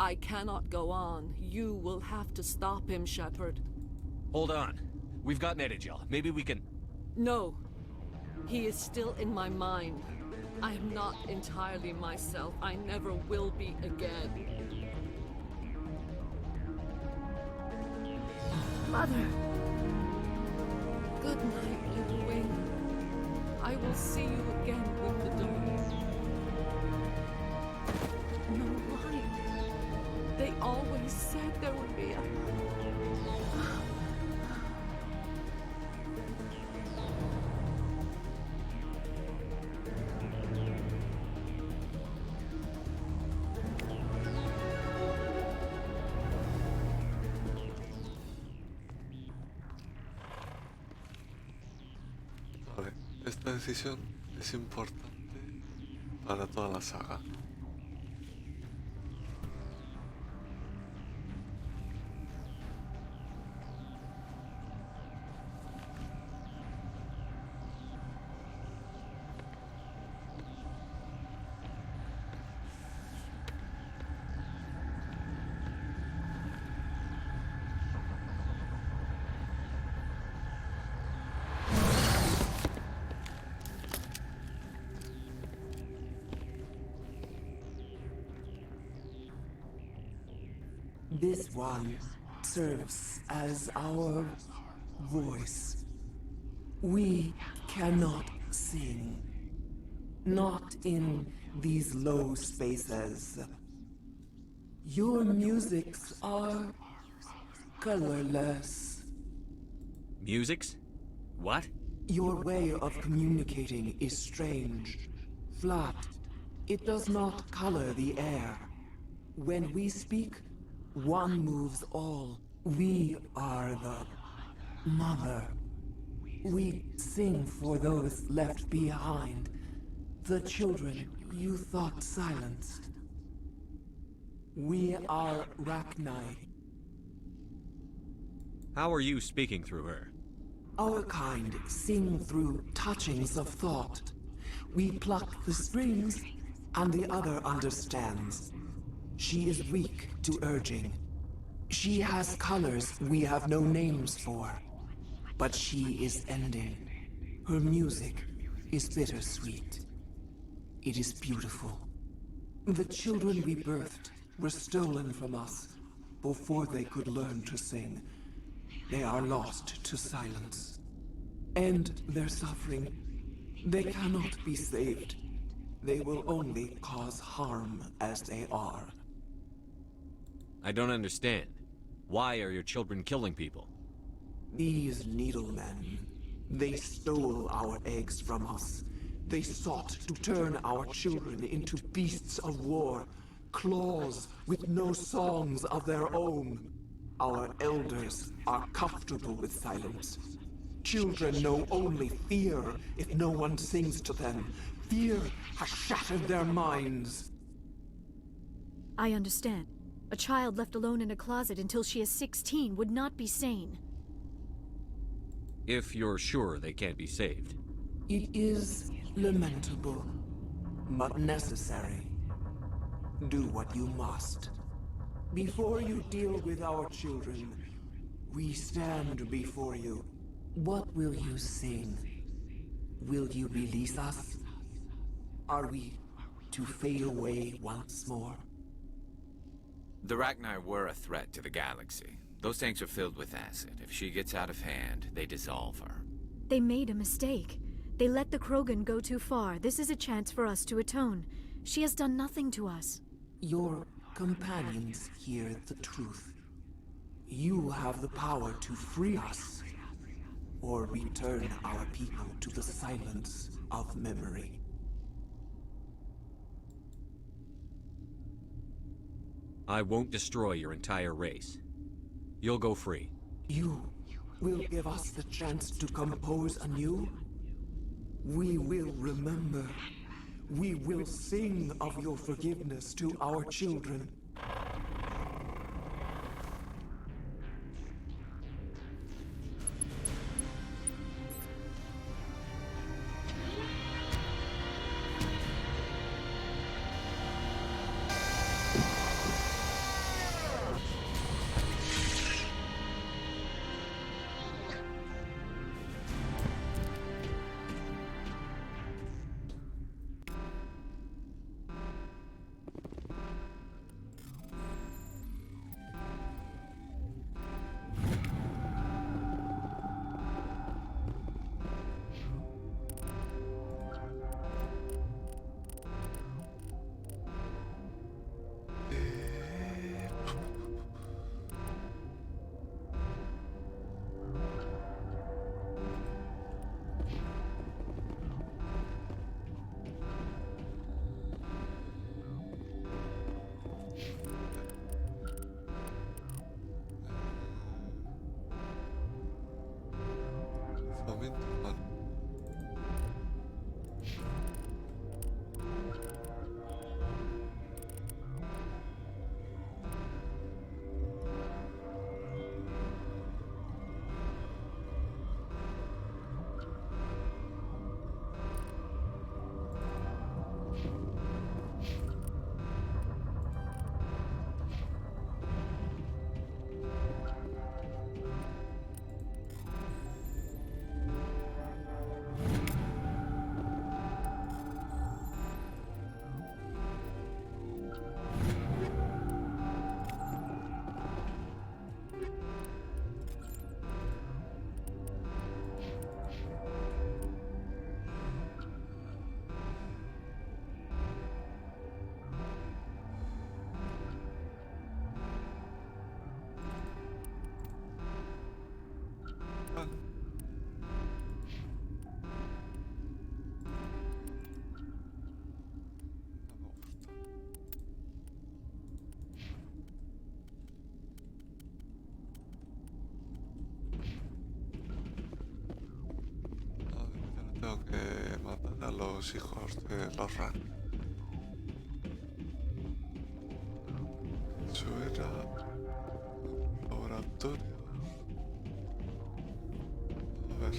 I cannot go on. You will have to stop him, Shepard. Hold on. We've got Netagel. Maybe we can... No. He is still in my mind. I am not entirely myself. I never will be again. Mother! Good night, little wing. I will see you again with the dawn. No light. They always said there would be a... Vale. esta decisión es importante para toda la saga. This one serves as our voice. We cannot sing. Not in these low spaces. Your musics are colorless. Musics? What? Your way of communicating is strange. Flat. It does not color the air. When we speak, one moves all. We are the mother. We sing for those left behind. The children you thought silenced. We are Rachni. How are you speaking through her? Our kind sing through touchings of thought. We pluck the strings, and the other understands. She is weak to urging. She has colors we have no names for. But she is ending. Her music is bittersweet. It is beautiful. The children we birthed were stolen from us before they could learn to sing. They are lost to silence. End their suffering. They cannot be saved. They will only cause harm as they are. I don't understand. Why are your children killing people? These needlemen, they stole our eggs from us. They sought to turn our children into beasts of war, claws with no songs of their own. Our elders are comfortable with silence. Children know only fear if no one sings to them. Fear has shattered their minds. I understand. A child left alone in a closet until she is 16 would not be sane. If you're sure they can't be saved. It is lamentable, but necessary. Do what you must. Before you deal with our children, we stand before you. What will you sing? Will you release us? Are we to fade away once more? The Rachni were a threat to the galaxy. Those tanks are filled with acid. If she gets out of hand, they dissolve her. They made a mistake. They let the Krogan go too far. This is a chance for us to atone. She has done nothing to us. Your companions hear the truth. You have the power to free us, or return our people to the silence of memory. I won't destroy your entire race. You'll go free. You will give us the chance to compose anew? We will remember. We will sing of your forgiveness to our children. los hijos de los Ran. Eso era laboratorio. A ver.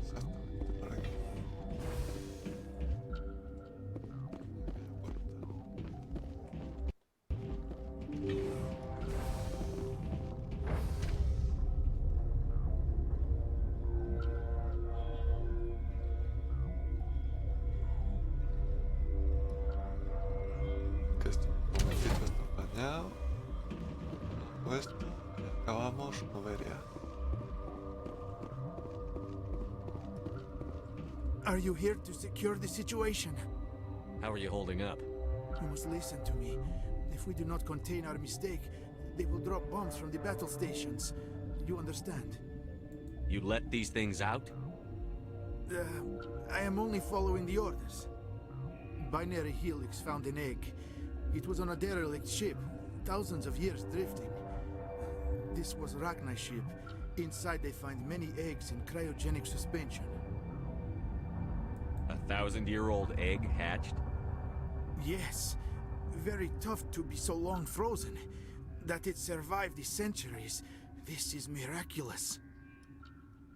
Exactamente por aquí. Que esto un momentito está apañado. Puesto. Y acabamos Noveria. Are you here to secure the situation? How are you holding up? You must listen to me. If we do not contain our mistake, they will drop bombs from the battle stations. You understand? You let these things out? I am only following the orders. Binary Helix found an egg. It was on a derelict ship, thousands of years drifting. This was Rachni's ship. Inside they find many eggs in cryogenic suspension. 1,000-year-old egg hatched? Yes. Very tough to be so long frozen. That it survived the centuries. This is miraculous.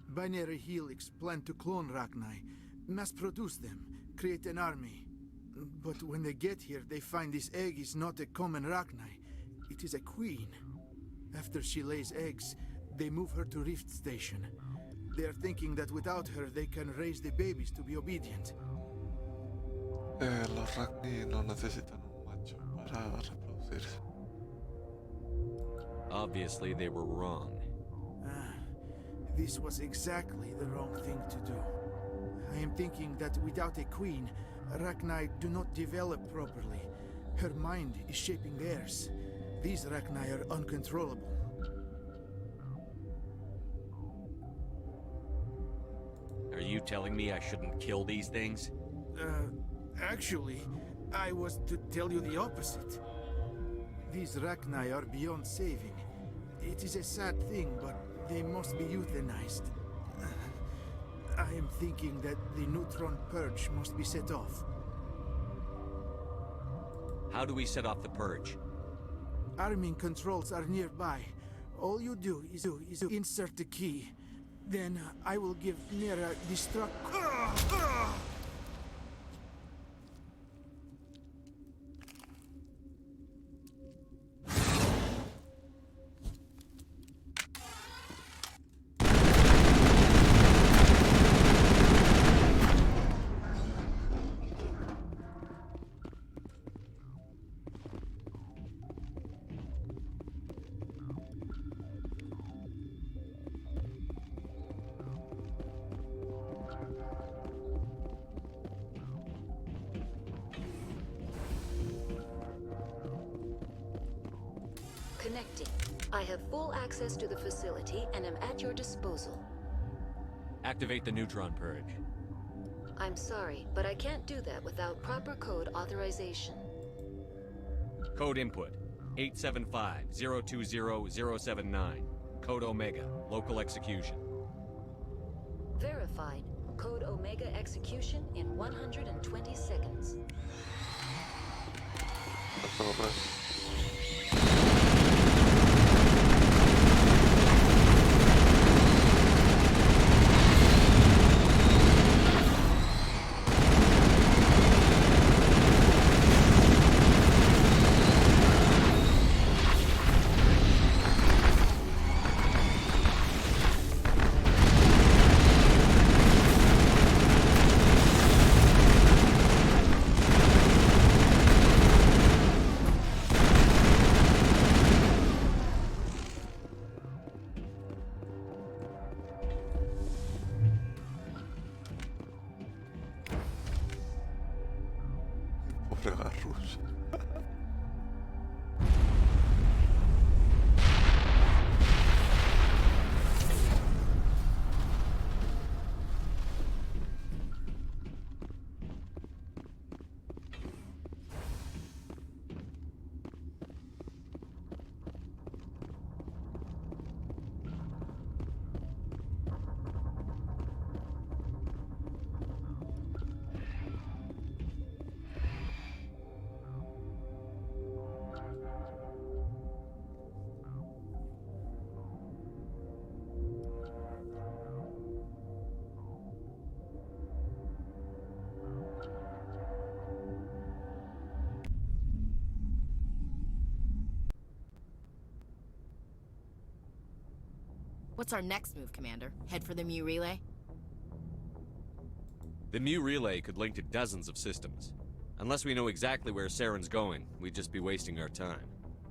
Binary Helix planned to clone Rachni, mass-produce them, create an army. But when they get here, they find this egg is not a common Rachni. It is a queen. After she lays eggs, they move her to Rift Station. They are thinking that without her, they can raise the babies to be obedient. Los Ragni no necesitan un macho para reproducirse. Obviously, they were wrong. This was exactly the wrong thing to do. I am thinking that without a queen, Rachni do not develop properly. Her mind is shaping theirs. These Rachni are uncontrollable. Are you telling me I shouldn't kill these things? Actually, I was to tell you the opposite. These Rachni are beyond saving. It is a sad thing, but they must be euthanized. I am thinking that the neutron purge must be set off. How do we set off the purge? Arming controls are nearby. All you do is insert the key. Then I will give Nera destruct. Connecting. I have full access to the facility and am at your disposal. Activate the neutron purge. I'm sorry, but I can't do that without proper code authorization. Code input 875-020-079. Code Omega. Local execution. Verified. Code Omega execution in 120 seconds. Pobre Garrus. What's our next move, Commander? Head for the Mu relay? The Mu relay could link to dozens of systems. Unless we know exactly where Saren's going, we'd just be wasting our time.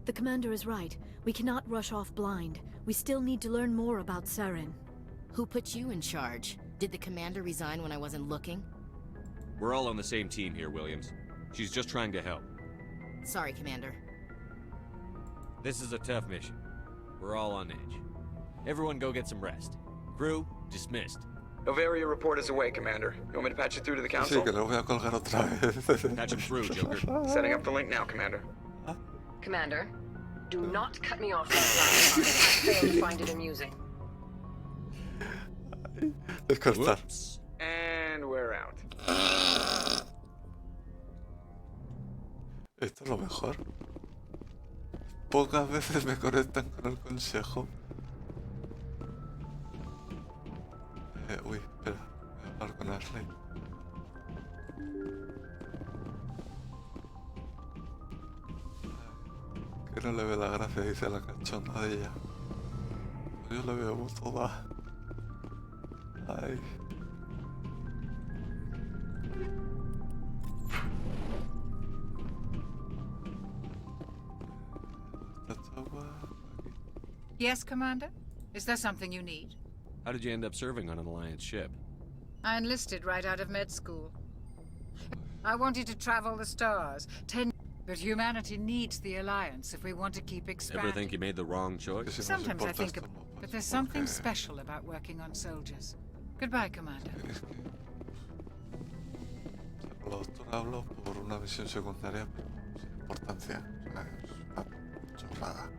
The commander is right. We cannot rush off blind. We still need to learn more about Saren. Who put you in charge? Did the commander resign when I wasn't looking? We're all on the same team here, Williams. She's just trying to help. Sorry, Commander. This is a tough mission. We're all on edge. Everyone go get some rest. Crew, dismissed. Novaria report is away, Commander. You want me to patch it through to the council? Sí, que lo voy a colgar otra vez. Patch him through, Joker. Setting up the link now, Commander. Commander, do not cut me off that last time. I failed to find it amusing. Descortar. And we're out. Esto es lo mejor. Pocas veces me conectan con el consejo. Uy, espera. Voy a hablar con Ashley. Que no le ve la gracia, dice la cachonda de ella. Yo le veo toda. Ay. Yes, Commander? Is there something you need? How did you end up serving on an Alliance ship? I enlisted right out of med school. I wanted to travel the stars. But humanity needs the Alliance if we want to keep expanding. Ever think you made the wrong choice? Sometimes I think but there's something special about working on soldiers. Goodbye, Commander. Lo otro hablo por una misión secundaria, pero sin importancia. O sea, es una chorrada.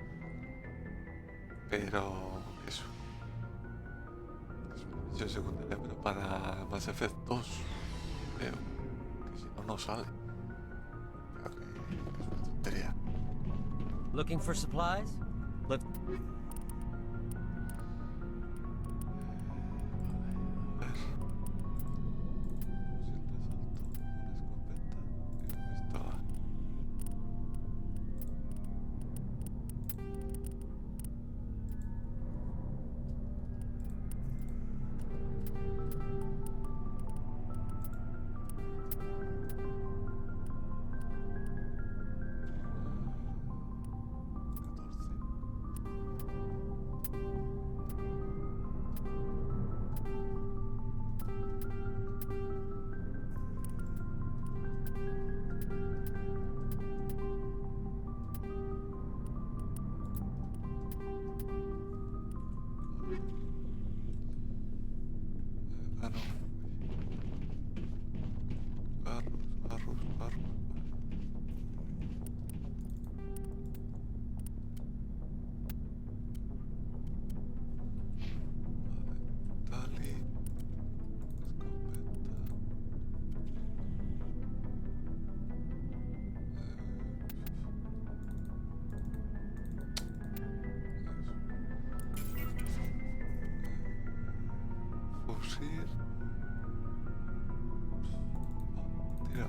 Pero eso. Es una misión secundaria, pero para Mass Effect 2 creo que si no, no sale. Creo que es una tontería. Looking for supplies? Let's... Tira.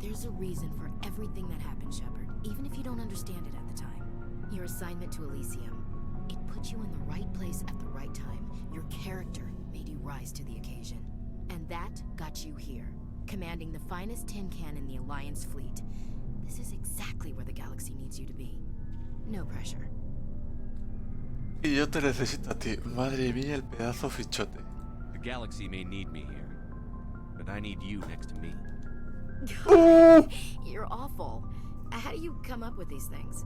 There's a reason for everything that happened, Shepard, even if you don't understand it at the time. Your assignment to Elysium, it put you in the right place at the right time. Your character made you rise to the occasion. And that got you here, commanding the finest tin can in the Alliance fleet. This is exactly where the galaxy needs you to be. No pressure. Y yo te necesito a ti. Madre mía, el pedazo fichote. The galaxy may need me here, but I need you next to me. You're awful. How do you come up with these things?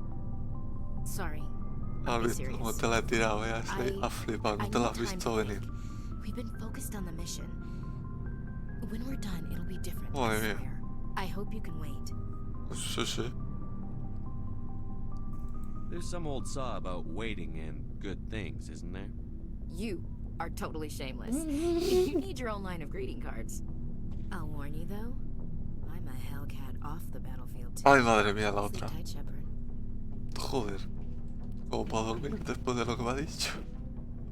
Sorry. ¿Has visto cómo te la he tirado, Ashley? Has flipado, no te la has visto venir. We've been focused on the mission. When we're done, it'll be different. Madre I mía. swear. I hope you can wait. Sí, sí. There's some old saw about waiting and good things, isn't there? You are totally shameless. You need your own line of greeting cards. I'll warn you, though. I'm a Hellcat off the battlefield, too. Ay, madre mía, la otra. Sleep tight, Shepard. Joder. ¿Cómo puedo dormir después de lo que me ha dicho?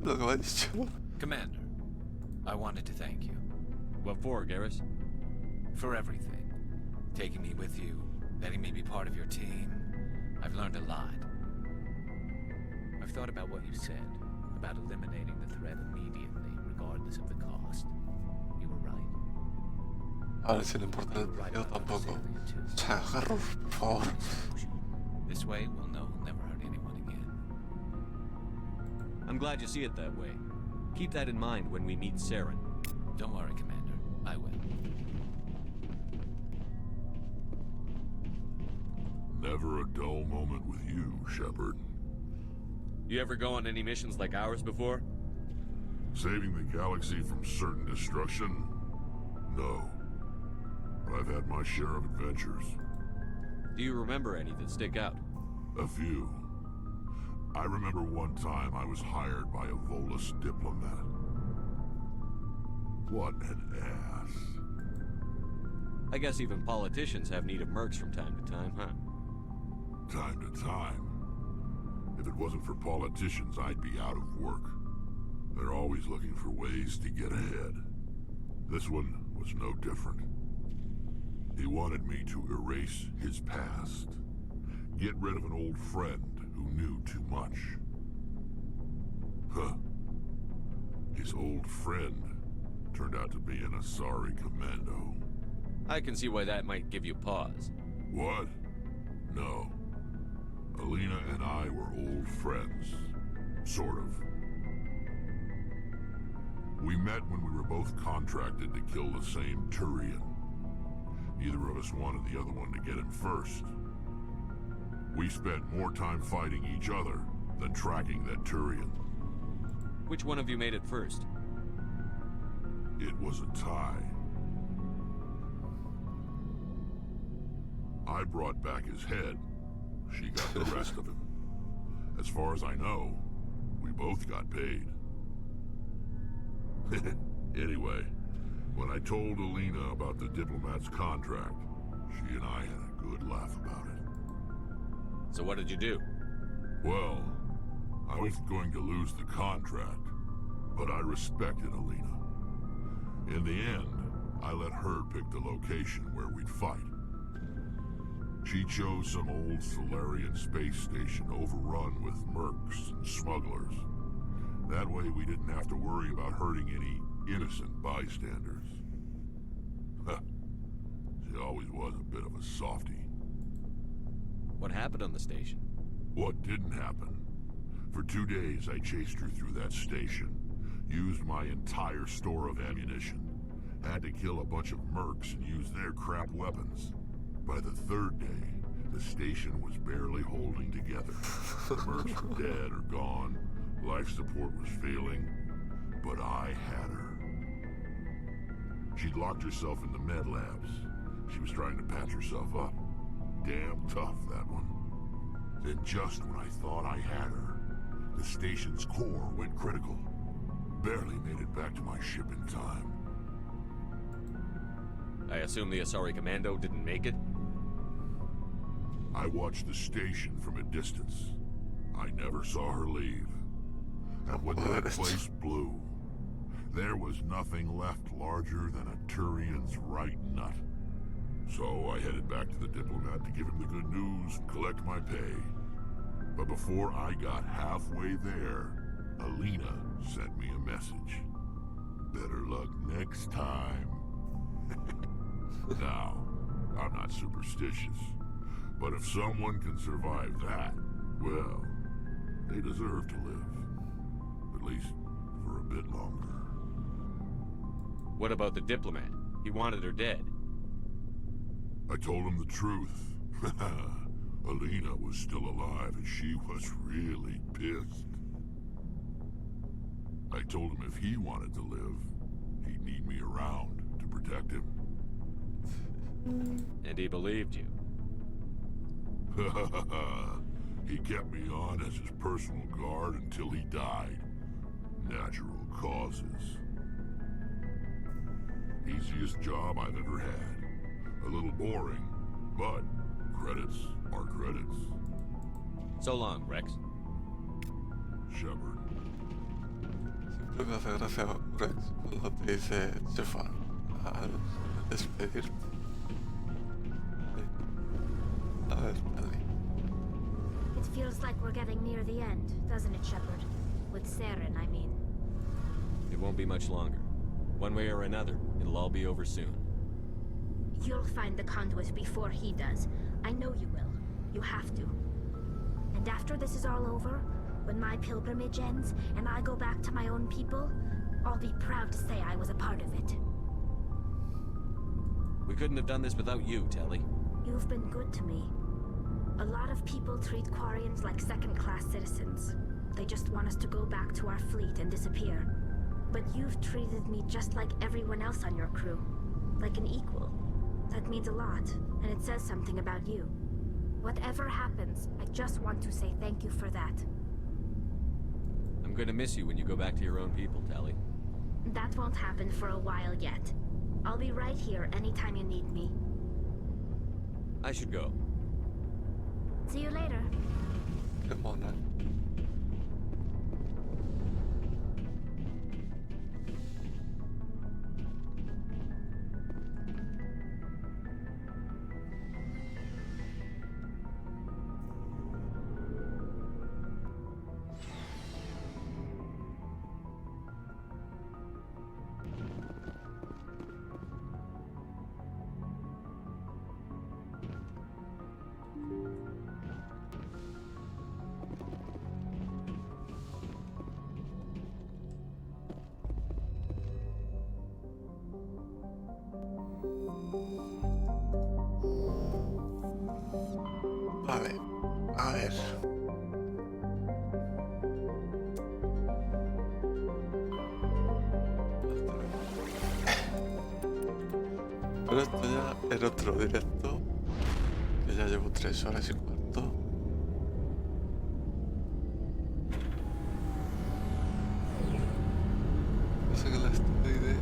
Lo que me ha dicho. Commander, I wanted to thank you. What for, Garrus? For everything. Taking me with you, letting me be part of your team. learned a lot. I've thought about what you said, about eliminating the threat immediately, regardless of the cost. You were right. Ahora si le importa el precio tampoco. Chagarros, por favor. This way, we'll know we'll never hurt anyone again. I'm glad you see it that way. Keep that in mind when we meet Saren. Don't worry, Commander. I will. Never a dull moment with you, Shepard. You ever go on any missions like ours before? Saving the galaxy from certain destruction? No. But I've had my share of adventures. Do you remember any that stick out? A few. I remember one time I was hired by a Volus diplomat. What an ass. I guess even politicians have need of mercs from time to time, huh? Time to time. If it wasn't for politicians, I'd be out of work. They're always looking for ways to get ahead. This one was no different. He wanted me to erase his past. Get rid of an old friend who knew too much. Huh. His old friend turned out to be an Asari commando. I can see why that might give you pause. What? No. Alina and I were old friends. Sort of. We met when we were both contracted to kill the same Turian. Neither of us wanted the other one to get him first. We spent more time fighting each other than tracking that Turian. Which one of you made it first? It was a tie. I brought back his head. She got the rest of him. As far as I know, we both got paid. Anyway, when I told Alina about the diplomat's contract, she and I had a good laugh about it. So what did you do? Well, I was going to lose the contract, but I respected Alina. In the end, I let her pick the location where we'd fight. She chose some old Solarian space station overrun with mercs and smugglers. That way we didn't have to worry about hurting any innocent bystanders. She always was a bit of a softie. What happened on the station? What didn't happen? For 2 days I chased her through that station, used my entire store of ammunition, had to kill a bunch of mercs and use their crap weapons. By the 3rd day, the station was barely holding together. The mercs were dead or gone, life support was failing, but I had her. She'd locked herself in the med labs. She was trying to patch herself up. Damn tough, that one. Then just when I thought I had her, the station's core went critical. Barely made it back to my ship in time. I assume the Asari Commando didn't make it? I watched the station from a distance. I never saw her leave. And when that place blew, there was nothing left larger than a Turian's right nut. So I headed back to the diplomat to give him the good news and collect my pay. But before I got halfway there, Alina sent me a message. Better luck next time. Now, I'm not superstitious, but if someone can survive that, well, they deserve to live. At least for a bit longer. What about the diplomat? He wanted her dead. I told him the truth. Alina was still alive and she was really pissed. I told him if he wanted to live, he'd need me around to protect him. And he believed you. He kept me on as his personal guard until he died. Natural causes. Easiest job I've ever had. A little boring, but credits are credits. So long, Rex. Shepard. Siempre me hace gracia Rex cuando te dice Shepard al despedir. A ver, dale. feels like we're getting near the end, doesn't it, Shepard? With Saren, I mean. It won't be much longer. One way or another, it'll all be over soon. You'll find the conduit before he does. I know you will. You have to. And after this is all over, when my pilgrimage ends and I go back to my own people, I'll be proud to say I was a part of it. We couldn't have done this without you, Telly. You've been good to me. A lot of people treat Quarians like second-class citizens. They just want us to go back to our fleet and disappear. But you've treated me just like everyone else on your crew. Like an equal. That means a lot, and it says something about you. Whatever happens, I just want to say thank you for that. I'm gonna miss you when you go back to your own people, Telly. That won't happen for a while yet. I'll be right here anytime you need me. I should go. See you later. Come on then. Vale, a ver. Pero esto ya en otro directo, que ya llevo 3 horas y cuarto. No sé qué la estoy de...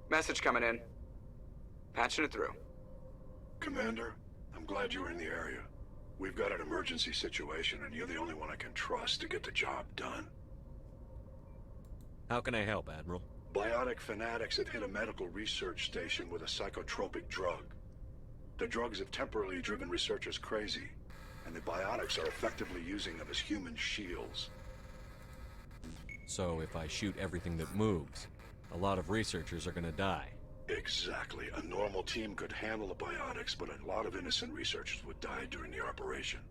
Message coming in. Patching it through. Commander, I'm glad you were in the area. We've got an emergency situation, and you're the only one I can trust to get the job done. How can I help, Admiral? Biotic fanatics have hit a medical research station with a psychotropic drug. The drugs have temporarily driven researchers crazy, and the biotics are effectively using them as human shields. So if I shoot everything that moves, a lot of researchers are gonna die. Exactly. A normal team could handle the biotics, but a lot of innocent researchers would die during the operation.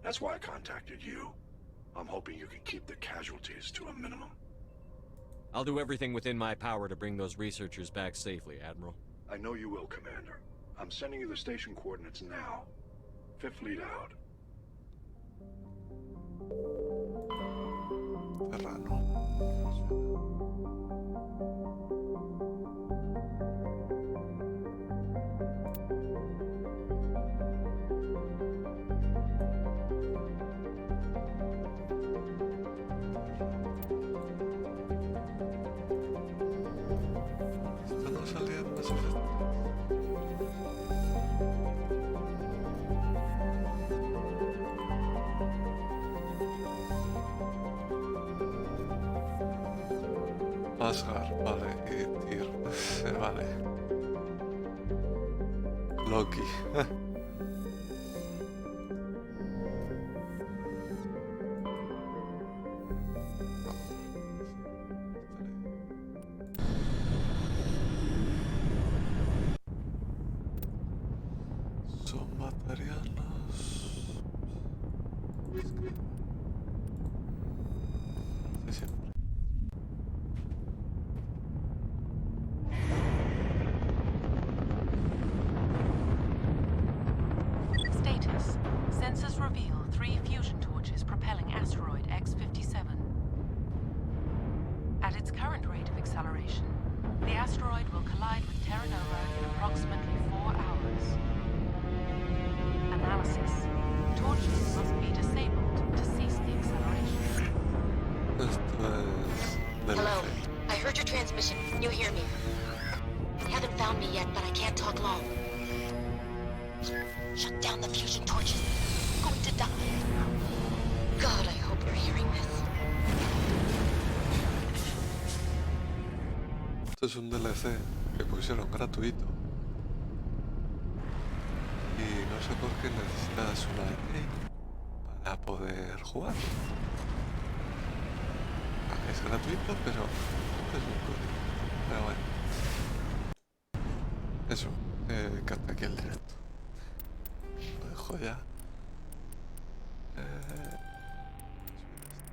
That's why I contacted you. I'm hoping you can keep the casualties to a minimum. I'll do everything within my power to bring those researchers back safely, Admiral. I know you will, Commander. I'm sending you the station coordinates now. Fifth Fleet out. Terrano. Esto no salía en más efecto. Asgard, vale, y Tyr, vale. Loki. Son materiales. Sí, siempre. Status. Sensors reveal 3 fusion torches propelling asteroid X-57. At its current rate of acceleration, the asteroid will collide with Terra Nova in approximately 4 hours. Analysis. Torches must be disabled to cease the acceleration. Hello. I heard your transmission. You hear me? They haven't found me yet, but I can't talk long. Shut down the fusion torches. I'm going to die. Esto es un DLC que pusieron gratuito. Y no sé por qué necesitas una key para poder jugar. Es gratuito, pero es un código. Pero bueno. Eso, que hasta aquí el directo. Lo dejo ya.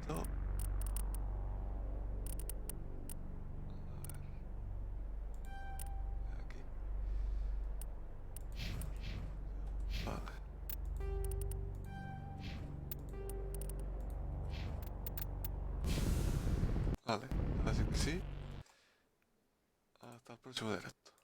Esto. Aquí. Vale. Vale, así que sí. Hasta el próximo directo.